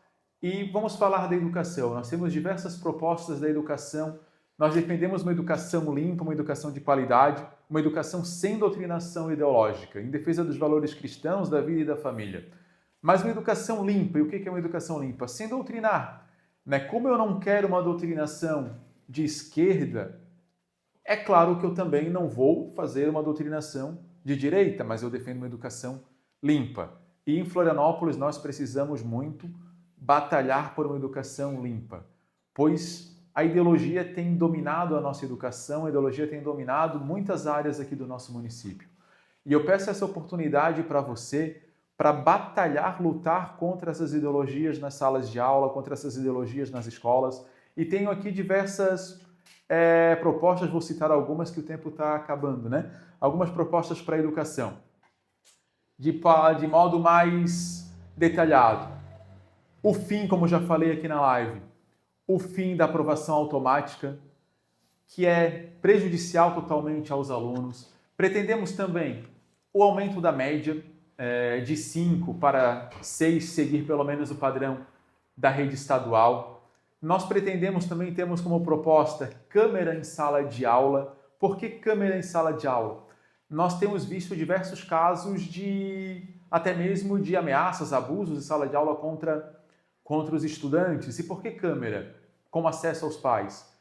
E vamos falar da educação. Nós temos diversas propostas da educação. Nós defendemos uma educação limpa, uma educação de qualidade, uma educação sem doutrinação ideológica, em defesa dos valores cristãos, da vida e da família. Mas uma educação limpa, e o que é uma educação limpa? Sem doutrinar. Né? Como eu não quero uma doutrinação de esquerda, é claro que eu também não vou fazer uma doutrinação de direita, mas eu defendo uma educação limpa. E em Florianópolis nós precisamos muito batalhar por uma educação limpa, pois a ideologia tem dominado a nossa educação, a ideologia tem dominado muitas áreas aqui do nosso município. E eu peço essa oportunidade para você, para batalhar, lutar contra essas ideologias nas salas de aula, contra essas ideologias nas escolas. E tenho aqui diversas propostas, vou citar algumas que o tempo está acabando, né? Algumas propostas para a educação, de modo mais detalhado. O fim, como já falei aqui na live, o fim da aprovação automática, que é prejudicial totalmente aos alunos. Pretendemos também o aumento da média de 5 para 6, seguir pelo menos o padrão da rede estadual. Nós pretendemos também, temos como proposta câmera em sala de aula. Por que câmera em sala de aula? Nós temos visto diversos casos até mesmo de ameaças, abusos em sala de aula contra os estudantes. E por que câmera? Como acesso aos pais?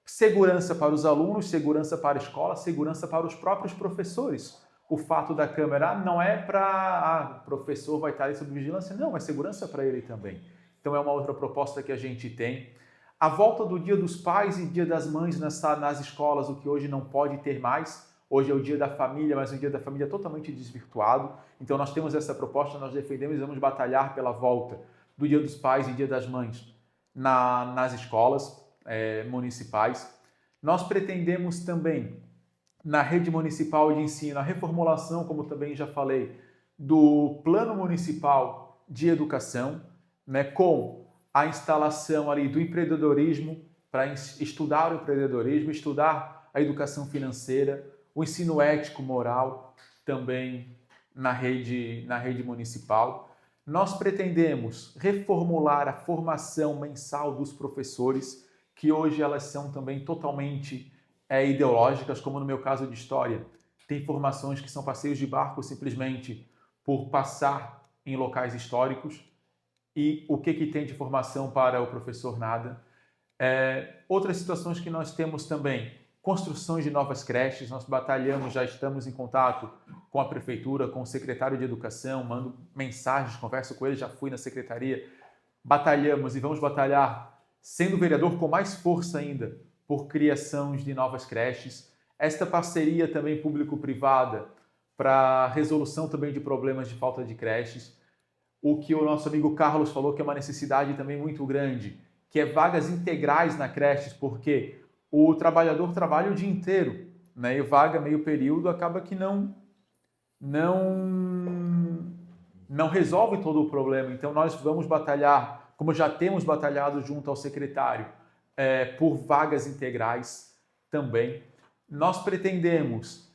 Segurança para os alunos, segurança para a escola, segurança para os próprios professores. O fato da câmera não é para o professor vai estar ali sob vigilância, não, é segurança para ele também. Então é uma outra proposta que a gente tem. A volta do Dia dos Pais e Dia das Mães nas escolas, o que hoje não pode ter mais. Hoje é o Dia da Família, mas o Dia da Família é totalmente desvirtuado. Então nós temos essa proposta, nós defendemos e vamos batalhar pela volta do Dia dos Pais e Dia das Mães nas escolas municipais. Nós pretendemos também, na rede municipal de ensino, a reformulação, como também já falei, do Plano Municipal de Educação, né, com a instalação ali do empreendedorismo, para estudar o empreendedorismo, estudar a educação financeira, o ensino ético, moral, também na rede municipal. Nós pretendemos reformular a formação mensal dos professores, que hoje elas são também totalmente ideológicas, como no meu caso de história. tem formações que são passeios de barco simplesmente por passar em locais históricos. E o que tem de formação para o professor nada. Outras situações que nós temos também, construções de novas creches, nós batalhamos, já estamos em contato com a prefeitura, com o secretário de educação, mando mensagens, converso com ele, já fui na secretaria, batalhamos e vamos batalhar, sendo vereador com mais força ainda, por criação de novas creches. Esta parceria também público-privada para resolução também de problemas de falta de creches. O que o nosso amigo Carlos falou que é uma necessidade também muito grande, que é vagas integrais na creches, porque o trabalhador trabalha o dia inteiro, né? E vaga meio período acaba que não resolve todo o problema. Então nós vamos batalhar, como já temos batalhado junto ao secretário, por vagas integrais também. Nós pretendemos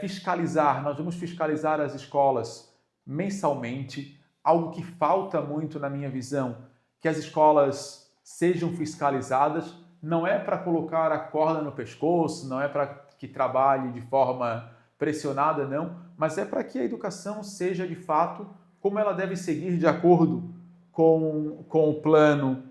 fiscalizar, nós vamos fiscalizar as escolas mensalmente, algo que falta muito na minha visão, que as escolas sejam fiscalizadas, não é para colocar a corda no pescoço, não é para que trabalhe de forma pressionada, não, mas é para que a educação seja de fato como ela deve seguir de acordo com o plano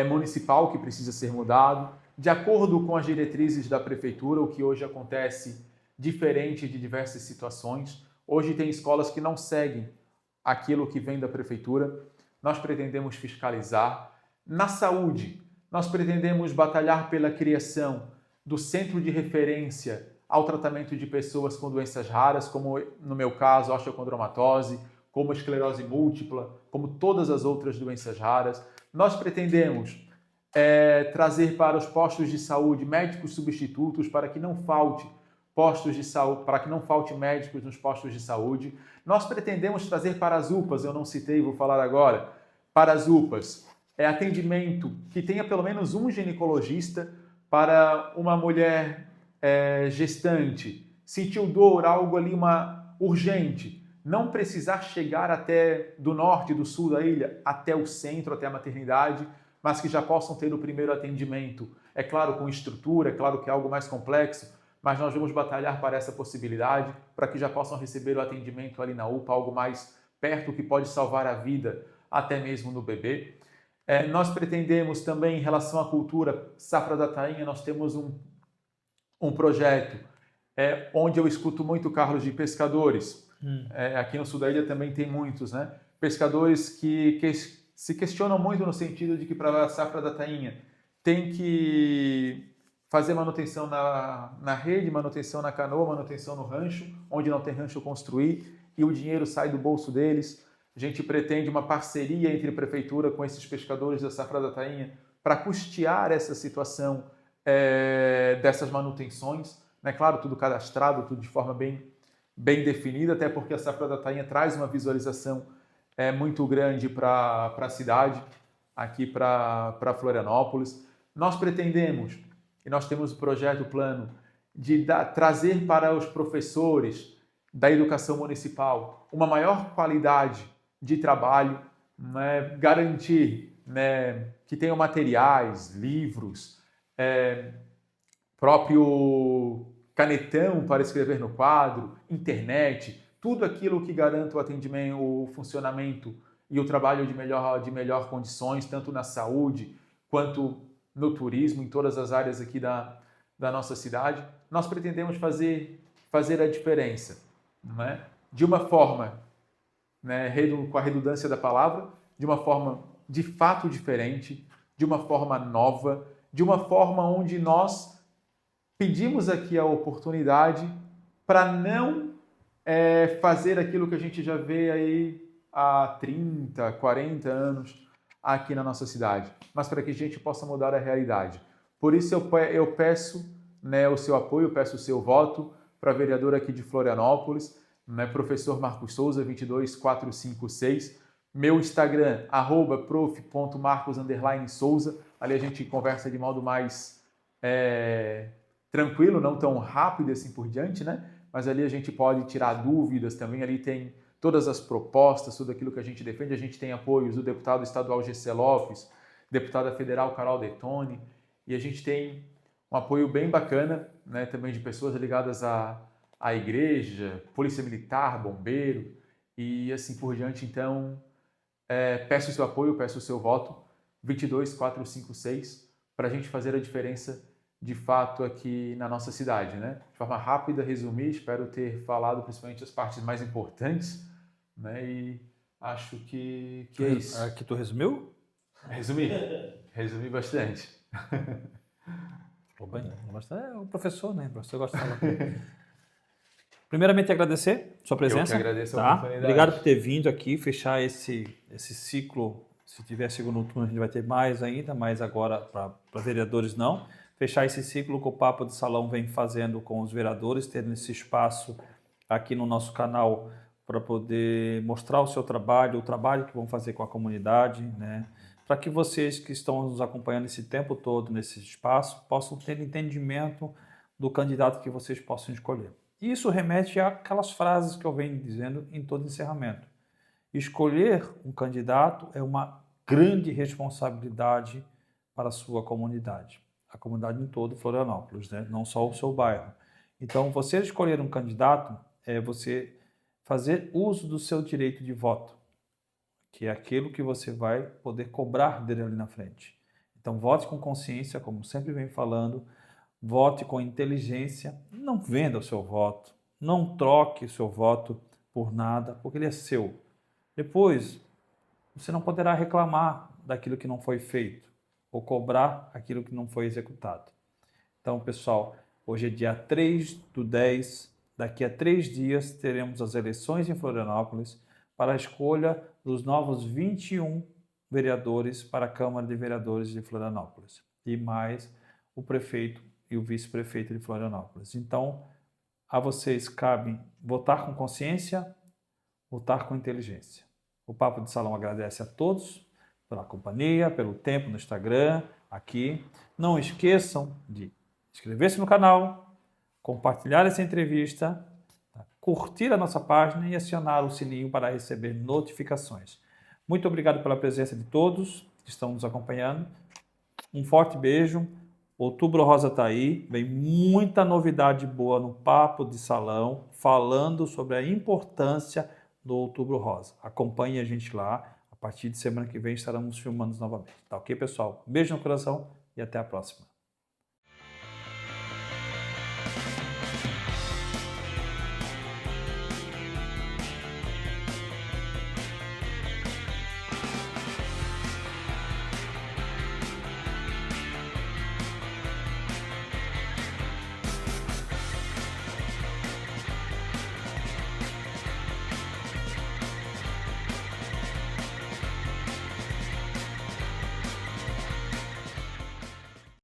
municipal que precisa ser mudado, de acordo com as diretrizes da prefeitura, o que hoje acontece diferente de diversas situações. Hoje tem escolas que não seguem aquilo que vem da prefeitura, nós pretendemos fiscalizar. Na saúde, nós pretendemos batalhar pela criação do centro de referência ao tratamento de pessoas com doenças raras, como no meu caso, osteocondromatose, como esclerose múltipla, como todas as outras doenças raras. Nós pretendemos trazer para os postos de saúde médicos substitutos para que não falte postos de saúde, para que não falte médicos nos postos de saúde. Nós pretendemos trazer para as UPAs, eu não citei, vou falar agora, para as UPAs, atendimento que tenha pelo menos um ginecologista para uma mulher gestante, sentiu dor, algo ali urgente, não precisar chegar até do norte, do sul da ilha, até o centro, até a maternidade, mas que já possam ter o primeiro atendimento. É claro, com estrutura, é claro que é algo mais complexo, mas nós vamos batalhar para essa possibilidade, para que já possam receber o atendimento ali na UPA, algo mais perto que pode salvar a vida, até mesmo no bebê. Nós pretendemos também, em relação à cultura, Safra da Tainha, nós temos um projeto onde eu escuto muito, Carlos, de pescadores. Aqui no sul da ilha também tem muitos, né? Pescadores que se questionam muito no sentido de que para a Safra da Tainha tem que fazer manutenção na rede, manutenção na canoa, manutenção no rancho, onde não tem rancho construir, e o dinheiro sai do bolso deles. A gente pretende uma parceria entre a prefeitura com esses pescadores da Safra da Tainha para custear essa situação dessas manutenções. Né? Claro, tudo cadastrado, tudo de forma bem definida, até porque a Safra da Tainha traz uma visualização muito grande para a cidade, aqui para Florianópolis. Nós pretendemos, e nós temos o projeto, o plano, de trazer para os professores da educação municipal uma maior qualidade de trabalho, né? Garantir, né, que tenham materiais, livros, próprio canetão para escrever no quadro, internet, tudo aquilo que garanta o atendimento, o funcionamento e o trabalho de melhor condições, tanto na saúde quanto no turismo, em todas as áreas aqui da nossa cidade. Nós pretendemos fazer a diferença, não é? De uma forma, né, com a redundância da palavra, de uma forma de fato diferente, de uma forma nova, de uma forma onde nós pedimos aqui a oportunidade para não fazer aquilo que a gente já vê aí há 30, 40 anos aqui na nossa cidade, mas para que a gente possa mudar a realidade. Por isso eu peço, né, o seu apoio, peço o seu voto para vereador aqui de Florianópolis, né, professor Marcos Souza, 22456, meu Instagram, @prof.marcos_souza, ali a gente conversa de modo mais tranquilo, não tão rápido assim por diante, né? Mas ali a gente pode tirar dúvidas também, ali tem todas as propostas, tudo aquilo que a gente defende. A gente tem apoios do deputado estadual GC Lopes, deputada federal Carol Detone, e a gente tem um apoio bem bacana, né, também de pessoas ligadas a igreja, polícia militar, bombeiro e assim por diante. Então, peço o seu apoio, peço o seu voto, 22456, para a gente fazer a diferença de fato aqui na nossa cidade, né? De forma rápida, resumir, espero ter falado principalmente as partes mais importantes, né? E acho que é isso. Aqui tu resumiu? Resumi bastante. Ficou bem. É o professor, né? O professor gosta de falar. Primeiramente, agradecer sua presença. Eu que agradeço a tá? oportunidade. Obrigado por ter vindo aqui, fechar esse ciclo. Se tiver segundo turno, a gente vai ter mais ainda, mas agora para vereadores não. Fechar esse ciclo que o Papo de Salão vem fazendo com os vereadores, tendo esse espaço aqui no nosso canal para poder mostrar o seu trabalho, o trabalho que vão fazer com a comunidade, né? Para que vocês que estão nos acompanhando esse tempo todo nesse espaço possam ter entendimento do candidato que vocês possam escolher. Isso remete àquelas frases que eu venho dizendo em todo encerramento. Escolher um candidato é uma grande responsabilidade para a sua comunidade. A comunidade em todo Florianópolis, né? Não só o seu bairro. Então, você escolher um candidato é você fazer uso do seu direito de voto, que é aquilo que você vai poder cobrar dele ali na frente. Então, vote com consciência, como sempre vem falando, vote com inteligência, não venda o seu voto, não troque o seu voto por nada, porque ele é seu. Depois, você não poderá reclamar daquilo que não foi feito ou cobrar aquilo que não foi executado. Então, pessoal, hoje é dia 3/10, daqui a 3 dias teremos as eleições em Florianópolis para a escolha dos novos 21 vereadores para a Câmara de Vereadores de Florianópolis e mais o prefeito e o vice-prefeito de Florianópolis. Então, a vocês cabe votar com consciência, votar com inteligência. O Papo de Salão agradece a todos pela companhia, pelo tempo no Instagram, aqui. Não esqueçam de inscrever-se no canal, compartilhar essa entrevista, curtir a nossa página e acionar o sininho para receber notificações. Muito obrigado pela presença de todos que estão nos acompanhando. Um forte beijo. Outubro Rosa está aí, vem muita novidade boa no Papo de Salão, falando sobre a importância do Outubro Rosa. Acompanhe a gente lá, a partir de semana que vem estaremos filmando novamente. Tá ok, pessoal? Beijo no coração e até a próxima.